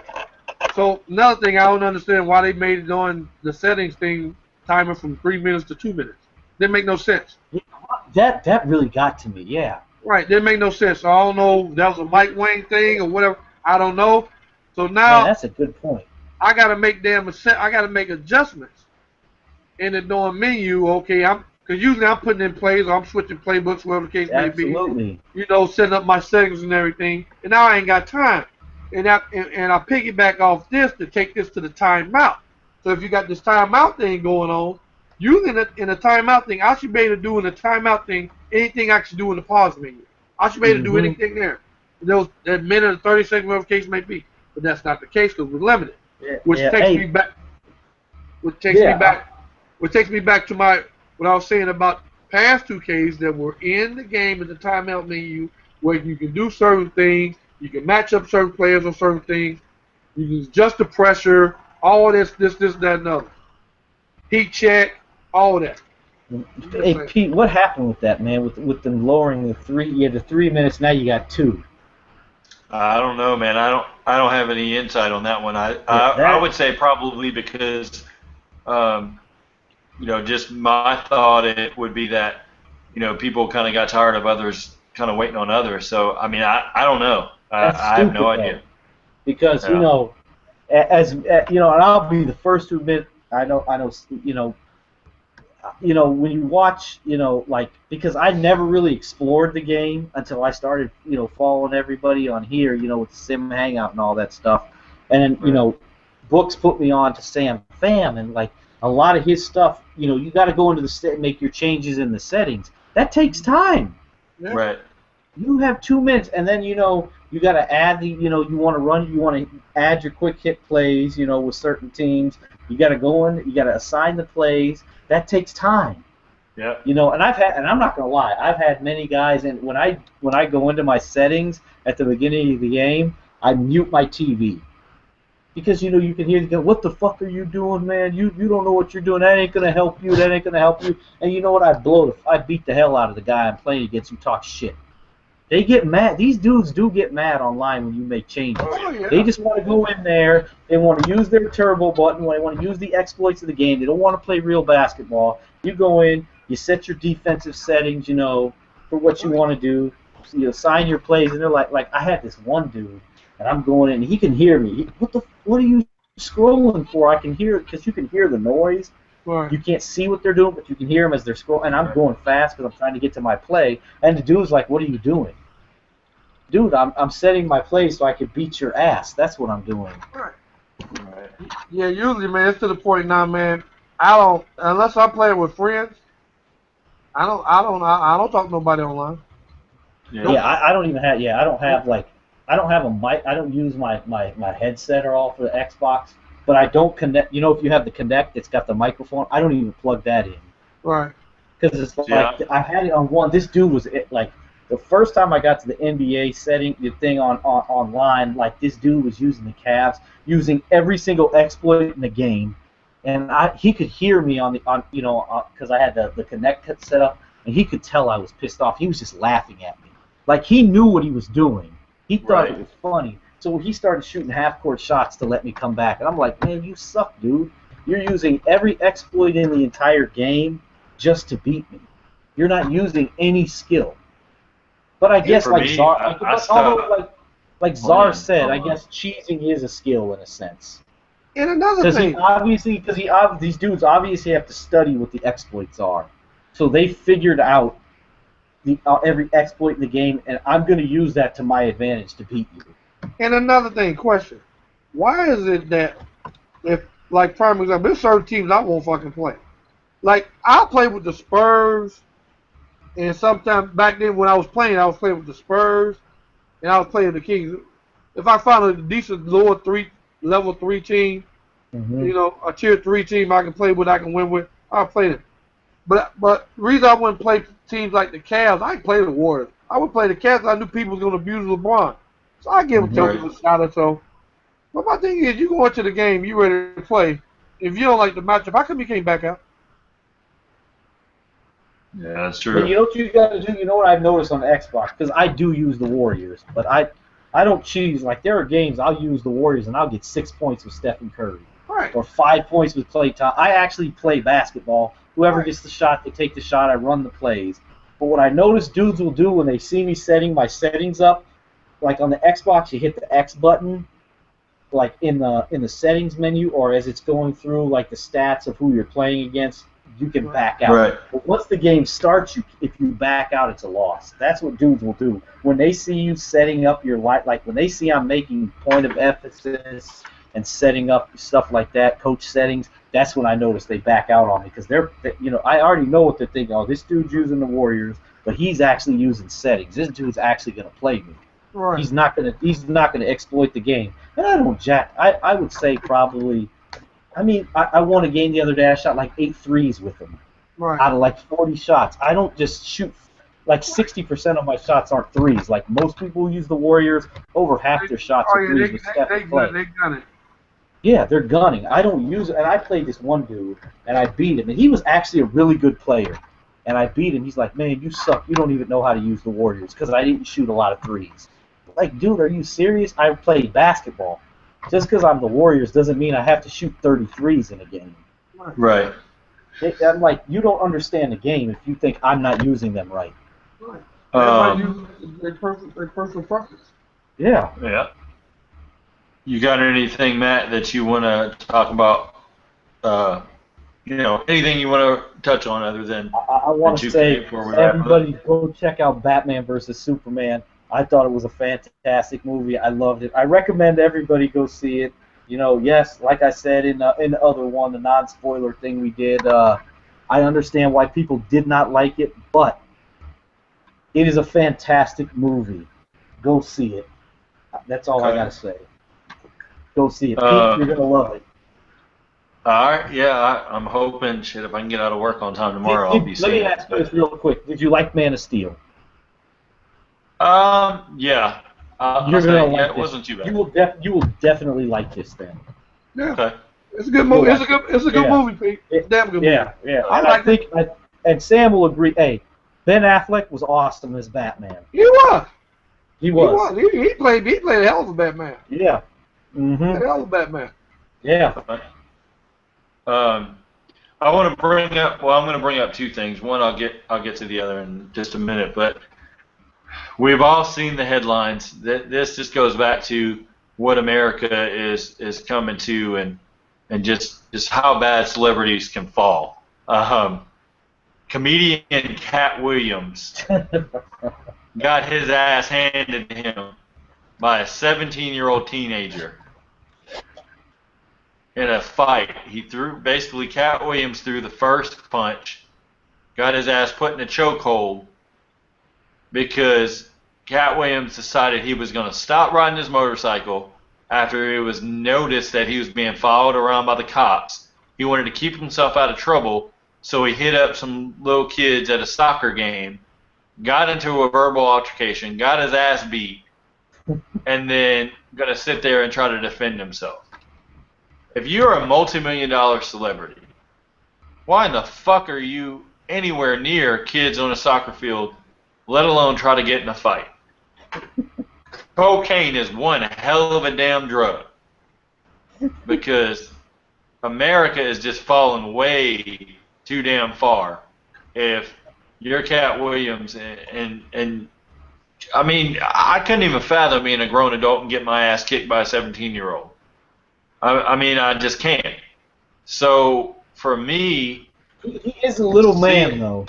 So another thing, I don't understand why they made it on the settings thing timer from 3 minutes to 2 minutes. Didn't make no sense. That really got to me. Yeah. Right. Didn't make no sense. So I don't know if that was a Mike Wang thing or whatever. I don't know. So now that's a good point. I gotta make adjustments in the doing menu. Okay, because usually I'm putting in plays or I'm switching playbooks, whatever the case may be. Absolutely. You know, setting up my settings and everything. And now I ain't got time. And I piggyback off this to take this to the timeout. So if you got this timeout thing going on, usually in a timeout thing, I should be able to do in the timeout thing anything I should do in the pause menu. I should be able to do anything there. That minute or 30 seconds, whatever the case may be. But that's not the case because we're limited. Which takes me back to what I was saying about past 2Ks that were in the game in the timeout menu where you can do certain things, you can match up certain players on certain things, you can adjust the pressure, all this, that, and other. Heat check, all that. Hey Pete, what happened with that, man? With them lowering the 3 minutes, now you got 2. I don't know, man. I don't have any insight on that one. I would say probably because, you know, just my thought it would be that people kind of got tired of others kind of waiting on others. So I mean, I don't know. That's I have no stupid, idea. though. Because Yeah. and I'll be the first to admit, I know, when you watch, like, because I never really explored the game until I started, following everybody on here, with Sim Hangout and all that stuff, and then, Books put me on to Sam Pham, and like a lot of his stuff, you got to go into the set, make your changes in the settings. That takes time. Yeah. Right. You have 2 minutes, and then you got to add you want to add your quick hit plays, with certain teams. You got to go in, you got to assign the plays. That takes time. Yeah. And I'm not gonna lie, I've had many guys, and when I go into my settings at the beginning of the game, I mute my TV. Because you can hear them go, "What the fuck are you doing, man? You don't know what you're doing. That ain't gonna help you. That ain't gonna help you." And you know what? I beat the hell out of the guy I'm playing against who talks shit. They get mad. These dudes do get mad online when you make changes. Oh, yeah. They just want to go in there. They want to use their turbo button. They want to use the exploits of the game. They don't want to play real basketball. You go in, you set your defensive settings, for what you want to do. So you assign your plays, and they're like I had this one dude, and I'm going in, and he can hear me. What are you scrolling for? I can hear it because you can hear the noise. Right. You can't see what they're doing, but you can hear them as they're scrolling. And I'm going fast because I'm trying to get to my play. And the dude's like, "What are you doing?" Dude, I'm setting my play so I can beat your ass. That's what I'm doing. Right. Right. Yeah, usually, man, it's to the point now, man. I don't, unless I'm playing with friends. I don't talk to nobody online. Yeah, I don't even have. Yeah, I don't have a mic. I don't use my headset at all for the Xbox. But I don't connect. If you have the Connect, it's got the microphone. I don't even plug that in. Right. Because it's like I had it on one. This dude was like the first time I got to the NBA setting, the thing online. Like this dude was using the Cavs, using every single exploit in the game, and he could hear me because I had the Connect set up, and he could tell I was pissed off. He was just laughing at me, like he knew what he was doing. He thought it was funny. So he started shooting half-court shots to let me come back. And I'm like, man, you suck, dude. You're using every exploit in the entire game just to beat me. You're not using any skill. But I guess, like Czar said, I guess cheesing is a skill in a sense. And another thing. These dudes obviously have to study what the exploits are. So they figured out every exploit in the game, and I'm going to use that to my advantage to beat you. And another thing, question. Why is it that if, like, prime example, there's certain teams I won't fucking play. Like, I'll play with the Spurs, and sometimes back then when I was playing with the Spurs, and I was playing with the Kings. If I found a decent level 3 team, a tier 3 team I can play with, I can win with, I'll play them. But the reason I wouldn't play teams like the Cavs, I play the Warriors. I would play the Cavs because I knew people was going to abuse LeBron. So I give them a shot or so. But my thing is, you go into the game, you ready to play. If you don't like the matchup, how come you can't back out? Yeah, that's true. But you know what you got to do? You know what I've noticed on the Xbox? Because I do use the Warriors, but I don't cheese. Like, there are games I'll use the Warriors, and I'll get 6 points with Stephen Curry. Right. Or 5 points with play time. I actually play basketball. Whoever gets the shot, they take the shot. I run the plays. But what I notice dudes will do when they see me setting my settings up, like on the Xbox, you hit the X button, like in the settings menu, or as it's going through like the stats of who you're playing against, you can back out. Right. But once the game starts, if you back out, it's a loss. That's what dudes will do. When they see you setting up your like when they see I'm making point of emphasis and setting up stuff like that, coach settings, that's when I notice they back out on me because I already know what they're thinking. Oh, this dude's using the Warriors, but he's actually using settings. This dude's actually going to play me. Right. He's not gonna exploit the game. And I don't jack. I would say probably. I mean, I won a game the other day. I shot like 8 threes with him out of like 40 shots. I don't just shoot. Like 60% of my shots aren't threes. Like most people who use the Warriors, over half their shots are threes with Steph Clay. They got it. Yeah, they're gunning. I don't use it. And I played this one dude, and I beat him. And he was actually a really good player. And I beat him. He's like, man, you suck. You don't even know how to use the Warriors because I didn't shoot a lot of threes. Like, dude, are you serious? I played basketball. Just because I'm the Warriors doesn't mean I have to shoot 33s in a game. Right. I'm like, you don't understand the game if you think I'm not using them right. Right. Everybody uses their personal preference. Yeah. Yeah. You got anything, Matt, that you want to talk about? Anything you want to touch on other than I want to 2K say, before we wrap up? everybody go check out Batman versus Superman. I thought it was a fantastic movie. I loved it. I recommend everybody go see it. Yes, like I said in the other one, the non-spoiler thing we did, I understand why people did not like it, but it is a fantastic movie. Go see it. That's all I Okay. gotta say. Go see it, Pete. You're gonna love it. All right, yeah, I'm hoping, shit, if I can get out of work on time tomorrow, I'll be Let me seeing ask you it. this real quick. Did you like Man of Steel? Yeah. You're gonna like yeah, it this. wasn't too bad. You will definitely like this then. Yeah. Okay. It's a good movie. You'll It's a good movie, Pete. It's a damn good movie. Yeah. I think, and Sam will agree. Hey, Ben Affleck was awesome as Batman. He was. He was. He played a hell of a Batman. Yeah. A hell of a Batman. Yeah. I want to bring up. Well, I'm going to bring up two things. One, I'll get to the other in just a minute. But we've all seen the headlines. This just goes back to what America is coming to, and just how bad celebrities can fall. Comedian Cat Williams got his ass handed to him by a 17-year-old teenager in a fight. Cat Williams threw the first punch, got his ass put in a chokehold because Cat Williams decided he was going to stop riding his motorcycle after it was noticed that he was being followed around by the cops. He wanted to keep himself out of trouble, so he hit up some little kids at a soccer game, got into a verbal altercation, got his ass beat, and then going to sit there and try to defend himself. If you're a multi-million-dollar celebrity, why in the fuck are you anywhere near kids on a soccer field, let alone try to get in a fight? Cocaine is one hell of a damn drug because America is just falling way too damn far. If you're Cat Williams and I mean, I couldn't even fathom being a grown adult and get my ass kicked by a 17-year-old. I mean, I just can't. So for me, he is a little man though.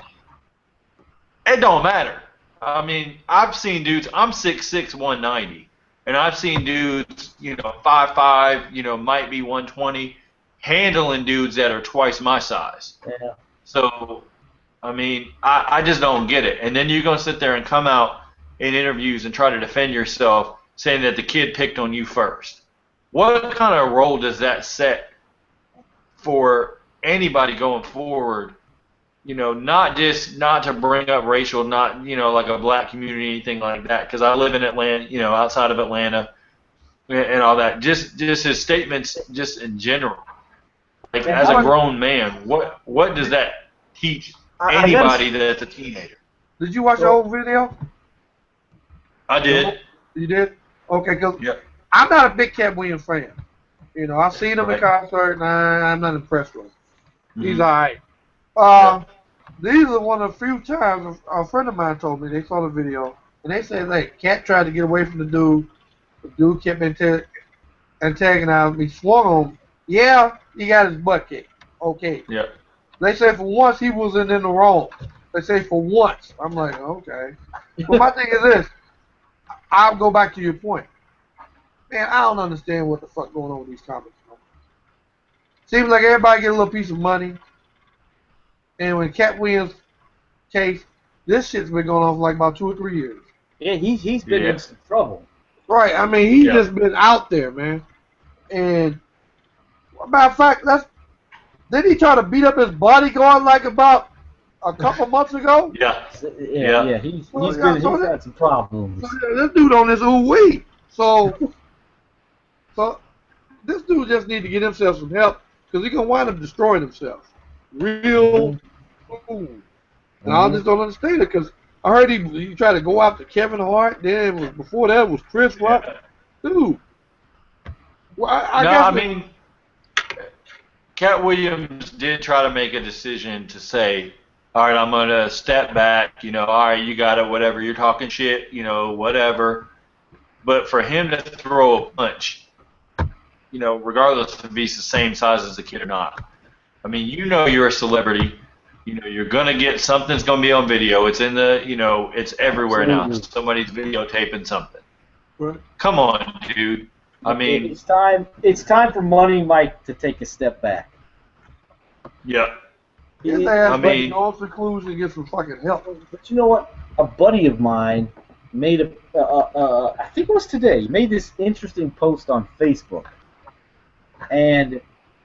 It don't matter. I mean, I've seen dudes. I'm 6'6", 190, and I've seen dudes, 5'5", might be 120, handling dudes that are twice my size. Yeah. So, I mean, I just don't get it. And then you're gonna sit there and come out in interviews and try to defend yourself, saying that the kid picked on you first. What kind of role does that set for anybody going forward? Not to bring up racial, not, like a black community, anything like that, because I live in Atlanta, outside of Atlanta and all that. Just his statements, just in general. Like, as a grown man, what does that teach anybody that's a teenager? Did you watch the whole video? I did. You did? Okay, because Yep. I'm not a big Cat Williams fan. I've seen him in concert, and I'm not impressed with him. He's all right. These are one of the few times a friend of mine told me they saw the video, and they said, like, Cat tried to get away from the dude. The dude kept antagonizing me, swung on him. Yeah, he got his butt kicked. Okay. Yep. They say for once he wasn't in the wrong. They say for once. I'm like, okay. But my thing is this. I'll go back to your point. Man, I don't understand what the fuck going on with these comics. Seems like everybody get a little piece of money. And when Cat Williams' case, this shit's been going on for like about 2 or 3 years. Yeah, he's been in some trouble. Right. I mean, he's just been out there, man. And matter of fact, didn't he try to beat up his bodyguard like about a couple months ago? Yeah. He's had some problems. So this dude on his own weed. So this dude just need to get himself some help because he's gonna wind up destroying himself. Real soon. And I just don't understand it because I heard he tried to go after Kevin Hart. Then before that was Chris Rock. Dude. Well, I guess. I mean, Cat Williams did try to make a decision to say, all right, I'm going to step back, all right, you got it, whatever, you're talking shit, whatever. But for him to throw a punch, regardless if he's the same size as the kid or not, I mean, you're a celebrity. You're going to get something's going to be on video. It's in the, it's everywhere now. Somebody's videotaping something. Right. Come on, dude. I mean, it's time for Money Mike to take a step back. Yeah. His ass break no conclusion and get some fucking help. But you know what? A buddy of mine made I think it was today, he made this interesting post on Facebook. And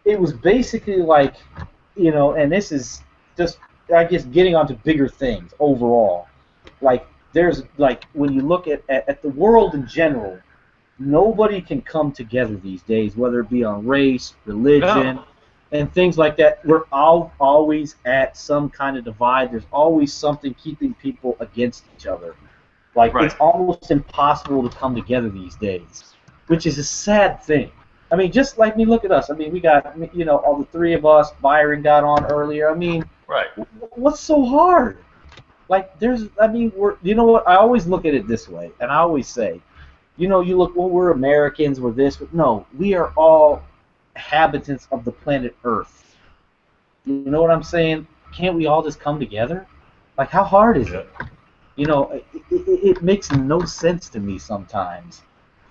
it was basically like, and this is just, I guess, getting onto bigger things overall. Like, there's, like, when you look at the world in general, nobody can come together these days, whether it be on race, religion, and things like that. We're always at some kind of divide. There's always something keeping people against each other. Like, It's almost impossible to come together these days, which is a sad thing. I mean, just like me, look at us. I mean, we got, all the three of us. Byron got on earlier. I mean, what's so hard? Like, you know what? I always look at it this way, and I always say, you look, well, we're Americans, we're this. No, we are all inhabitants of the planet Earth. You know what I'm saying? Can't we all just come together? Like, how hard is it? It makes no sense to me sometimes.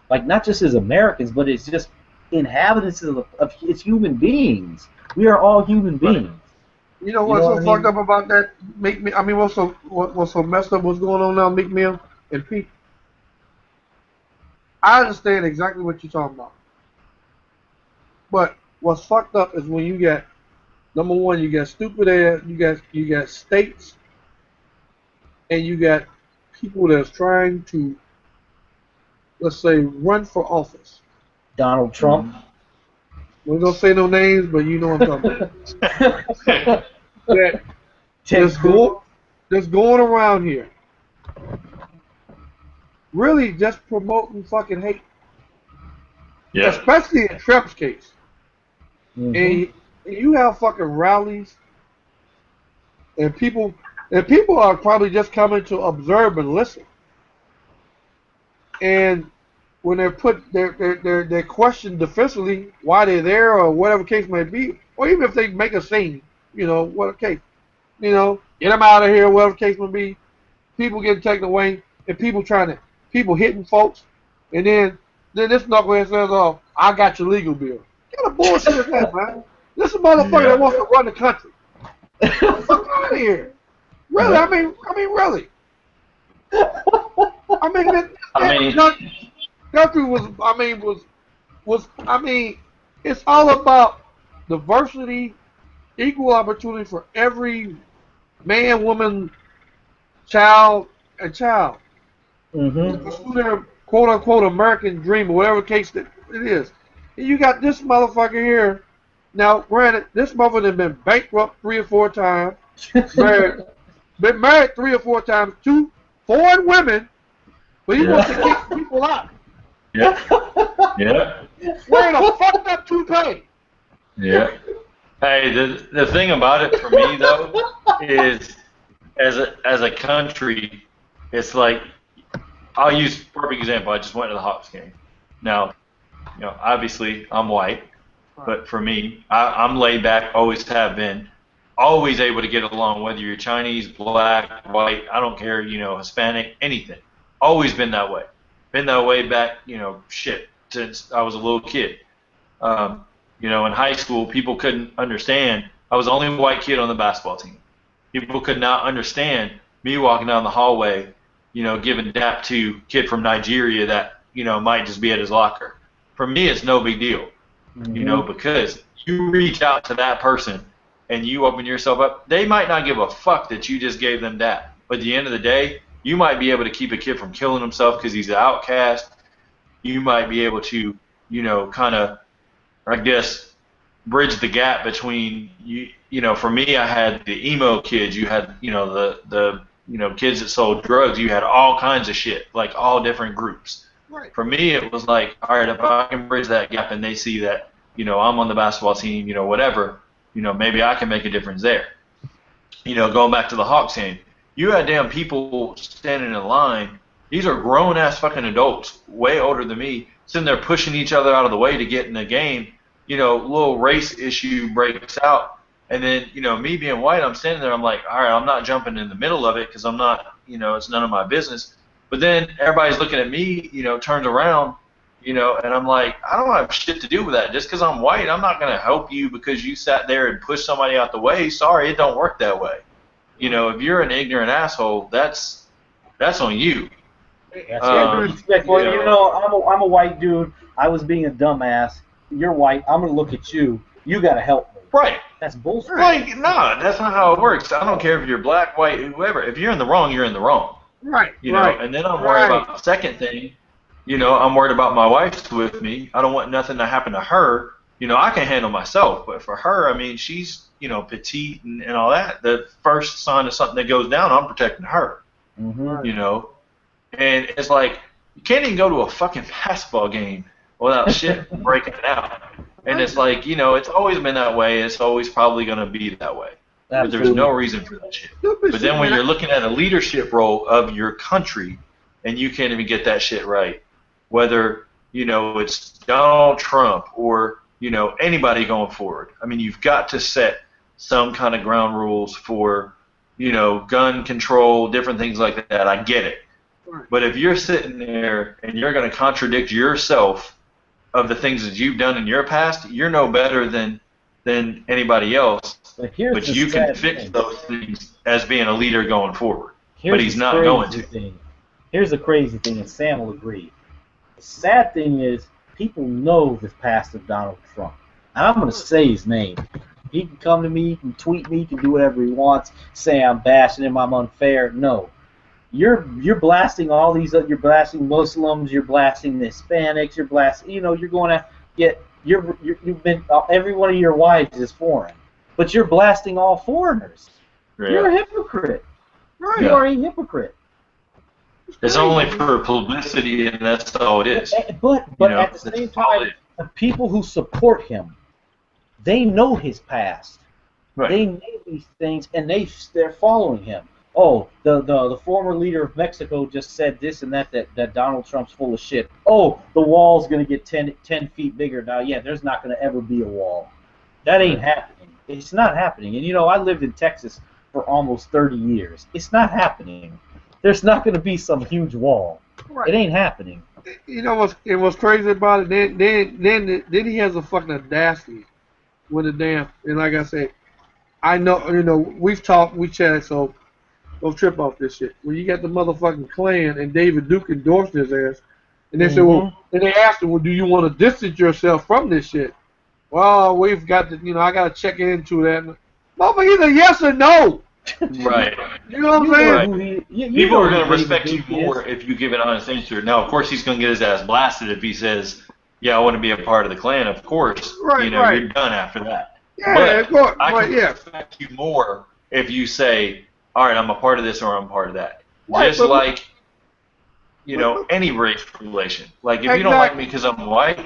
Like, not just as Americans, but it's just inhabitants of it's human beings. We are all human beings. You know what's so fucked up about that? What's so messed up? What's going on now, Meek Mill and Pete? I understand exactly what you're talking about. But what's fucked up is when you get, number one, you got stupid ass, you got states, and you got people that's trying to, let's say, run for office. Donald Trump. We're gonna say no names, but you know what I'm talking about. That's going around here, really just promoting fucking hate. Yeah. Especially in Trump's case. Mm-hmm. And you have fucking rallies, and people are probably just coming to observe and listen. And when they're questioned defensively why they're there or whatever case may be, or even if they make a scene, what case, get them out of here, whatever case may be, people getting taken away, and people hitting folks, and then this knucklehead says, "Oh, I got your legal bill." What kind of bullshit is that, man? This is a motherfucker that wants to run the country. Get the fuck out of here. Really? I mean, really. Country was it's all about diversity, equal opportunity for every man, woman, child, and child. Mm-hmm. Pursue their quote-unquote American dream, or whatever case that it is. And you got this motherfucker here. Now, granted, this motherfucker has been bankrupt 3 or 4 times, been married 3 or 4 times to foreign women, but he wants to kick people out. Yeah. Yeah. Wearing a fucked up toupee. Yeah. Hey, the thing about it for me though is, as a country, it's like, I'll use a perfect example. I just went to the Hawks game. Now, obviously I'm white, but for me, I'm laid back. Always have been. Always able to get along, whether you're Chinese, black, white, I don't care. Hispanic, anything. Always been that way. Been that way back, since I was a little kid. In high school, people couldn't understand. I was the only white kid on the basketball team. People could not understand me walking down the hallway, giving dap to a kid from Nigeria that, might just be at his locker. For me, it's no big deal, because you reach out to that person and you open yourself up. They might not give a fuck that you just gave them dap. But at the end of the day, you might be able to keep a kid from killing himself because he's an outcast. You might be able to, kind of, I guess, bridge the gap between you. For me, I had the emo kids. You had, the kids that sold drugs. You had all kinds of shit, like all different groups. Right. For me, it was like, all right, if I can bridge that gap and they see that I'm on the basketball team, whatever, maybe I can make a difference there. Going back to the Hawks game, you had damn people standing in line. These are grown-ass fucking adults, way older than me, sitting there pushing each other out of the way to get in the game. Little race issue breaks out. And then, me being white, I'm standing there, I'm like, all right, I'm not jumping in the middle of it because I'm not, it's none of my business. But then everybody's looking at me, turns around, and I'm like, I don't have shit to do with that. Just because I'm white, I'm not going to help you because you sat there and pushed somebody out the way. Sorry, it don't work that way. If you're an ignorant asshole, that's on you. Well, I'm a white dude. I was being a dumbass. You're white. I'm going to look at you. You got to help me. Right. That's bullshit. Like, no, that's not how it works. I don't care if you're black, white, whoever. If you're in the wrong, you're in the wrong. Right. And then I'm worried about the second thing. I'm worried about my wife's with me. I don't want nothing to happen to her. I can handle myself, but for her, I mean, she's, petite and all that. The first sign of something that goes down, I'm protecting her. Mm-hmm. And it's like, you can't even go to a fucking basketball game without shit breaking out. And it's like, it's always been that way. It's always probably going to be that way. But there's no reason for that shit. But then when you're looking at a leadership role of your country and you can't even get that shit right, whether, it's Donald Trump or, anybody going forward. I mean, you've got to set some kind of ground rules for, gun control, different things like that. I get it. But if you're sitting there and you're going to contradict yourself of the things that you've done in your past, you're no better than anybody else. But you can fix those things as being a leader going forward. But he's not going to. Here's the crazy thing, and Sam will agree. The sad thing is, people know the past of Donald Trump. And I'm going to say his name. He can come to me, he can tweet me, he can do whatever he wants, say I'm bashing him, I'm unfair. No. You're blasting all these, you're blasting Muslims, you're blasting the Hispanics, you're blasting, you're going to get, you've been, every one of your wives is foreign. But you're blasting all foreigners. Yeah. You're a hypocrite. Right. You are a hypocrite. It's only for publicity, and that's all it is. But at the same time, the people who support him, they know his past. Right. They know these things, and they're following him. Oh, the former leader of Mexico just said this and that Donald Trump's full of shit. Oh, the wall's going to get 10 feet bigger now. Yeah, there's not going to ever be a wall. That ain't happening. It's not happening. And, I lived in Texas for almost 30 years. It's not happening. There's not going to be some huge wall. Right. It ain't happening. What's crazy about it, then he has a fucking audacity with a damn, and like I said, I know, we've talked, we chatted, so don't trip off this shit. When you got the motherfucking Klan and David Duke endorsed his ass, and they said, well, and they asked him, well, do you want to distance yourself from this shit? Well, we've got to, I got to check into that. Motherfucker, either yes or no. Right. You know what I'm saying? Right. People are going to respect you more if you give an honest answer. Now, of course, he's going to get his ass blasted if he says, yeah, I want to be a part of the Klan. Of course, right. You're done after that. Yeah, but of course. I can respect you more if you say, all right, I'm a part of this or I'm a part of that. Right, just like, any race relation. Like, if you don't like me because I'm white,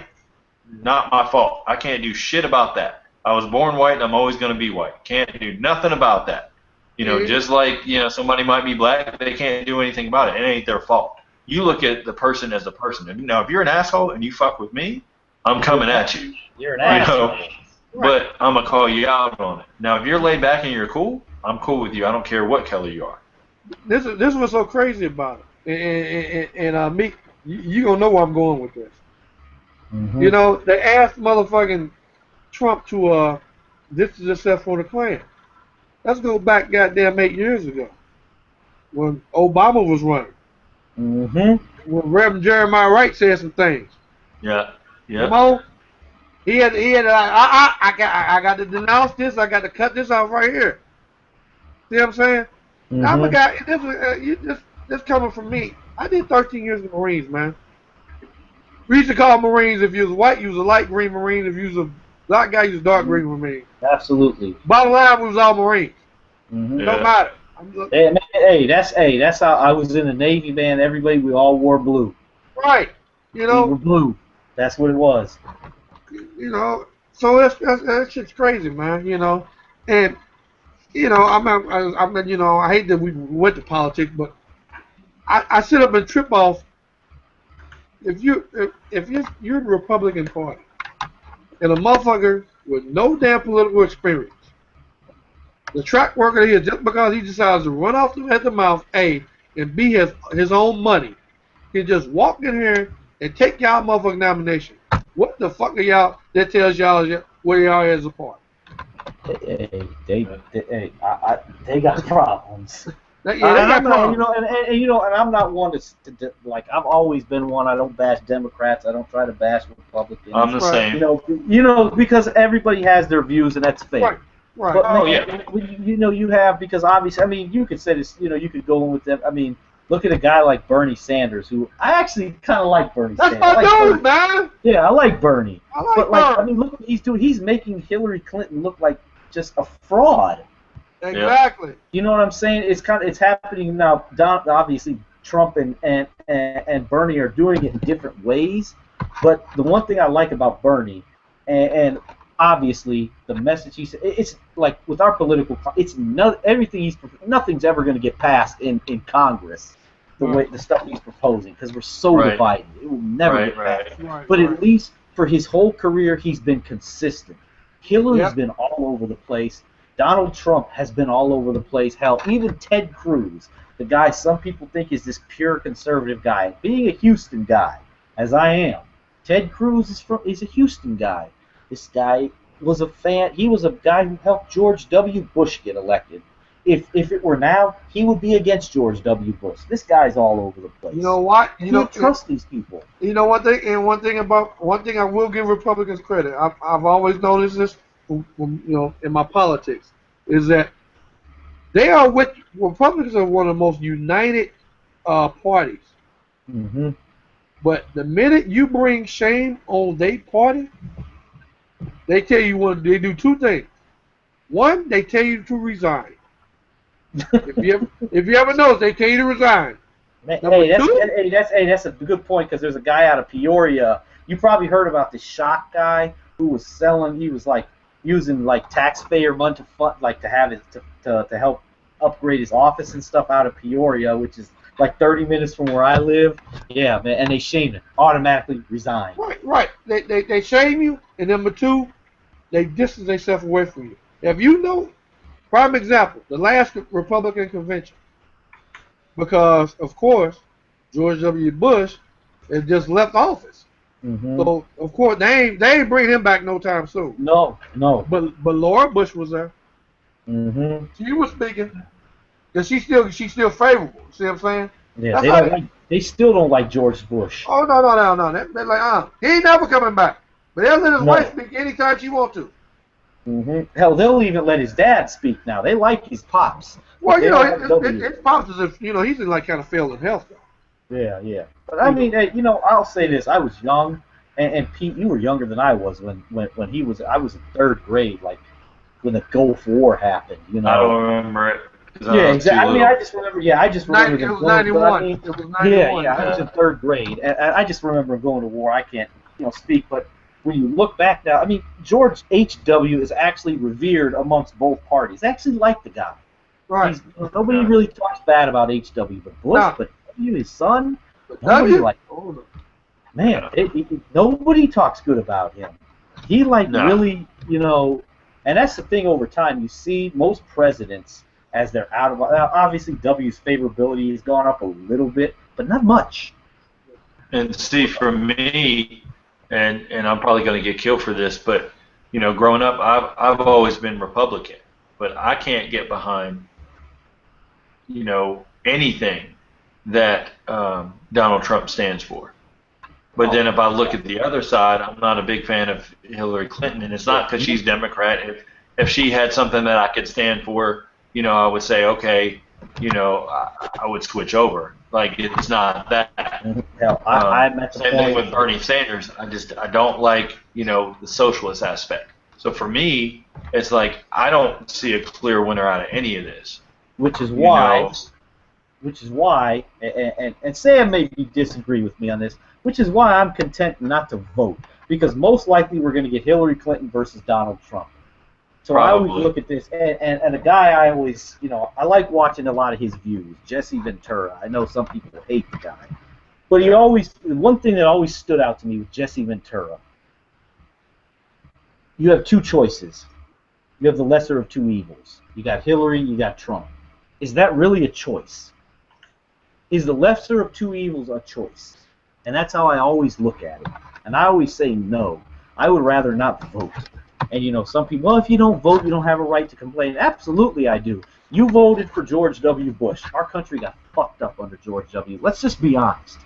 not my fault. I can't do shit about that. I was born white and I'm always going to be white. Can't do nothing about that. Just like, somebody might be black, they can't do anything about it. It ain't their fault. You look at the person as a person. Now, if you're an asshole and you fuck with me, I'm coming at you. You're an asshole. But I'm going to call you out on it. Now, if you're laid back and you're cool, I'm cool with you. I don't care what color you are. This is what's so crazy about it. And me, you going to know where I'm going with this. Mm-hmm. They asked motherfucking Trump to distance himself from the Klan. Let's go back goddamn 8 years ago when Obama was running. Mm-hmm. When Reverend Jeremiah Wright said some things. Yeah. He had I got to denounce this. I got to cut this off right here. See what I'm saying? Mm-hmm. I'm a guy. This coming from me. I did 13 years in the Marines, man. We used to call Marines, if you was white, you was a light green Marine. If you was a black guy, you was a dark green Marine. Absolutely. Bottom line, we was all Marines. Mm-hmm. Don't matter. Hey, that's how I was in the Navy, man. Everybody, we all wore blue. Right. We were blue. That's what it was. So that shit's crazy, man. And I hate that we went to politics, but I sit up and trip off if you're the Republican Party and a motherfucker with no damn political experience, the track record here just because he decides to run off at the mouth, A, and B has his own money, he just walk in here and take y'all motherfucking nomination. What the fuck are y'all? That tells y'all where y'all is a party. They got problems. They got problems. And I'm not one to like. I've always been one. I don't bash Democrats. I don't try to bash Republicans. I'm the same. Because everybody has their views, and that's fair. Right. But you have, because obviously, I mean, you could say this. You could go in with them. I mean, look at a guy like Bernie Sanders, who I actually kind of like Bernie Sanders. That's my dude, man. Yeah, I like Bernie. But Bernie. I mean, look what he's doing. He's making Hillary Clinton look like just a fraud. Exactly. You know what I'm saying? It's happening now. Obviously, Trump and Bernie are doing it in different ways. But the one thing I like about Bernie, and obviously the message he said, it's like with our political, nothing's ever going to get passed in Congress the stuff he's proposing, because we're so divided. It will never get passed. But at least for his whole career, he's been consistent. Hillary's been all over the place. Donald Trump has been all over the place. Hell, even Ted Cruz, the guy some people think is this pure conservative guy, being a Houston guy, as I am. Ted Cruz is a Houston guy. This guy was a fan. He was a guy who helped George W. Bush get elected. If it were now, he would be against George W. Bush. This guy's all over the place. You know what? You don't trust these people. You know one thing, and one thing I will give Republicans credit. I've always noticed this, in my politics, is that Republicans are one of the most united parties. Mm-hmm. But the minute you bring shame on their party, they tell you they do two things. One, they tell you to resign. if you ever notice, they tell you to resign. That's a good point, because there's a guy out of Peoria. You probably heard about this shock guy who was selling. He was like using like taxpayer money to have it to help upgrade his office and stuff out of Peoria, which is like 30 minutes from where I live. Yeah, man, and they shamed him. Automatically resign. Right. They shame you, and number two, they distance themselves away from you. If you know, prime example, the last Republican convention, because of course George W. Bush had just left office. Mm-hmm. So of course they ain't bring him back no time soon. No. But Laura Bush was there. Mm-hmm. She was speaking. Cause she's still favorable. See what I'm saying? Yeah, they still don't like George Bush. Oh no. They're like, he ain't never coming back. But they'll let his wife speak anytime she want to. Mm-hmm. Hell, they'll even let his dad speak now. They like his pops. Well, his pops is he's in like kind of failing health though. Yeah. But I mean, I'll say this: I was young, and Pete, you were younger than I was when he was. I was in third grade, like when the Gulf War happened. I don't remember it. Yeah, exactly. I mean, I just remember. Yeah, I just remember. It was 91. It was 91. Yeah. I was in third grade, and I just remember going to war. I can't, speak, but when you look back now, I mean, George H.W. is actually revered amongst both parties. They actually like the guy. Right. Nobody really talks bad about H.W. but Bush, but W, his son, nobody man, nobody talks good about him. He really, and that's the thing over time. You see most presidents, as they're out of, obviously W's favorability has gone up a little bit, but not much. And see, for me, and I'm probably going to get killed for this, but growing up, I've always been Republican, but I can't get behind anything that Donald Trump stands for. But then if I look at the other side, I'm not a big fan of Hillary Clinton, and it's not because she's Democrat. If she had something that I could stand for, I would say, okay, I would switch over. Like, it's not that. Hell, I'm at the same thing with Bernie Sanders. I don't like, the socialist aspect. So for me, it's like I don't see a clear winner out of any of this. Which is why, and Sam may disagree with me on this, which is why I'm content not to vote. because most likely we're going to get Hillary Clinton versus Donald Trump. So Probably. I always look at this, and a guy I always, I like watching a lot of his views, Jesse Ventura. I know some people hate the guy, but one thing that always stood out to me with Jesse Ventura, you have two choices. You have the lesser of two evils. You got Hillary, you got Trump. Is that really a choice? Is the lesser of two evils a choice? And that's how I always look at it. And I always say no. I would rather not vote. And some people, well, if you don't vote, you don't have a right to complain. Absolutely I do. You voted for George W. Bush. Our country got fucked up under George W. Let's just be honest.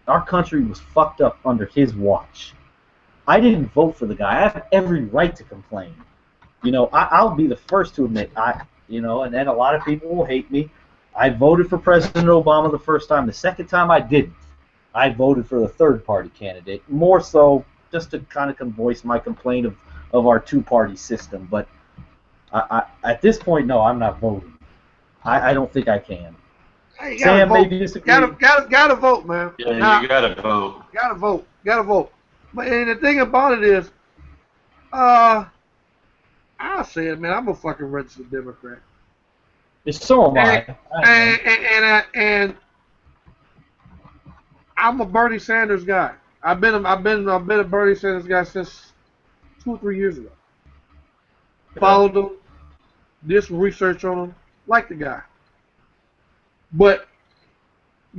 Our country was fucked up under his watch. I didn't vote for the guy. I have every right to complain. I'll be the first to admit, and then a lot of people will hate me. I voted for President Obama the first time. The second time I didn't. I voted for the third-party candidate, more so just to kind of voice my complaint of our two-party system. But at this point, no, I'm not voting. I don't think I can. Hey, Sam maybe disagree. Gotta vote, man. Yeah, you gotta vote. Gotta vote. But and the thing about it is, I'll say it, man. I'm a fucking registered Democrat. So am I. And I'm a Bernie Sanders guy. I've been a Bernie Sanders guy since 2 or 3 years ago. Followed him, did some research on him, liked the guy, but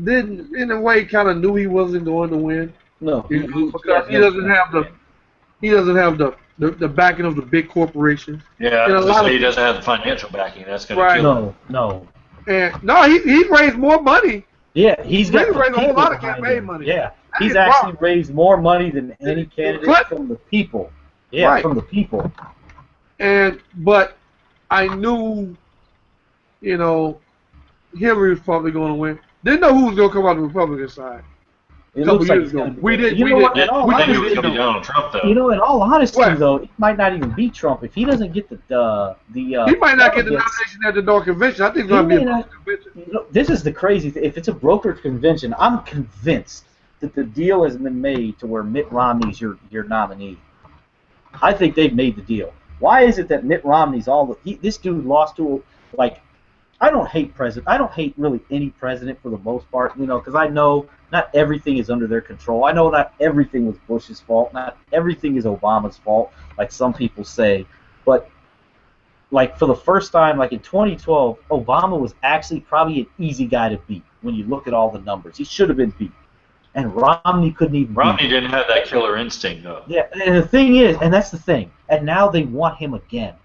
didn't, in a way, kind of knew he wasn't going to win. No, because he doesn't have the backing of the big corporations. Yeah, he doesn't have the financial backing. That's going to kill him. No. And no, he's raised more money. Yeah, he's raised a whole lot of campaign money. Yeah, he's actually raised more money than any candidate from the people. Yeah, right. From the people. But I knew, Hillary was probably going to win. Didn't know who was going to come out on the Republican side. It looks like we did. We knew it was going to be Donald Trump, though. In all honesty, though, it might not even be Trump if he doesn't get the. He might not get the nomination at the North Convention. I think it's going to be a brokered convention. This is the crazy thing. If it's a brokered convention, I'm convinced that the deal has been made to where Mitt Romney's your nominee. I think they've made the deal. Why is it that Mitt Romney's this dude lost to I don't hate president. I don't hate really any president for the most part, because I know not everything is under their control. I know not everything was Bush's fault. Not everything is Obama's fault, like some people say. But for the first time, in 2012, Obama was actually probably an easy guy to beat when you look at all the numbers. He should have been beat. And Romney couldn't even Romney didn't have that killer instinct, though. Yeah, and the thing is, and that's the thing, and now they want him again.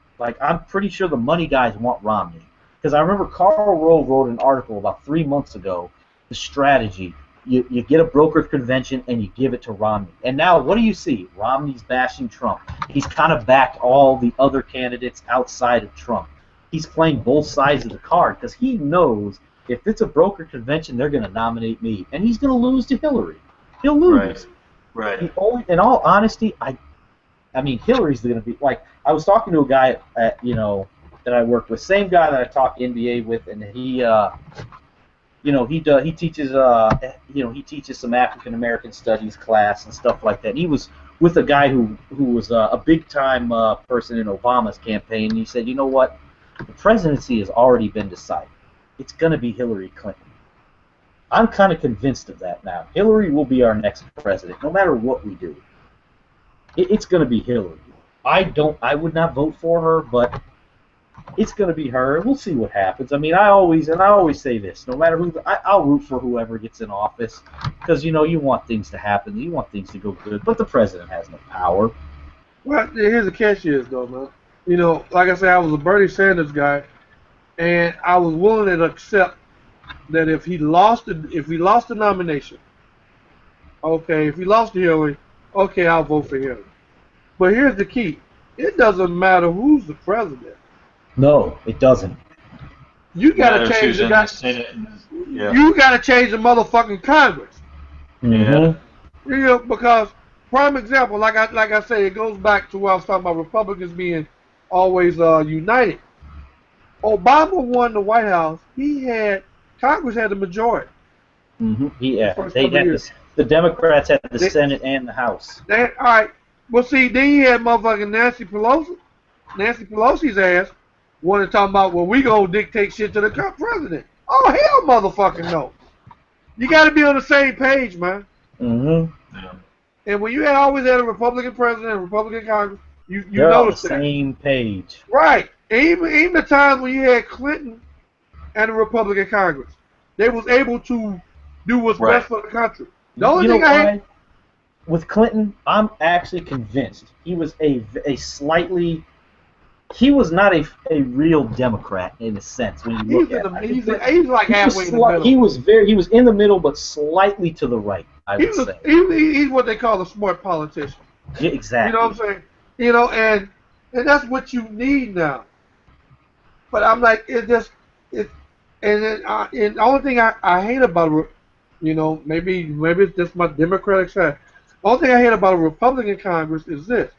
I'm pretty sure the money guys want Romney. Because I remember Karl Rove wrote an article about 3 months ago, the strategy. You get a brokered convention and you give it to Romney. And now what do you see? Romney's bashing Trump. He's kind of backed all the other candidates outside of Trump. He's playing both sides of the card because he knows if it's a brokered convention, they're going to nominate me. And he's going to lose to Hillary. He'll lose. Right. In all honesty, I mean, Hillary's going to be I was talking to a guy that I worked with, same guy that I talked NBA with, and he he teaches some African American studies class and stuff like that. And he was with a guy who was a big time person in Obama's campaign. And he said, you know what, the presidency has already been decided. It's going to be Hillary Clinton. I'm kind of convinced of that now. Hillary will be our next president, no matter what we do. It's going to be Hillary. I would not vote for her, but it's going to be her. We'll see what happens. I mean, I always say this: no matter who, I'll root for whoever gets in office, because you want things to happen, you want things to go good. But the president has no power. Well, here's the catch is though, man. Like I said, I was a Bernie Sanders guy, and I was willing to accept that if he lost the nomination, okay, if he lost to Hillary, okay, I'll vote for Hillary. But here's the key: it doesn't matter who's the president. No, it doesn't. You gotta change the You gotta change the motherfucking Congress. Yeah. Because prime example, like I say, it goes back to what I was talking about Republicans being always united. Obama won the White House. Congress had the majority. Mm-hmm. Yeah. The Democrats had the Senate and the House. All right. Well, see, then you had motherfucking Nancy Pelosi. Nancy Pelosi's ass wanted to talk about, well, we gonna dictate shit to the president. Oh, hell, motherfucking no. You got to be on the same page, man. Mm-hmm. Yeah. And when you had always had a Republican president and Republican Congress, you They're on the noticed that. same page. Right. And even the times when you had Clinton and a Republican Congress, they was able to do what's best for the country. The only thing I hate with Clinton, I'm actually convinced he was a slightly. He was not a real Democrat in a sense when you look at him. He's like halfway in the middle. He was in the middle, but slightly to the right. I would say he's what they call a smart politician. Yeah, exactly. You know what I'm saying? You know, and that's what you need now. But I'm like, and the only thing I hate about it, you know, maybe it's just my Democratic side. The only thing I hate about a Republican Congress is this.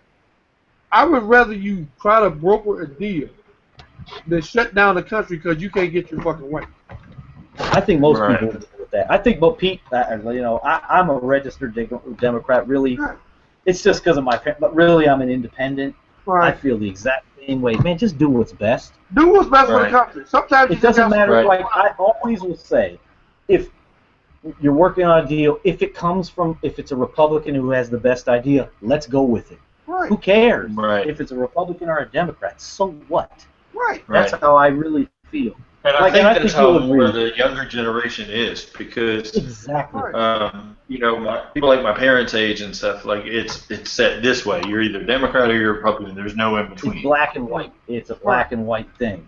I would rather you try to broker a deal than shut down the country because you can't get your fucking way. I think most people would agree with that. I think, but Pete, you know, I'm a registered Democrat. Really, it's just because of my family. But really, I'm an independent. Right. I feel the exact same way. Man, just do what's best. Do what's best for the country. Sometimes it doesn't matter. Like I always will say, if you're working on a deal, if it's a Republican who has the best idea, let's go with it. Right. Who cares? Right. If it's a Republican or a Democrat, so what? Right. That's how I really feel. And I think that's how where the younger generation is because exactly. You know, people like my parents' age and stuff, like it's set this way. You're either Democrat or you're Republican. There's no in between. It's black and white. It's a black and white thing.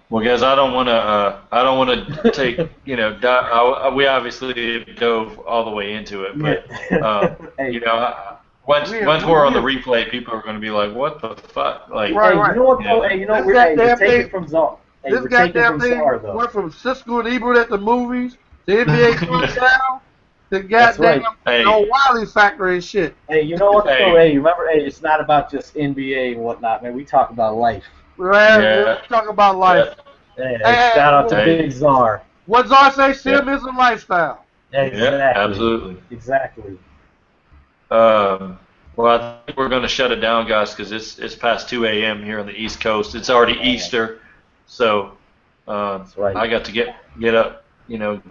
Well, guys, I don't want to take, you know, we obviously dove all the way into it, but you know, once we're on the replay, people are going to be like, "What the fuck?" Like, you know what? We're taking from Czar. This goddamn thing went from Cisco and Ebert at the movies to NBA Channel to goddamn Wiley Factory and shit. Hey, you know what? Hey, remember? Hey, it's not about just NBA and whatnot, man. We talk about life. Right, let's talk about life. Hey, shout out to Big Czar. What Czar say? Sim is a lifestyle. Exactly. Yeah, absolutely. Exactly. Well, I think we're going to shut it down, guys, because it's past 2 a.m. here on the East Coast. It's already Easter, so that's right. I got to get up. You know,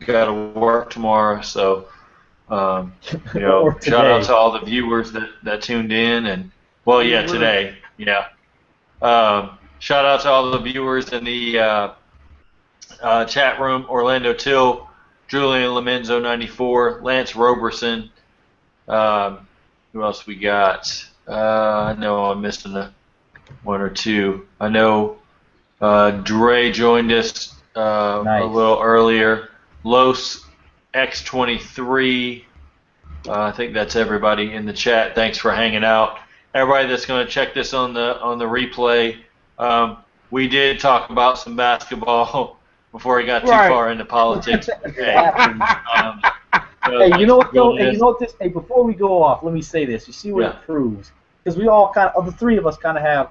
got to work tomorrow, so you know, shout out to all the viewers that tuned in, and well, yeah, today, yeah. Shout out to all the viewers in the chat room: Orlando Till, Julian Lamenzo 94, Lance Roberson. Who else we got? I know I'm missing one or two. I know Dre joined us a little earlier. Los X23. I think that's everybody in the chat. Thanks for hanging out. Everybody that's going to check this on the replay. We did talk about some basketball before he got too far into politics. Hey, you know what though? Hey, you know what this? Hey, before we go off, let me say this. You see what it proves? Because we all kind of, the three of us kind of have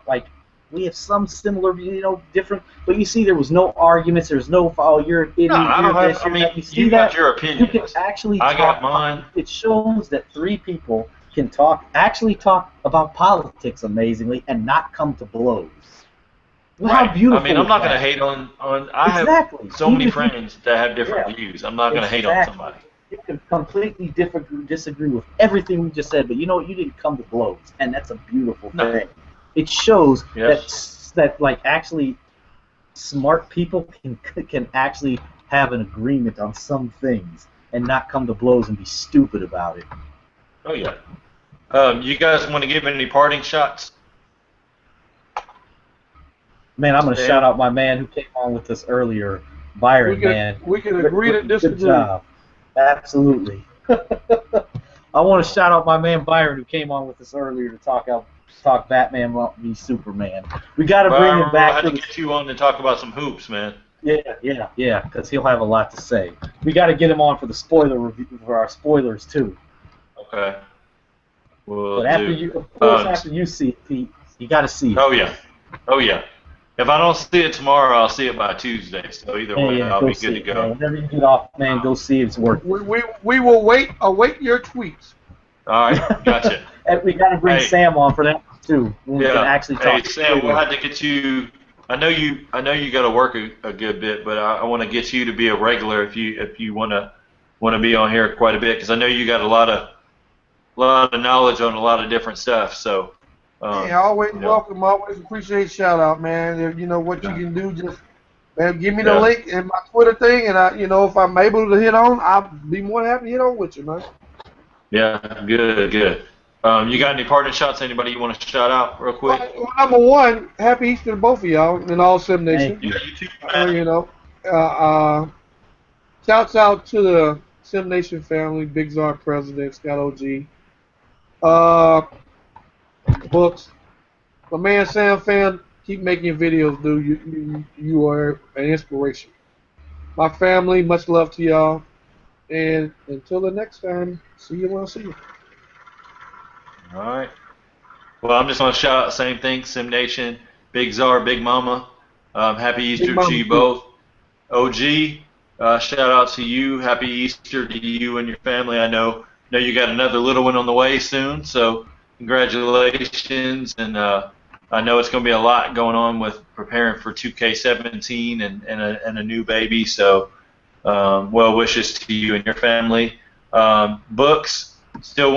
we have some similar, you know, different. But you see, there was no arguments. There's no, oh, you're an idiot. No, I don't have. I mean, you got your opinion. You can actually. I got mine. It shows that three people can actually talk about politics amazingly and not come to blows. How beautiful! I mean, I'm not going to hate on. I have so many friends that have different views. I'm not going to hate on somebody. You can completely disagree with everything we just said, but you know what? You didn't come to blows, and that's a beautiful thing. It shows that like actually smart people can actually have an agreement on some things and not come to blows and be stupid about it. Oh yeah. You guys want to give any parting shots? Man, I'm going to shout out my man who came on with us earlier, Byron. We can agree to disagree. Good job. Absolutely. I want to shout out my man Byron who came on with us earlier to talk Batman v Superman. We got to bring him back. I had to get you on to talk about some hoops, man. Yeah, because he'll have a lot to say. We got to get him on for the spoiler review for our spoilers too. Okay. But after you see it, Pete, you got to see it. Oh yeah. If I don't see it tomorrow, I'll see it by Tuesday. So either way, Yeah, I'll go be good see to it, go. man. Whenever you get off, man, go see it. It's worth it. We will await your tweets. All right, gotcha. And we got to bring Hey. Sam on for that too. When we can Yeah. actually Hey, talk. Sam, we'll have to get you. I know you got to work a good bit, but I want to get you to be a regular if you want to be on here quite a bit, because I know you got a lot of knowledge on a lot of different stuff. So. Yeah, always welcome. Always appreciate shout out, man. If you know what you can do, just man, give me the link in my Twitter thing, and if I'm able to hit on, I'll be more than happy to hit on with you, man. Yeah, good. You got any parting shots? Anybody you want to shout out real quick? Well, number one, happy Easter to both of y'all and all Sim Nation. Yeah, you too, man. Shouts out to the Sim Nation family, Big Czar President, Scott OG. Books. My man Sam Fan, keep making videos, dude. You are an inspiration. My family, much love to y'all. And until the next time, see you when I see you. All right. Well, I'm just going to shout out the same thing, Sim Nation, Big Czar, Big Mama. Happy Easter to you both. OG, shout out to you. Happy Easter to you and your family. I know you got another little one on the way soon, so congratulations. And I know it's going to be a lot going on with preparing for 2K17 and a new baby. So well wishes to you and your family. Books, still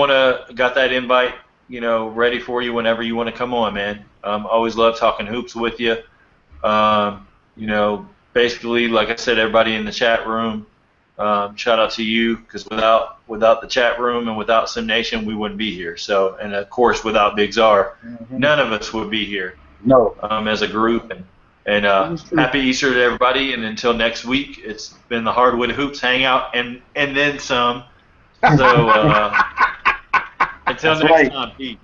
got that invite, ready for you whenever you want to come on, man. Always love talking hoops with you. Basically, like I said, everybody in the chat room, shout out to you, because without the chat room and without Sim Nation, we wouldn't be here. So, and of course, without Big Czar, none of us would be here. No. As a group, and happy Easter to everybody. And until next week, it's been the Hardwood Hoops Hangout and then some. So until next time, peace.